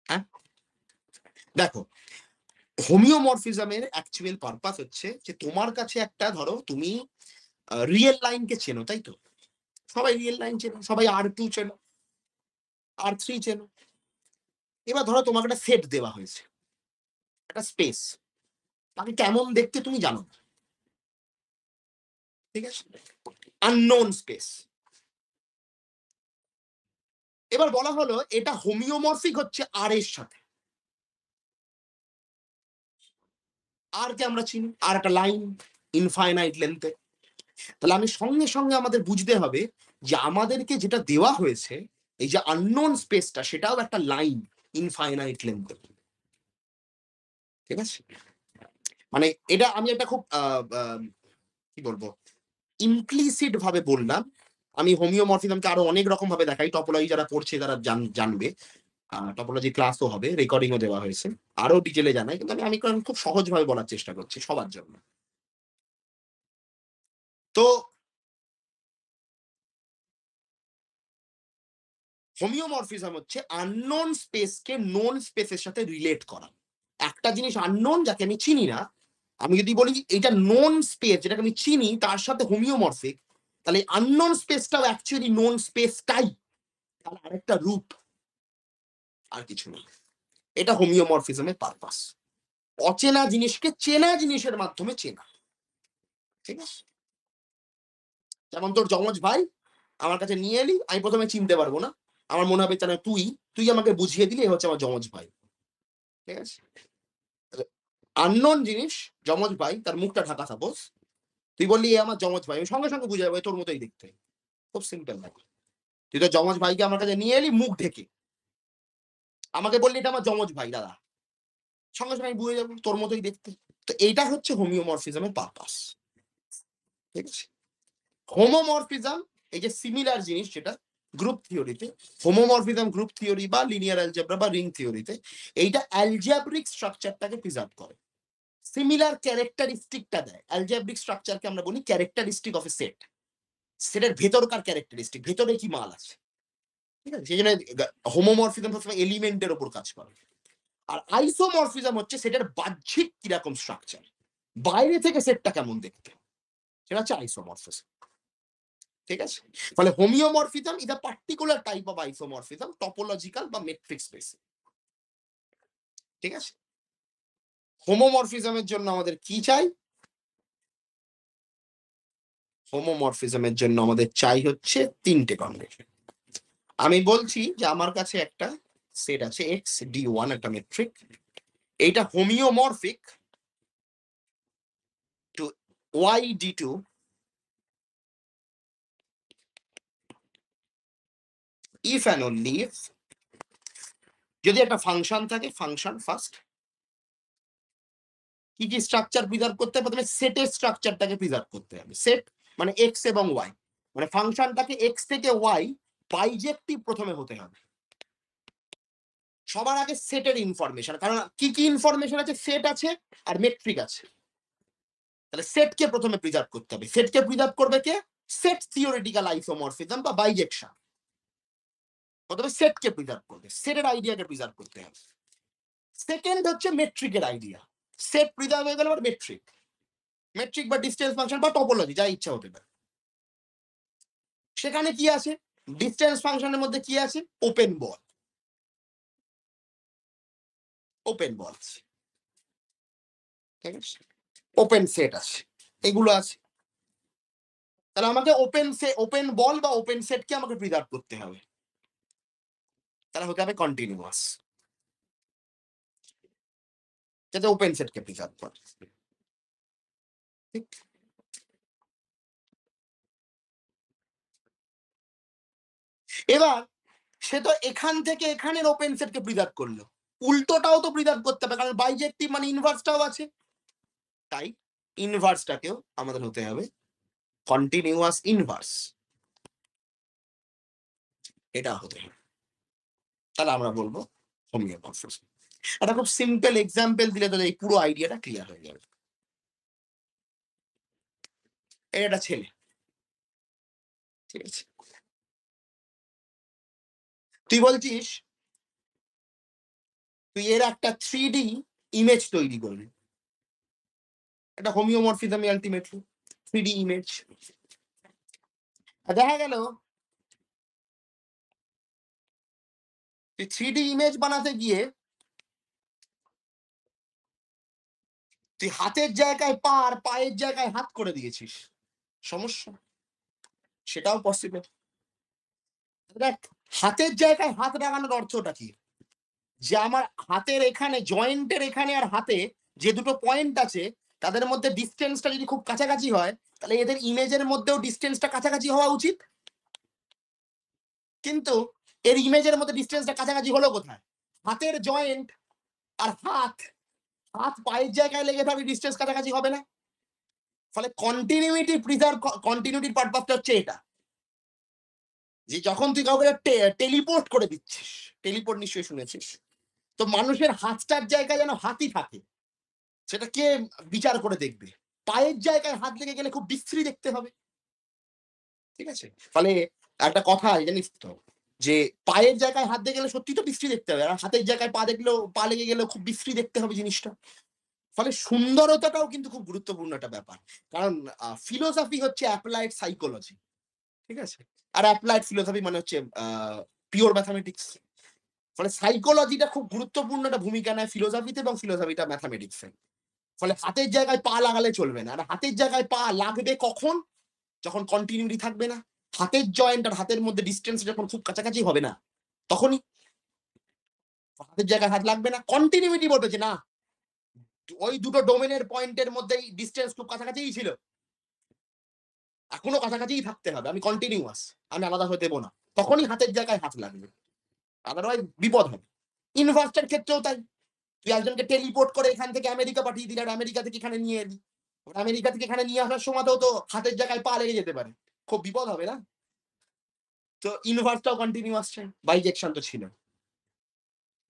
হ্যাঁ, দেখো, হোমিওমরফিজমের অ্যাকচুয়াল পারপাস হচ্ছে যে তোমার কাছে একটা, ধরো তুমি রিয়েল লাইনকে চেনো, তাই তো? সবাই রিয়েল লাইন চেনো, সবাই R2 চেনো, R3 চেনো। এবার ধরো তোমাকে একটা সেট দেওয়া হয়েছে, একটা স্পেস, তাকে কেমন দেখতে তুমি জানো, ঠিক আছে? Unknown space. এবার বলা হলো এটা হোমিওমরফিক হচ্ছে আর এর সাথে। আর কে আমরা চিনি, আর একটা লাইন ইনফাইনাইট লেন্থে। তাহলে আমি সঙ্গে সঙ্গে আমাদের বুঝতে হবে যে আমাদেরকে যেটা দেওয়া হয়েছে, এই যে আননোন স্পেসটা, সেটাও একটা লাইন ইনফাইনাইট লেন্থে, ঠিক আছে? মানে এটা আমি একটা খুব কি বলবো, ইমপ্লিসিট ভাবে বললাম। আমি হোমিওমরফিজমকে আরো অনেক রকম ভাবে দেখাই, টপোলজি যারা পড়ছে তারা জানবে, টপোলজি ক্লাসও হবে, রেকর্ডিংও দেওয়া হয়েছে, আরো ডিটেলে জানাই, কিন্তু আমি খুব সহজ ভাবে বলার চেষ্টা করছি সবার জন্য। তো হোমিওমরফিজম হচ্ছে আননোন স্পেসকে নোন স্পেসের সাথে রিলেট করা। একটা জিনিস আননোন, যাকে আমি চিনি না, আমি যদি বলি এটা নোন স্পেস, যেটাকে আমি চিনি, তার সাথে হোমিওমরফিক, তাহলে আননোন স্পেসটাও অ্যাকচুয়ালি নোন স্পেসটাই, তার আরেকটা রূপ, আর কিছু না। এটা হোমিওমরফিজমের পারপাস, অচেনা জিনিসকে চেনা জিনিসের মাধ্যমে চেনা, ঠিক আছে? যেমন তোর যমজ ভাই আমার কাছে নিয়ে এলি, আমি প্রথমে চিনতে পারবো না, আমার মনে হবে তাহলে তুই আমাকে বুঝিয়ে দিলি এ হচ্ছে আমার যমজ ভাই, ঠিক আছে? আননোন জিনিস, যমজ ভাই, তার মুখটা ঢাকা, সাপোজ তুই বললি এ আমার যমজ ভাই, আমি সঙ্গে সঙ্গে বুঝে যাবো তোর মতোই দেখতে, খুব সিম্পল ব্যাপার। তুই তো যমজ ভাইকে আমার কাছে নিয়ে এলি মুখ ঢেকে, আমাকে বললি এটা আমার যমজ ভাই দাদা, সঙ্গে সঙ্গে আমি বুঝে যাবো তোর মতোই দেখতে। তো এইটা হচ্ছে হোমিওমরফিজমের পারপাস, ঠিক আছে? হোমোমরফিজম, এই যে সিমিলার জিনিস, যেটা গ্রুপ থিওরিতে হোমোমরফিজম, গ্রুপ থিওরি বা লিনিয়ার অ্যালজেব্রা বা রিং থিওরিতে এইটা অ্যালজেব্রিক স্ট্রাকচারটাকে প্রিজার্ভ করে, সিমিলার ক্যারেক্টারিস্টিকটা দেয়। অ্যালজেব্রিক স্ট্রাকচারকে আমরা বলি ক্যারেক্টারিস্টিক অফ এ সেট, সেটের ভেতরকার ক্যারেক্টারিস্টিক, ভেতরে কি মাল আছে, ঠিক আছে? সেই জন্য হোমোমরফিজম সবসময় এলিমেন্টের উপর কাজ করে। আর আইসোমরফিজম হচ্ছে সেটার বাহ্যিক কিরকম স্ট্রাকচার, বাইরে থেকে সেটটা কেমন দেখতে, সেটা হচ্ছে আইসোমরফিজম, ঠিক আছে? ফলে homeomorphism is a particular type of isomorphism, topological বা মেট্রিক স্পেস, ঠিক আছে? হোমোমরফিজমের জন্য আমাদের কি চাই? হোমোমরফিজমের জন্য আমাদের চাই হচ্ছে তিনটে কন্ডিশন। আমি বলছি যে আমার কাছে একটা সেট আছে এক্স ডি1, একটা মেট্রিক, এইটা homeomorphic to Y D two if and only if যদি একটা ফাংশন থাকে, ফাংশন ফার্স্ট, কি কি স্ট্রাকচার প্রিজার্ভ করতে হবে? প্রথমে সেটের স্ট্রাকচারটাকে প্রিজার্ভ করতে হবে। সেট মানে এক্স এবং ওয়াই, মানে ফাংশনটাকে এক্স থেকে ওয়াই বাইজেক্টিভ প্রথমে হতে হবে। সবার আগে সেটের ইনফরমেশন, কারণ কি কি ইনফরমেশন আছে? সেট আছে আর মেট্রিক আছে। তাহলে সেটকে প্রথমে প্রিজার্ভ করতে হবে। সেটকে প্রিজার্ভ করবে কে? সেট থিওরিটিক্যাল আইসোমরফিজম বা বাইজেকশন। প্রথমে সেটকে প্রিজার্ভ করবে, সেটের আইডিয়াকে প্রিজার্ভ করতে হবে। সেকেন্ড হচ্ছে মেট্রিকের আইডিয়া। সেট প্রিজার্ভ হয়ে গেল, আবার মেট্রিক, মেট্রিক বা ডিস্টেন্স ফাংশন বা টপোলজি, যা ইচ্ছা হতে পারে। সেখানে কি আছে? ডিস্টেন্স ফাংশনের মধ্যে কি আছে? ওপেন বল, ওপেন বল, ঠিক আছে, ওপেন সেট আছে, এগুলো আছে। তাহলে আমাকে ওপেন বল বা ওপেন সেটকে আমাকে প্রিজার্ভ করতে হবে। তাহলে হতে হবে কন্টিনিউয়াস, যাতে ওপেন সেটকে প্রিজার্ভ করে। ঠিক? এবার সে তো এখান থেকে এখানের ওপেন সেটকে প্রিজার্ভ করলো, উল্টোটাও তো প্রিজার্ভ করতে হবে, কারণ বাইজেক্টিভ মানে ইনভার্সটাও আছে। তাই ইনভার্সটাকেও আমাদের হতে হবে কন্টিনিউয়াস ইনভার্স, এটা হতে হবে। তাহলে আমরা বলবো হোমিওমরফিজম। একটা খুব সিম্পল এক্সাম্পল দিলে তো এই পুরো আইডিয়াটা ক্লিয়ার হয়ে যাবে। এটা ছেলে, ঠিক আছে, তুই বলছিস তুই এর একটা 3D ইমেজ তৈরি করবি, একটা হোমিওমরফিজম আলটিমেটলি 3D ইমেজ। দেখা গেল তুই 3D ইমেজ বানাতে গিয়ে তুই হাতের জায়গায় পা আর পায়ের জায়গায় হাত করে দিয়েছিস, সমস্যা? সেটাও পসিবল। দেখ, হাতের জায়গায় হাত লাগানোর অর্থটা কি? যে আমার হাতের এখানে, জয়েন্টের এখানে আর হাতে যে দুটো পয়েন্ট আছে তাদের মধ্যে ডিস্টেন্সটা যদি খুব কাছাকাছি হয়, তাহলে এদের ইমেজের মধ্যেও ডিস্টেন্সটা কাছাকাছি হওয়া উচিত। কিন্তু এর ইমেজের মধ্যে ডিস্টেন্সটা কাছাকাছি হলো কোথায়? হাতের জয়েন্ট আর হাত, হাত পায়ের জায়গায় লেগে থাকলে ডিস্টেন্স কাছাকাছি হবে না। ফলে কন্টিনিউইটি প্রিজার্ভ, কন্টিনিউটির পারপাসটা হচ্ছে এটা, যে যখন তুই কাউকে টেলিপোর্ট করে দিচ্ছিস, টেলিপোর্ট নিশ্চয়ই শুনেছিস, তো মানুষের হাতটার জায়গায় যেন হাতই থাকে, সেটা কে বিচার করে দেখবে? পায়ের জায়গায় হাত লেগে গেলে খুব বিশ্রী দেখতে হবে, ঠিক আছে? ফলে একটা কথা জানিস তো, যে পায়ের জায়গায় হাত দিয়ে গেলে সত্যি তো বিশ্রী দেখতে হবে, আর হাতের জায়গায় পা দেখলেও, পা লেগে গেলেও খুব বিশ্রী দেখতে হবে জিনিসটা। ফলে সুন্দরতাটাও কিন্তু খুব গুরুত্বপূর্ণ একটা ব্যাপার, কারণ ফিলোসফি হচ্ছে অ্যাপ্লাইড সাইকোলজি, ঠিক আছে, আর অ্যাপ্লাইড ফিলোসফি মানে হচ্ছে পিওর ম্যাথামেটিক্স। ফলে সাইকোলজিটা খুব গুরুত্বপূর্ণ একটা ভূমিকা নেয় ফিলোসফিতে, এবং ফিলোসফিটা ম্যাথামেটিক্সে। ফলে হাতের জায়গায় পা লাগালে চলবে না, আর হাতের জায়গায় পা লাগবে কখন? যখন কন্টিনিউটি থাকবে না, হাতের জয়েন্ট আর হাতের মধ্যে ডিস্টেন্স যখন খুব কাছাকাছি হবে না, তখনই হাতের জায়গায় হাত লাগবে না। কন্টিনিউটি বলবে যে না, ওই দুটো ডোমেনের পয়েন্টের মধ্যেই ডিস্টেন্স খুব কাছাকাছিই ছিল, এখনো কাছাকাছিই থাকতে হবে, আমি কন্টিনিউয়াস, আমি আলাদা হতে দেবো না, তখনই হাতের জায়গায় হাত লাগবে, আদারওয়াইজ বিপদ হবে। ইনভার্সটার ক্ষেত্রেও তাই, তুই একজনকে টেলিপোর্ট করে এখান থেকে আমেরিকা পাঠিয়ে দিলি, আর আমেরিকা থেকে এখানে নিয়ে এলি, আমেরিকা থেকে এখানে নিয়ে আসার সময়তেও তো হাতের জায়গায় পা লেগে যেতে পারে, খুব বিপদ হবে না? তো ইনভার্সটাও কন্টিনিউয়াস চাই, বাইজেকশন তো ছিল।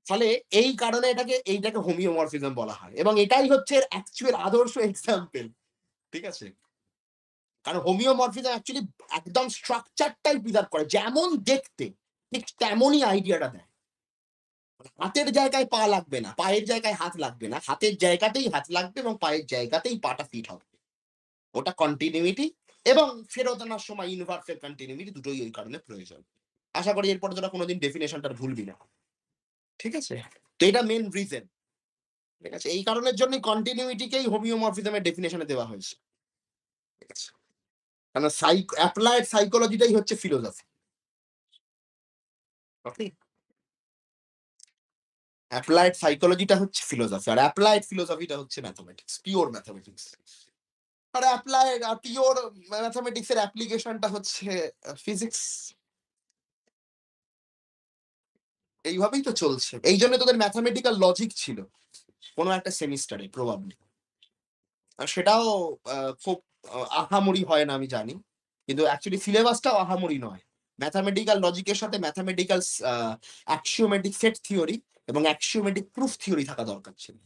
ফলে এই কারণে এইটাকে হোমিওমরফিজম বলা হয়, এবং এটাই হচ্ছে অ্যাকচুয়াল আদর্শ এক্সাম্পল, ঠিক আছে? কারণ হোমিওমরফিজম অ্যাকচুয়ালি একদম স্ট্রাকচারটাই প্রিজার্ভ করে, যেমন দেখতে ঠিক তেমনই আইডিয়াটা দেয়। হাতের জায়গায় পা লাগবে না, পায়ের জায়গায় হাত লাগবে না, হাতের জায়গাতেই হাত লাগবে এবং পায়ের জায়গাতেই পাটা ফিট হবে, ওটা কন্টিনিউইটি। এবং ফেরত আনার সময় ইনভার্সের কন্টিনিউইটি, দুটোই ওই কারণে প্রয়োজন। আশা করি এরপর তোরা কোনোদিন ডেফিনেশনটা ভুলবি না, ঠিক আছে? তো এটা মেন রিজন, ঠিক আছে? এই কারণের জন্য কন্টিনিউইটিকেই হোমিওমরফিজমের ডেফিনেশনে দেওয়া হয়েছে, ঠিক আছে? কারণ অ্যাপ্লাইড সাইকোলজিটাই হচ্ছে ফিলোসফি, ওকে? অ্যাপ্লাইড সাইকোলজিটা হচ্ছে ফিলোসফি, আর অ্যাপ্লাইড ফিলোসফিটা হচ্ছে ম্যাথমেটিক্স, পিওর ম্যাথমেটিক্স। আর অ্যাপ্লাইড পিওর ম্যাথমেটিক্স এর অ্যাপ্লিকেশনটা হচ্ছে ফিজিক্স। এইভাবেই তো চলছে, এই জন্য তোদের ম্যাথমেটিক্যাল লজিক ছিল কোনো একটা সেমিস্টারে প্রবাবলি, সেটাও খুব আহামরি হয় না আমি জানি, কিন্তু অ্যাকচুয়ালি সিলেবাসটাও আহামরি নয়। ম্যাথামেটিক্যাল লজিকের সাথে ম্যাথামেটিক্যাল অ্যাক্সিওমেটিক সেট থিওরি এবং অ্যাক্সিওমেটিক প্রুফ থিওরি থাকা দরকার ছিল,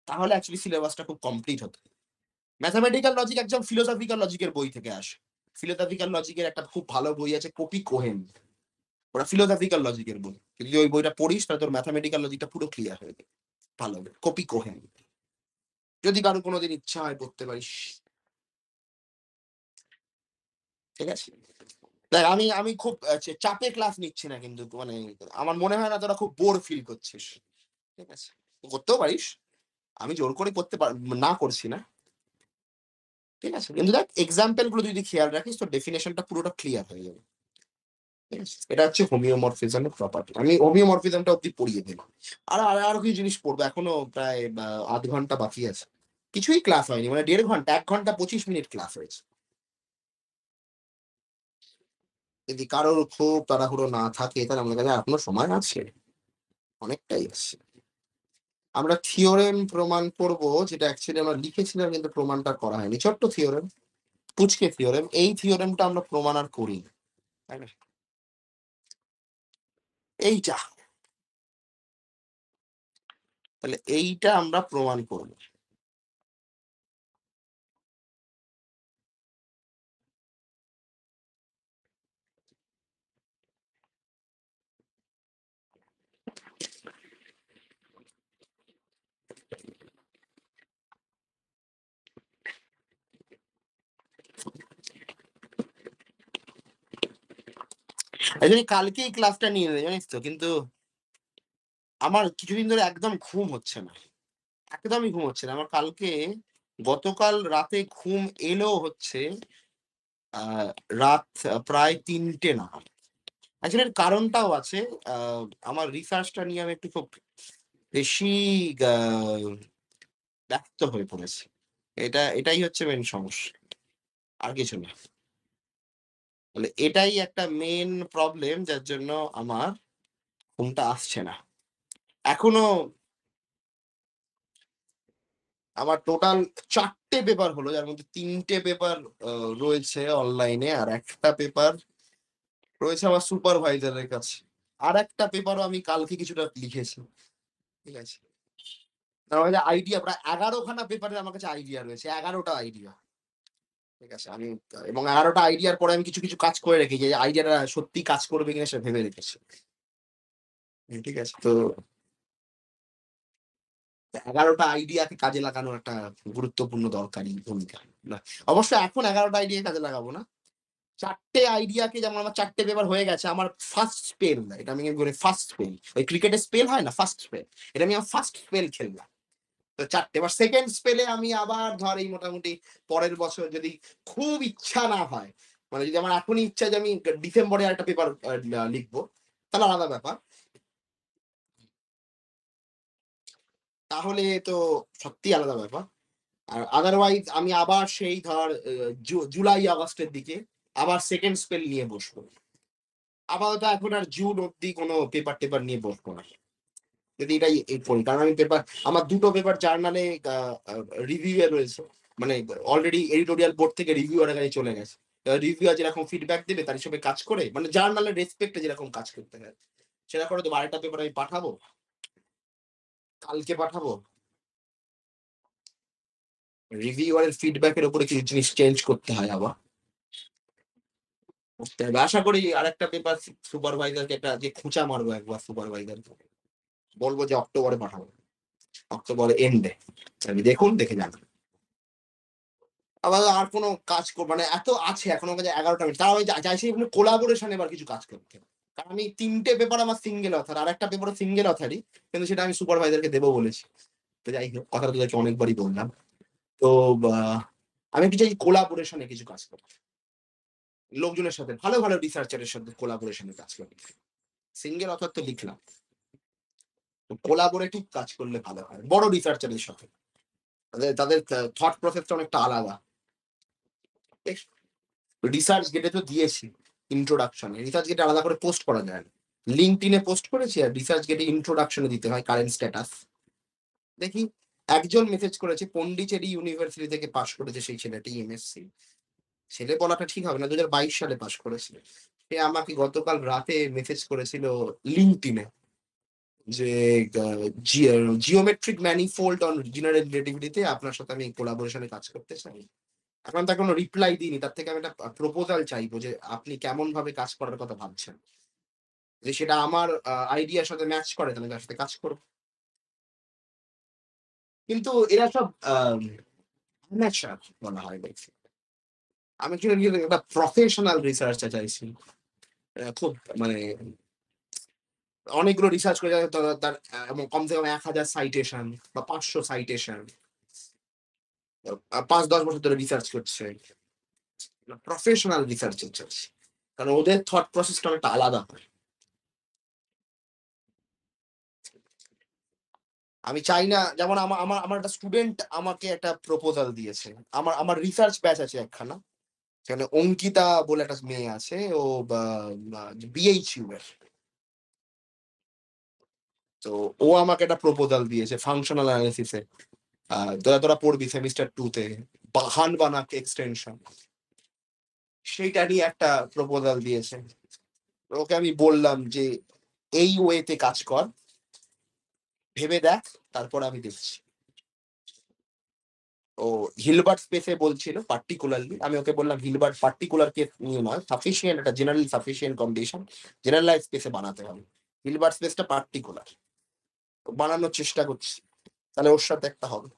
তাহলে অ্যাকচুয়ালি সিলেবাসটা খুব কমপ্লিট হতো। ম্যাথামেটিক্যাল লজিক একদম ফিলোসফিক্যাল লজিকের বই থেকে আসে। ফিলোসফিক্যাল লজিকের একটা খুব ভালো বই আছে, কপি কোহেন, ওরা ফিলোসফিক্যাল লজিকের বই। যদি ওই বইটা পড়িস তাহলে তোর ম্যাথামেটিক্যাল লজিকটা পুরো ক্লিয়ার হয়ে যাবে। ভালো হবে, কপি কোহেন। যদি কারো কোনোদিন ইচ্ছা হয় পড়তে পারিস, ঠিক আছে? দেখ আমি আমি খুব চাপে ক্লাস নিচ্ছি না, কিন্তু মানে আমার মনে হয় না তোরা খুব বোর ফিল করছিস, ঠিক আছে? করতেও পারিস, আমি জোর করে না করছি না, ঠিক আছে? কিন্তু দেখ এক্সাম্পল গুলো যদি খেয়াল রাখিস তো ডেফিনেশনটা পুরোটা ক্লিয়ার হয়ে যাবে, ঠিক আছে? এটা হচ্ছে হোমিওমরফিজমের প্রপার্টি। আমি হোমিওমরফিজমটা অব্দি পড়িয়ে দিলাম, আরো কিছু জিনিস পড়বো, এখনো প্রায় 0.5 ঘন্টা বাকি আছে। কিছুই ক্লাস হয়নি, মানে 1.5 ঘন্টা, 1 ঘন্টা 25 মিনিট ক্লাস হয়েছে। যদি কারোর খুব তাড়াহুড়ো না থাকে তাহলে আমাদের কাছে এখনো সময় আছে, অনেকটাই আছে। আমরা থিওরেম প্রমাণ করব, যেটা অ্যাকচুয়ালি আমরা লিখেছিলাম কিন্তু প্রমাণটা করা হয়নি। ছোট্ট থিওরেম, পুচকে থিওরেম। এই থিওরেমটা আমরা প্রমাণ আর করি, তাই না? এইটা, তাহলে এইটা আমরা প্রমাণ করব। এই জন্য কালকে এই ক্লাসটা নিয়ে নেবে জানিস তো, কিন্তু আমার কিছুদিন ধরে একদম ঘুম হচ্ছে না, একদমই ঘুম হচ্ছে না আমার। গতকাল রাতে ঘুম এলো হচ্ছে আহ রাত প্রায় 3টে নাগাদ। অ্যাকচুয়ালি এর কারণটাও আছে। আমার রিসার্চটা নিয়ে আমি একটু খুব বেশি আহ, ব্যস্ত হয়ে পড়েছি। এটাই হচ্ছে মেন সমস্যা, আর কিছু না। তাহলে এটাই একটা মেন প্রবলেম, যার জন্য আমার ঘুমটা আসছে না এখনো। আমার টোটাল 4টে পেপার হলো, যার মধ্যে 3টে পেপার রয়েছে অনলাইনে, আর একটা পেপার রয়েছে আমার সুপারভাইজারের কাছে। আর একটা পেপারও আমি কালকে কিছুটা লিখেছি, ঠিক আছে? তার মানে আইডিয়া প্রায় 11খানা পেপারের আমার কাছে আইডিয়া রয়েছে, 11টা আইডিয়া, ঠিক আছে? এবং 11টা আইডিয়ার পরে আমি কিছু কিছু কাজ করে রেখেছি, যে আইডিয়াটা সত্যি কাজ করবে কিনা সেটা ভেবে রেখেছি, ঠিক আছে? তো 11টা আইডিয়াকে কাজে লাগানোর একটা গুরুত্বপূর্ণ দরকারি ভূমিকা না। অবশ্য এখন 11টা আইডিয়া কাজে লাগাবো না, 4টে আইডিয়াকে, যেমন আমার 4টে পেপার হয়ে গেছে। আমার ফার্স্ট স্পেল, এটা আমি বলি ফার্স্ট স্পেল, ওই ক্রিকেটের স্পেল হয় না, ফার্স্ট স্পেল, এটা আমি আমার ফার্স্ট স্পেল খেললাম। তো 4টে। এবার সেকেন্ড স্পেলে আমি আবার ধর এই মোটামুটি পরের বছর যদি খুব ইচ্ছা না হয়, মানে যদি আমার এখনই ইচ্ছা যে আমি ডিসেম্বরে একটা পেপার লিখবো, তাহলে আলাদা ব্যাপার, তাহলে তো সত্যি আলাদা ব্যাপার। আর আদারওয়াইজ আমি আবার সেই ধর জুলাই আগস্টের দিকে আবার সেকেন্ড স্পেল নিয়ে বসবো। আপাতত এখন আর জুন অব্দি কোনো পেপার টেপার নিয়ে বসবো না, যদি এটাই করি। কারণ আমি আমার 2টো পেপার জার্নালে রিভিউ এ রয়েছে, মানে অলরেডি এডিটোরিয়াল বোর্ড থেকে রিভিউয়ারের কাছে চলে গেছে। রিভিউয়ার যেরকম ফিডব্যাক দেবে তার হিসেবে কাজ করে, মানে জার্নালের রেসপেক্টে যেরকম কাজ করতে হয় সেটা করে। তো 12টা পেপার আমি পাঠাবো, কালকে পাঠাবো। রিভিউয়ারের ফিডব্যাকের উপরে কিছু জিনিস চেঞ্জ করতে হয় আবার। আশা করি আরেকটা পেপার সুপারভাইজারকে একটা যে খুঁচা মারবো একবার, সুপারভাইজারকে বলবো যে অক্টোবরে পাঠাবো, অক্টোবরে এন্ডে। আমি দেখুন, দেখে যান। আবার আর কোনো কাজ মানে এত আছে এখনো, কাছে 11টা মিনিট, তাও আমি চাইছি কোলাবোরেশন এবার কিছু কাজ করতে। কারণ আমি 3টে পেপার আমার সিঙ্গেল অথার, আর একটা পেপার সিঙ্গেল অথারই, কিন্তু সেটা আমি সুপারভাইজারকে দেবো বলেছি। তো যাই হোক, কথাটা তোদেরকে অনেকবারই বললাম। তো আমি একটু চাই কোলাবোরেশনে কিছু কাজ করতে, লোকজনের সাথে, ভালো ভালো রিসার্চারের সাথে কোলাবোরেশনে কাজ করতে। সিঙ্গেল অথার তো লিখলাম, কোলাবোরেটিভ কাজ করলে ভালো হয় বড় রিসার্চারের সাথে। তাদের থট প্রসেসটা অনেকটা আলাদা। রিসার্চ গেটে তো দিয়েছি ইন্ট্রোডাকশনে, রিসার্চ গেটে আলাদা করে পোস্ট করা যায় না। লিঙ্কডইনে পোস্ট করেছি, আর রিসার্চ গেটে ইন্ট্রোডাকশনে দিতে হয় কারেন্ট স্ট্যাটাস। দেখি একজন মেসেজ করেছে পন্ডিচেরি ইউনিভার্সিটি থেকে পাশ করেছে সেই ছেলেটি এমএসসি। ছেলে বলাটা ঠিক হবে না, 2022 সালে পাশ করেছিল। সে আমাকে গতকাল রাতে মেসেজ করেছিল লিঙ্কডইনে যে জিওমেট্রিক ম্যানিফোল্ড অন জেনারেল রিলেটিভিটিতে আপনার সাথে আমি কোলাবোরেশনে কাজ করতে চাই। এখন তার কোনো রিপ্লাই দিইনি, তার থেকে আমি একটা প্রপোজাল চাইবো যে আপনি কেমন ভাবে কাজ করার কথা ভাবছেন, যে সেটা আমার আইডিয়ার সাথে ম্যাচ করে তাহলে তার সাথে কাজ করবো। কিন্তু এরা সব amateur বলা হয় দেখছি। আমি actually একটা প্রফেশনাল রিসার্চার চাইছি। খুব মানে অনেকগুলো রিসার্চ করে তার কমসে কম 1000 সাইটেশন বা 500 সাইটেশন, 5-10 বছর ধরে রিসার্চ করছে, প্রফেশনাল রিসার্চার চাইছি। কারণ ওদের থট প্রসেসটা অনেকটা আলাদা হয়। আমি চাই না, যেমন আমার আমার আমার একটা স্টুডেন্ট আমাকে একটা প্রপোজাল দিয়েছে। আমার আমার রিসার্চ ব্যাচ আছে একখানা, সেখানে অঙ্কিতা বলে একটা মেয়ে আছে, ও বিএইচইউ এর। তো ও আমাকে একটা প্রপোজাল দিয়েছে ফাংশনাল অ্যানালিসিসে। তোরা তোরা পড়বি সেমিস্টার 2 তে, বাহান বানাক এক্সটেনশন, সেইটা নিয়ে একটা প্রপোজাল দিয়েছে। ওকে আমি বললাম যে এই ওয়েতে কাজ কর, ভেবে দেখ, তারপর আমি দেখছি। ও হিলবার্ট স্পেসে বলছিল পার্টিকুলারলি, আমি ওকে বললাম হিলবার্ট পার্টিকুলার কেস নিয়ে নয়, সাফিসিয়েন্ট একটা জেনারেল সাফিসিয়েন্ট কন্ডিশন জেনারেলাইজ স্পেসে বানাতে হবে। হিলবার্ট স্পেসটা পার্টিকুলার বানানোর চেষ্টা করছি, তাহলে ওর সাথে একটা হবে।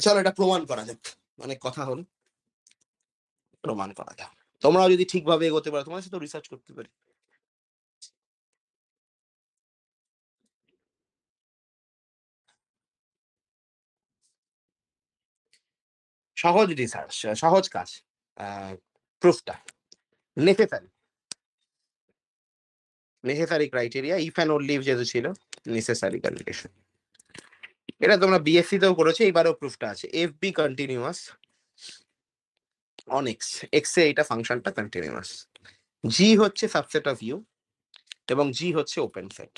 চলো এটা প্রমাণ করা যাক, অনেক কথা হলো, প্রমাণ করা যাক। তোমরাও যদি ঠিকভাবে এগোতে পারো, তোমার সাথে রিসার্চ করতে পারি। সহজ রিসার্চ, সহজ কাজ, প্রুফটা necessary, necessary criteria, if and only if যেহেতু ছিল নেসেসারি কন্ডিশন। এটা তোমরা বিএসসি তেও করেছো, এইবারও প্রুফটা আছে। F be continuous on X, X A এটা ফাংশনটা কন্টিনিউয়াস, জি হচ্ছে সাবসেট অফ ইউ এবং জি হচ্ছে ওপেন সেট।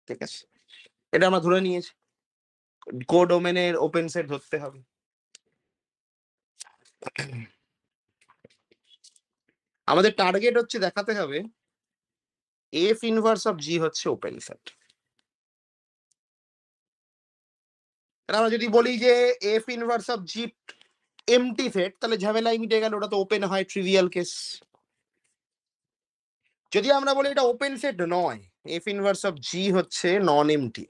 ঠিক আছে, এটা আমরা ধরে নিয়েছি, কোডোমেনের ওপেন সেট ধরতে হবে। আমাদের টার্গেট হচ্ছে দেখাতে হবে এফ ইনভার্স অফ জি হচ্ছে ওপেন সেট। আমরা যদি বলি যে F inverse of G MT set, তাহলে ঝামেলাই মিটে গেল, ওটা তো ওপেন হয়, ট্রিভিয়াল কেস। যদি আমরা বলি এটা ওপেন সেট নয়, এফ ইনভার্স অফ জি হচ্ছে non empty,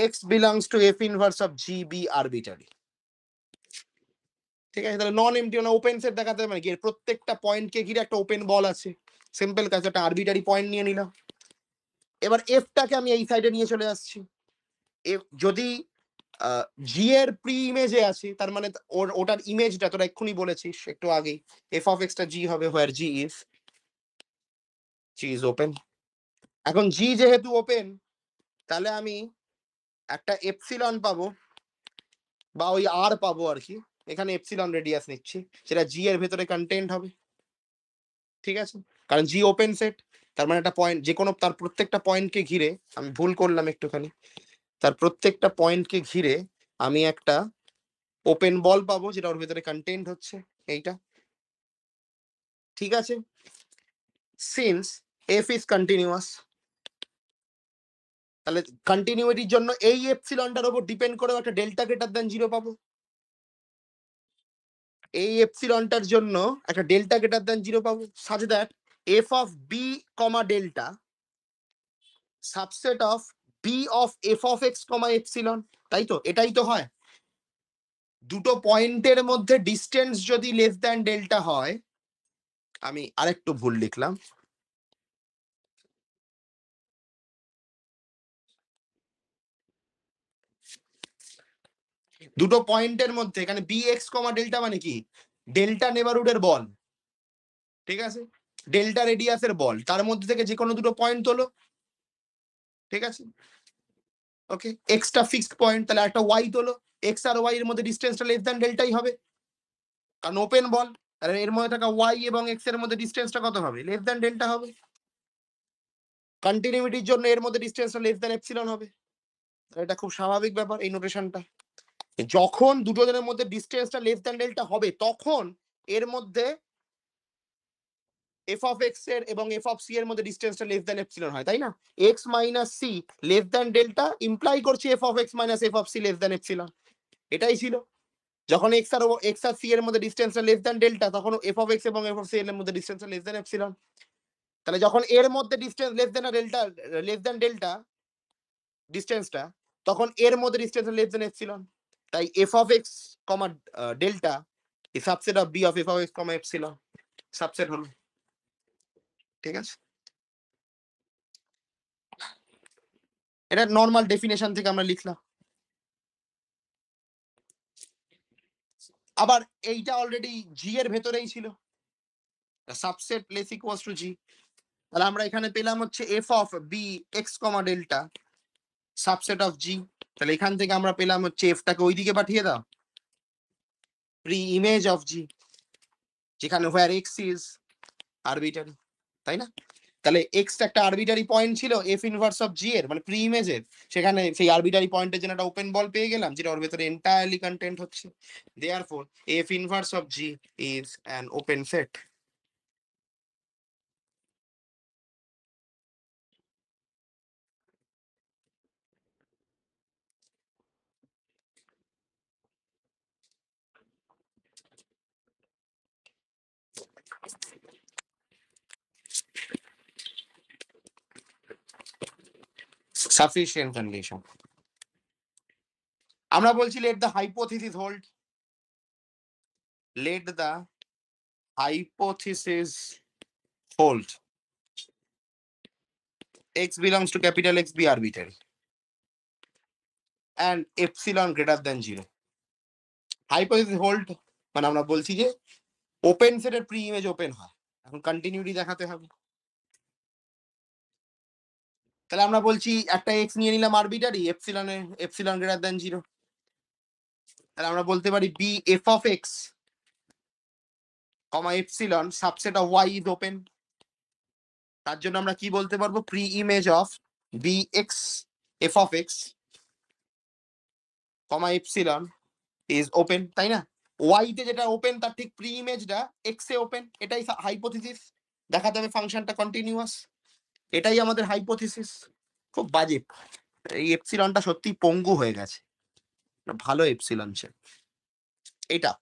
X belongs to F inverse of G B arbitrary. ঠিক আছে, তাহলে নন এমটি মানে ওপেন সেট দেখাতে হবে, মানে কি প্রত্যেকটা পয়েন্টকে ঘিরে একটা ওপেন বল আছে। সিম্পল কাজ, একটা আরবিটারি পয়েন্ট নিয়ে নিলাম, এবার এফটাকে আমি এই সাইডে নিয়ে চলে আসছি। এফ যদি জি এর প্রি ইমেজে আছে, তার মানে ওটার ইমেজটা তোরা এক্ষুনি বলেছিস একটু আগেই, এফ অফ এক্সটা জি হবে, হোয়ার জি ইজ ওপেন। এখন জি যেহেতু ওপেন, তাহলে আমি একটা এপসিলন পাবো বা ওই আর পাবো আর কি, এখানে এপসিলন রেডিয়াস নিচ্ছি, সেটা জি এর ভেতরে কন্টেন্ট হবে। ঠিক আছে, কারণ জি ওপেন সেট, তার মানে একটা পয়েন্ট, যে কোনো তার প্রত্যেকটা পয়েন্টকে ঘিরে, আমি ভুল করলাম একটুখানি, তার প্রত্যেকটা পয়েন্টকে ঘিরে আমি একটা ওপেন বল পাবো, যেটা ওর ভেতরে কন্টেন্ট হচ্ছে এইটা। ঠিক আছে, সিন্স এফ ইজ কন্টিনিউয়াস, তাহলে কন্টিনিউইটির জন্য এই এপসিলনটার উপর ডিপেন্ড করে একটা ডেল্টা গ্রেটার দ্যান 0 পাবো। এই এপসিলনটার জন্য একটা ডেল্টা গ্রেটার দ্যান 0 পাবো, such that F of B comma delta subset of B of F of X comma epsilon. তাই তো, এটাই তো হয়। দুটো পয়েন্টের মধ্যে ডিস্টেন্স যদি লেস দ্যান ডেল্টা হয়, আমি আরেকটু ভুল লিখলাম, দুটো পয়েন্টের মধ্যে, এখানে বি এক্স কমা ডেল্টা মানে কি, ডেল্টা নেবারহুডের বল। ঠিক আছে, ডেল্টা রেডিয়াসের বল, তার মধ্যে থেকে যে কোনো দুটো পয়েন্ট তোলো। ঠিক আছে, ওকে, এক্সটা ফিক্সড পয়েন্ট, তাহলে একটা ওয়াই তোলো, এক্স আর ওয়াই এর মধ্যে ডিস্টেন্সটা লেস দ্যান ডেল্টাই হবে, কারণ ওপেন বল। তাহলে এর মধ্যে থাকা ওয়াই এবং এক্স এর মধ্যে ডিস্টেন্সটা কত হবে? লেস দ্যান ডেল্টা হবে। কন্টিনিউইটির জন্য এর মধ্যে ডিস্টেন্সটা লেস দ্যান এপসিলন হবে। এটা খুব স্বাভাবিক ব্যাপার এই নোটেশনটা। যখন দুটো জনের মধ্যে ডিস্টেন্সটা লেস দ্যান ডেল্টা হবে তখন এর মধ্যে এফ অফ এক্স এর এবং এফ অফ সি এর মধ্যে ডিস্টেন্সটা লেস দ্যান এপসিলন হয়, তাই না? X minus C less than delta imply করছে F of X minus F of C less than epsilon. এটাই ছিল। যখন এক্স আর সি এর মধ্যে ডিস্টেন্সটা লেস দ্যান ডেল্টা তখন এফ অফ এক্স এবং এফ অফ সি এর মধ্যে ডিস্টেন্সটা লেস দ্যান এপসিলন। তাহলে যখন এর মধ্যে ডিস্টেন্স লেস দ্যান ডেল্টা ডিস্টেন্সটা তখন এর মধ্যে ডিস্টেন্স লেস দ্যান এপসিলন। তাই F of X comma delta এই subset of B of F of X comma epsilon subset হলো। ঠিক আছে, এটা নর্মাল ডেফিনেশন থেকে আমরা লিখলাম। আবার এইটা অলরেডি জি এর ভেতরেই ছিল, subset less equals to G. তাহলে আমরা এখানে পেলাম হচ্ছে F of B X comma delta subset of G. তাহলে এখান থেকে আমরা পেলাম হচ্ছে এফটাকে ওইদিকে পাঠিয়ে দাও, প্রি ইমেজ অফ জি, যেখানে হোয়ার এক্স ইজ আরবিটারি, তাই না? তাহলে এক্সটা একটা আরবিটারি পয়েন্ট ছিল এফ ইনভার্স অফ জি এর মানে প্রি ইমেজের, সেখানে সেই আরবিটারি পয়েন্টের জন্য একটা ওপেন বল পেয়ে গেলাম যেটা ওর ভেতরে এন্টায়ারলি কন্টেন্ট হচ্ছে। Therefore F inverse of G is an open set. Sufficient condition. আমরা বলছি let the hypothesis hold, let the hypothesis hold, x belongs to capital X be arbitrary and epsilon greater than 0. Hypothesis hold মানে আমরা বলছি যে open সেটের pre image open হয়। এখন continuity দেখাতে হবে। তাহলে আমরা বলছি একটা এক্স নিয়ে নিলাম আরবিটারি, এপসিলন গ্রেটার দ্যান 0। তাহলে আমরা বলতে পারি B F of X comma epsilon subset of Y is open. তার জন্য আমরা কি বলতে পারবো? Pre image of B X F of X comma epsilon is open, তাই না? ওয়াই তে যেটা ওপেন তার ঠিক প্রি ইমেজটা এক্স এ ওপেন। এটাই হাইপোথিসিস, দেখাতে হবে ফাংশনটা কন্টিনিউয়াস। এটাই আমাদের হাইপোথিসিস। খুব বাজে, এই এপসিলনটা সত্যি পঙ্গু হয়ে গেছে, ভালো এপসিলন সে এটা।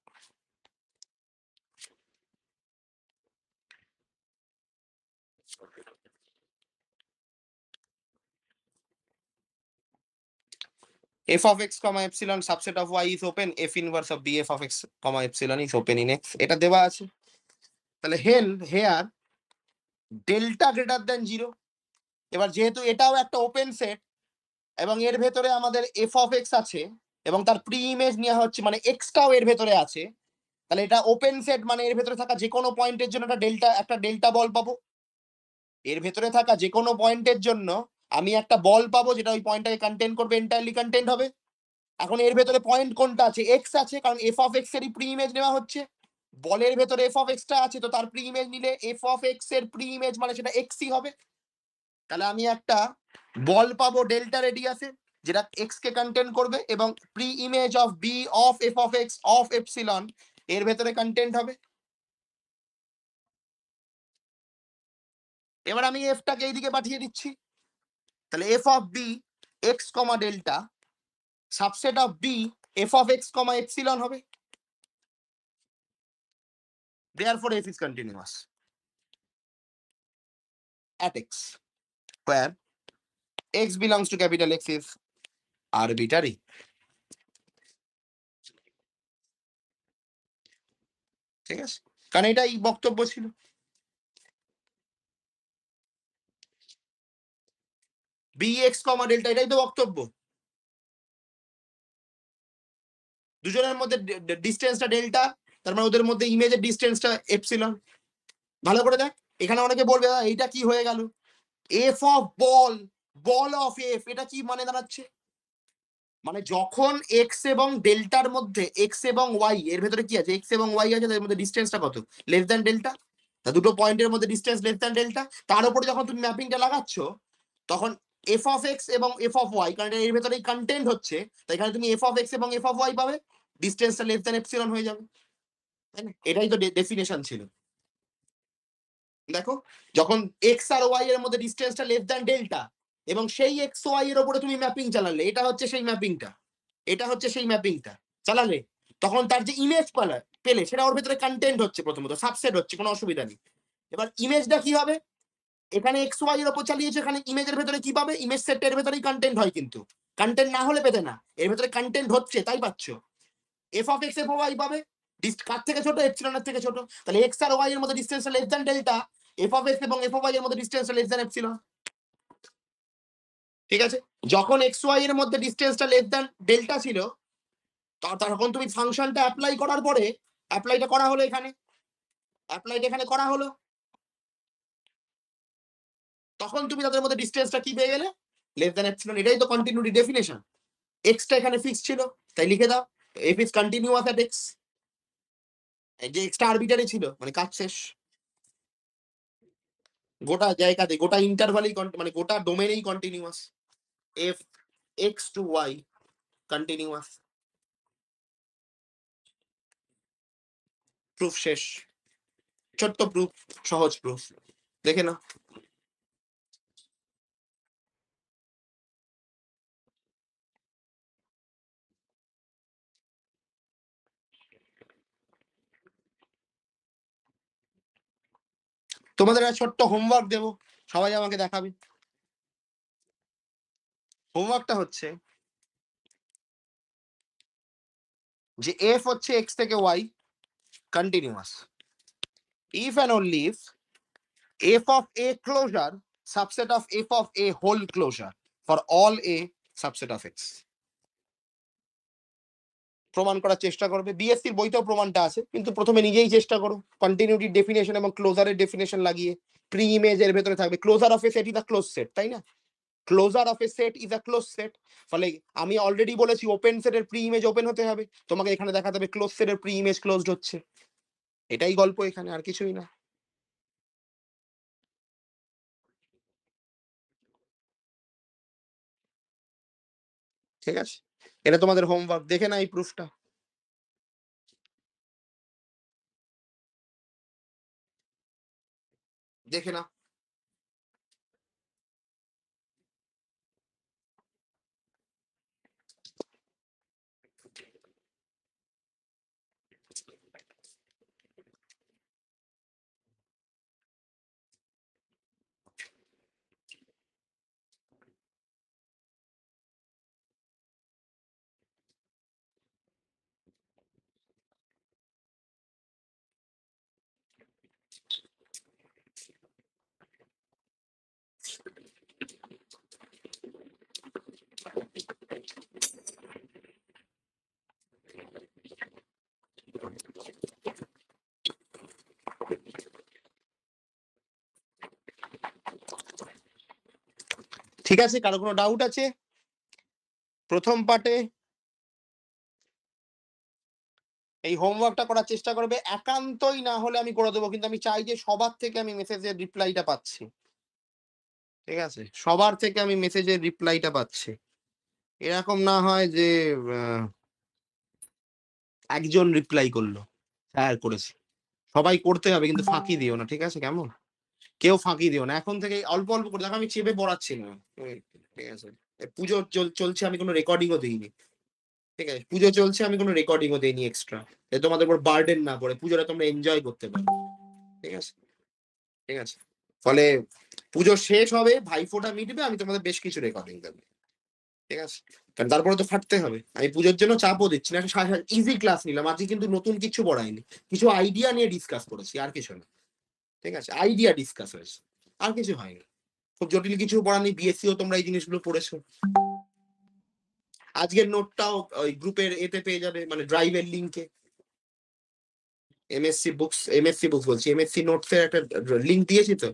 f of x comma epsilon subset of y is open, f inverse of bf of x comma epsilon is open in x, এটা দেওয়া আছে। তাহলে হেয়ার ডেল্টা গ্রেটার দ্যান 0। এবার যেহেতু এটাও একটা ওপেন সেট এবং এর ভেতরে আমাদের এফ অফ এক্স আছে এবং তার প্রি ইমেজ নেওয়া হচ্ছে মানে এক্সটাও এর ভেতরে আছে, তাহলে এটা ওপেন সেট মানে এর ভেতরে থাকা যে কোনো পয়েন্টের জন্য একটা ডেল্টা বল পাবো। এর ভেতরে থাকা যে কোনো পয়েন্টের জন্য আমি একটা বল পাবো যেটা ওই পয়েন্টটাকে কন্টেইন করবে, এন্টায়ারলি কন্টেইন হবে। এখন এর ভেতরে পয়েন্ট কোনটা আছে? এক্স আছে, কারণ এফ অফ এক্স এরই প্রি ইমেজ নেওয়া হচ্ছে। বলের ভেতরে এফ অফ এক্সটা আছে, তো তার প্রি ইমেজ নিলে এফ অফ এক্স এর প্রি ইমেজ মানে সেটা এক্সই হবে। তাহলে আমি একটা বল পাবো ডেল্টা রেডিয়াসে যেটা এক্স কে কন্টেইন করবে এবং pre image of B of F of X of epsilon এর ভেতরে কন্টেন্ট হবে। এবার আমি এফটাকে এইদিকে পাঠিয়ে দিচ্ছি। তাহলে F of B X comma delta subset of B F of X comma epsilon হবে। Therefore, f is continuous at x, where x belongs to capital X is arbitrary. ঠিক আছে, কারণ এটাই বক্তব্য ছিল। bx কমা ডেল্টা এটাই তো বক্তব্য। দুজনের মধ্যে ডিস্টেন্সটা ডেল্টা, তার মানে ওদের মধ্যে ইমেজের ডিস্টেন্সটা এপসিলন। ভালো করে দেখ, এখানে অনেকে বলবে এইটা কি হয়ে গেল? F of ball of F, এটা কি মানে দাঁড়াচ্ছে? মানে যখন এক্স এবং ডেল্টার মধ্যে এক্স এবং ওয়াই এর ভেতরে কি আছে, এক্স এবং ওয়াই আছে, তার মধ্যে ডিস্টেন্সটা কত, লেস দ্যান ডেল্টা। তা দুটো পয়েন্টের মধ্যে ডিস্টেন্স লেস দ্যান ডেল্টা, তার উপরে যখন তুমি ম্যাপিংটা লাগাচ্ছ তখন এফ অফ এক্স এবং এফ অফ ওয়াই, কারণ এর ভেতরেই কন্টেন্ট হচ্ছে, তাই এখানে তুমি এফ অফ এক্স এবং এফ অফ ওয়াই পাবে, ডিস্টেন্সটা লেস দ্যান এপসিলন হয়ে যাবে, তাই না? এটাই তো ডেফিনেশন ছিল। দেখো, যখন এক্স আর ওয়াই এর মধ্যে ডিস্টেন্সটা লেস দ্যান ডেল্টা এবং সেই এক্স ওয়াই এর উপরে তুমি ম্যাপিং চালালে, এটা হচ্ছে সেই ম্যাপিংটা, এটা হচ্ছে সেই ম্যাপিংটা চালালে, তখন তার যে ইমেজ পেলে সেটা ওর ভেতরে কন্টেন্ট হচ্ছে, প্রথমত সাবসেট হচ্ছে, কোনো অসুবিধা নেই। এবার ইমেজটা কি হবে, এখানে এক্স ওয়াই এর উপর চালিয়েছে, এখানে ইমেজের ভেতরে কি পাবে, ইমেজ সেটের ভেতরেই কন্টেন্ট হয়, কিন্তু কন্টেন্ট না হলে পেতে না, এর ভেতরে কন্টেন্ট হচ্ছে তাই পাচ্ছ। F of X F of Y পাবে, কার থেকে ছোট, এপসিলনের থেকে ছোট, তাহলে এক্স আর ওয়াই এর মধ্যে ডিস্টেন্সটা less than delta, F of X এবং এফ অফ ওয়াই এর মধ্যে ডিস্টেন্সটা লেস দ্যান এপসিলন। ঠিক আছে, যখন এক্স ওয়াই এর মধ্যে ডিস্টেন্সটা লেস দ্যান ডেল্টা ছিল, তখন তুমি ফাংশনটা অ্যাপ্লাই করার পরে, অ্যাপ্লাইটা করা হলো এখানে, অ্যাপ্লাইটা এখানে করা হলো, তখন তুমি তাদের মধ্যে ডিস্টেন্সটা কি পেয়ে গেলে, লেস দ্যান এপসিলন। এটাই তো কন্টিনিউটি ডেফিনেশন। এক্সটা এখানে ফিক্স ছিল, তাই লিখে দাও F is continuous at x, এই যে এক্সটা আরবিটারি ছিল, মানে কাজ শেষ। গোটা জায়গাতে, গোটা ইন্টারভালেই মানে গোটা ডোমেনেই continuous, F X to Y continuous, proof শেষ। ছোট্ট প্রুফ, সহজ প্রুফ, দেখে না। তোমাদের একটা ছোট্ট হোমওয়ার্ক দেবো, সবাই আমাকে দেখাবে। হোমওয়ার্কটা হচ্ছে যে এফ হচ্ছে এক্স থেকে Y continuous, if and only if f of a closure subset of f of a whole closure for all a subset of x। প্রমাণ করার চেষ্টা করবে, বিএসসি এর বইতেও প্রমাণটা আছে, কিন্তু প্রথমে নিজেই চেষ্টা করো, কন্টিনিউটি ডেফিনেশন এবং ক্লোজারের ডেফিনেশন লাগিয়ে। প্রি ইমেজের ভেতরে থাকবে closure of a set is a close set, তাই না? Closure of a set is a close set, ফলে আমি অলরেডি বলেছি ওপেন সেটের প্রি ইমেজ ওপেন হতে হবে, তোমাকে এখানে দেখাতে হবে ক্লোজ সেটের প্রি ইমেজ ক্লোজড হচ্ছে, এটাই গল্প এখানে, আর কিছুই না। ঠিক আছে, এটা তোমাদের হোমওয়ার্ক, দেখে না এই প্রুফটা। দেখে না, ঠিক আছে? কারো কোনো ডাউট আছে? প্রথম পার্টে এই হোমওয়ার্কটা করার চেষ্টা করবে, একান্তই না হলে আমি করে দেবো, কিন্তু আমি চাই যে সবার থেকে আমি মেসেজের রিপ্লাইটা পাচ্ছি। ঠিক আছে, সবার থেকে আমি মেসেজের রিপ্লাইটা পাচ্ছি, এরকম না হয় যে একজন রিপ্লাই করলো, স্যার করেছি। সবাই করতে হবে, কিন্তু ফাঁকি দিও না, ঠিক আছে? কেমন, কেউ ফাঁকি দিও না, এখন থেকে অল্প অল্প করে দেখো, আমি চেপে পড়াচ্ছি না, ঠিক আছে? পুজো চলছে, আমি কোনো রেকর্ডিংও দিইনি, ঠিক আছে? পুজো চলছে, আমি কোনো রেকর্ডিংও দিইনি এক্সট্রা, তোমাদের উপর বার্ডেন না পড়ে, পুজোটা তোমরা এনজয় করতে পারো, ঠিক আছে? ঠিক আছে, ফলে পুজো শেষ হবে, ভাইফোঁটা মিটবে, আমি তোমাদের বেশ কিছু রেকর্ডিং দেবো, ঠিক আছে? কারণ তারপরে তো ফাটতে হবে, আমি পুজোর জন্য চাপও দিচ্ছি না, ইজি ক্লাস নিলাম আজকে, কিন্তু নতুন কিছু পড়াইনি, কিছু আইডিয়া নিয়ে ডিসকাস করেছি, আর কিছু না, ঠিক আছে? আইডিয়া ডিসকাস হয়েছে, আর কিছু হয়নি, খুব জটিল কিছু পড়ানি। বিএসসিও তোমরা এই জিনিসগুলো পড়েছো, আজকের নোটটাও ওই গ্রুপের এতে পেয়ে যাবে, মানে ড্রাইভের লিঙ্কে, এমএসসি বুকস বলছি, এমএসসি নোটস এর একটা লিঙ্ক দিয়েছি তো,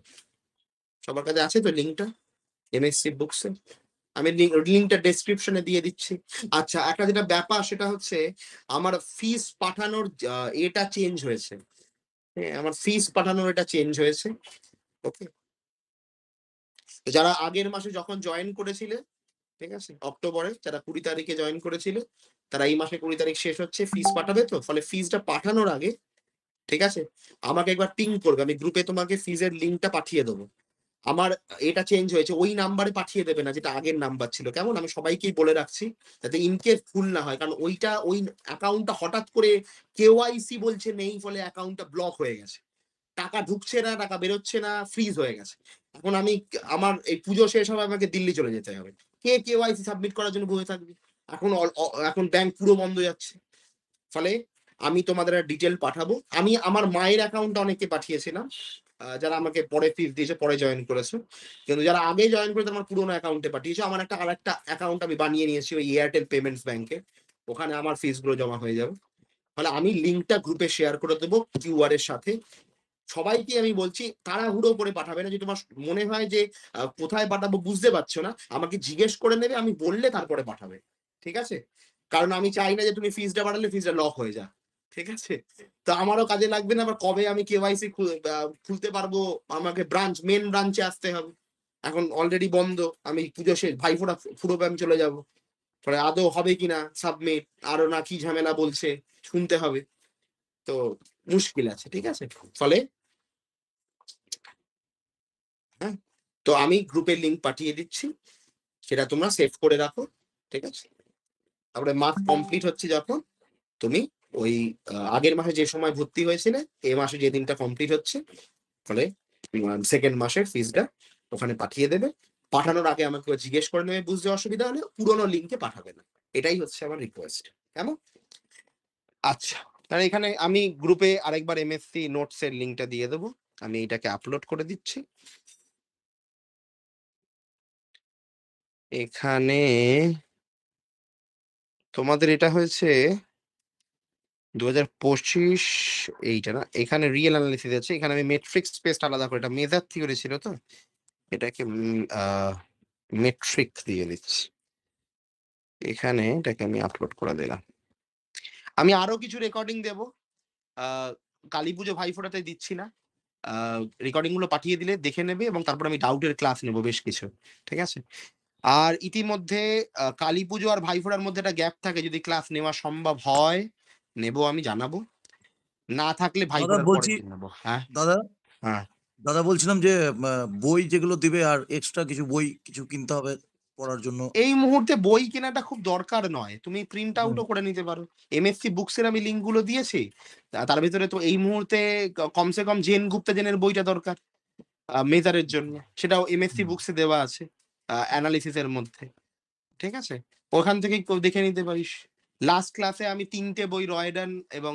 সবার কাছে আছে তো লিঙ্কটা এমএসসি বুকস এর? আমি লিঙ্কটা ডেসক্রিপশনে দিয়ে দিচ্ছি। আচ্ছা, একটা যেটা ব্যাপার সেটা হচ্ছে আমার ফিস পাঠানোর এটা চেঞ্জ হয়েছে। হ্যাঁ, আমার ফিস পাঠানোর এটা চেঞ্জ হয়েছে। ওকে, যারা আগের মাসে যখন জয়েন করেছিলে, ঠিক আছে, অক্টোবরে যারা 20 তারিখে জয়েন করেছিলে, তারা এই মাসে 20 তারিখ শেষ হচ্ছে ফিস পাঠাবে, তো ফলে ফিসটা পাঠানোর আগে, ঠিক আছে, আমাকে একবার পিং করবে, আমি গ্রুপে তোমাকে ফিজের লিঙ্কটা পাঠিয়ে দেবো। আমার এটা চেঞ্জ হয়েছে, ওই নাম্বারে পাঠিয়ে দেবে না যেটা আগের নাম্বার ছিল, কেমন? আমি সবাইকেই বলে রাখছি যাতে ইনকেস ভুল না হয়, কারণ ওইটা ওই অ্যাকাউন্টটা হঠাৎ করে কেওয়াইসি বলছে নেই, ফলে অ্যাকাউন্টটা ব্লক হয়ে গেছে, টাকা ঢুকছে না, টাকা বেরোচ্ছে না, ফ্রিজ হয়ে গেছে। এখন আমি আমার এই পুজো শেষ হবে, আমাকে দিল্লি চলে যেতে হবে, কে কেওয়াইসি সাবমিট করার জন্য বসে থাকবে? এখন এখন ব্যাংক পুরো বন্ধ যাচ্ছে, ফলে আমি তোমাদের ডিটেল পাঠাবো। আমি আমার মায়ের অ্যাকাউন্টটা অনেককে পাঠিয়েছিলাম, যারা আমাকে পরে ফিস দিয়েছে, পরে জয়েন করেছে, কিন্তু যারা আগে জয়েন করেছে আমার পুরোনো অ্যাকাউন্টে পাঠিয়েছে। আমার একটা আরেকটা অ্যাকাউন্ট আমি বানিয়ে নিয়েছি ওই এয়ারটেল পেমেন্টস ব্যাংকে, ওখানে আমার ফিস গুলো জমা হয়ে যাবে। ফলে আমি লিঙ্কটা গ্রুপে শেয়ার করে দেবো কিউআর এর সাথে। সবাইকে আমি বলছি তাড়াহুড়ো করে পাঠাবে না, যদি তোমার মনে হয় যে কোথায় পাঠাবো বুঝতে পারছো না, আমাকে জিজ্ঞেস করে নেবে, আমি বললে তারপরে পাঠাবে, ঠিক আছে? কারণ আমি চাই না যে তুমি ফিসটা বাড়ালে ফিসটা লক হয়ে যা, ঠিক আছে? তো আমারও কাজে লাগবে না, আবার কবে আমি কেওয়াইসি খুলতে পারবো, আমাকে মেন ব্রাঞ্চে আসতে হবে, এখন অলরেডি বন্ধ, আমি পুজো শেষ ভাইফোঁটা পুরো আমি চলে যাব, পরে আদৌ হবে কিনা সাবমিট, আরো না কি ঝামেলা বলছে শুনতে হবে, তো মুশকিল আছে, ঠিক আছে? ফলে হ্যাঁ, তো আমি গ্রুপের লিঙ্ক পাঠিয়ে দিচ্ছি, সেটা তোমরা সেভ করে রাখো, ঠিক আছে? তারপরে মাস কমপ্লিট হচ্ছে যখন, তুমি ওই আগের মাসে যে সময় ভর্তি হয়েছিলে, এই মাসে যে দিনটা কমপ্লিট হচ্ছে, ফলে সেকেন্ড মাসের ফিসটা ওখানে পাঠিয়ে দেবে। পাঠানোর আগে আমাকে জিজ্ঞেস করে নেবে, বুঝতে অসুবিধা হলে পুরোনো লিঙ্কে পাঠাবে না, এটাই হচ্ছে আমার রিকোয়েস্ট, কেমন? আচ্ছা, তাহলে এখানে আমি গ্রুপে আরেকবার এমএসসি নোটস এর লিঙ্কটা দিয়ে দেবো, আমি এটাকে আপলোড করে দিচ্ছি। এখানে তোমাদের এটা হয়েছে 2025, এইটা না, এখানে রিয়েল অ্যানালিসিস আছে, এখানে আমি মেট্রিক্স স্পেসটা আলাদা করে, এটা মেজার থিওরি ছিল, তো এটাকে মেট্রিক দিয়ে দিচ্ছি, এখানে এটাকে আমি আপলোড করে দিলাম। আমি আরো কিছু রেকর্ডিং দেবো, কালী পুজো ভাইফোঁটাতে দিচ্ছি না, রেকর্ডিং গুলো পাঠিয়ে দিলে দেখে নেবে, এবং তারপর আমি ডাউটের ক্লাস নেবো বেশ কিছু, ঠিক আছে? আর ইতিমধ্যে কালী পুজো আর ভাইফোঁটার মধ্যে একটা গ্যাপ থাকে, যদি ক্লাস নেওয়া সম্ভব হয় নেবো, আমি জানাবো, না থাকলে ভাইফোঁটার পরে বলছি নেবো। হ্যাঁ দাদা হ্যাঁ, দাদা বলছিলাম যে বই যেগুলো দিবে আর এক্সট্রা কিছু বই কিছু কিনতে হবে পড়ার জন্য। এই মুহূর্তে বই কেনাটা খুব দরকার নয়, তুমি প্রিন্ট আউটও করে নিতে পারো। এমএসসি বুকসের আমি লিঙ্ক গুলো দিয়েছি, তার ভিতরে তো এই মুহূর্তে কমসে কম জেন গুপ্তা জেনের বইটা দরকার মেজারের জন্য, সেটাও এমএসসি বুকসে দেওয়া আছে অ্যানালিসিসের মধ্যে, ঠিক আছে? ওখান থেকে দেখে নিতে পারিস। লাস্ট ক্লাসে আমি 3টে বই রয়ডান এবং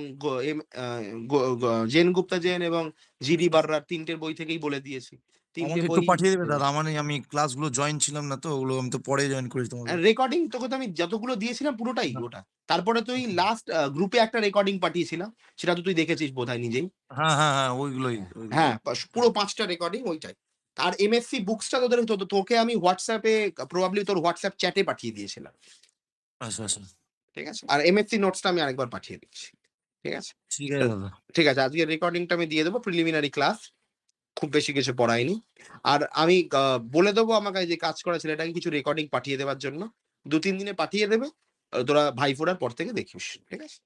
জেন গুপ্তা জেন এবং জিডি বার্রার 3টের বই থেকেই বলে দিয়েছি। 3টে আমাকে একটু বই পাঠিয়ে দেবে দাদা, মানে আমি ক্লাসগুলো জয়েন ছিলাম না, তো ওগুলো আমি তো পরে জয়েন করেছি তোমাদের। রেকর্ডিং তোকে তো আমি যতগুলো দিয়েছিলাম পুরোটাই ওটা, তারপরে তুই লাস্ট গ্রুপে একটা রেকর্ডিং পাঠিয়েছিলাম, সেটা তো তুই দেখেছিস বোধহয় নিজেই। হ্যাঁ হ্যাঁ হ্যাঁ, ওইগুলোই। হ্যাঁ, পুরো 5টা রেকর্ডিং ওইটাই। আর এমএসসি বুকসটা তোকে আমি হোয়াটসঅ্যাপে প্রবাবলি তোর হোয়াটসঅ্যাপ চ্যাটে পাঠিয়ে দিয়েছিলাম, আচ্ছা আচ্ছা, ঠিক আছে? আর এমএসসি নোটসটা আমি আরেকবার পাঠিয়ে দিচ্ছি, ঠিক আছে? ঠিক আছে দাদা। ঠিক আছে, আজকে রেকর্ডিংটা আমি দিয়ে দেবো, প্রিলিমিনারি ক্লাস, খুব বেশি কিছু পড়াইনি। আর আমি বলে দেবো আমাকে যে কাজ করা ছেলেটাকে কিছু রেকর্ডিং পাঠিয়ে দেওয়ার জন্য, 2-3 দিনে পাঠিয়ে দেবে, তোরা ভাইফোঁটার পর থেকে দেখিস, ঠিক আছে?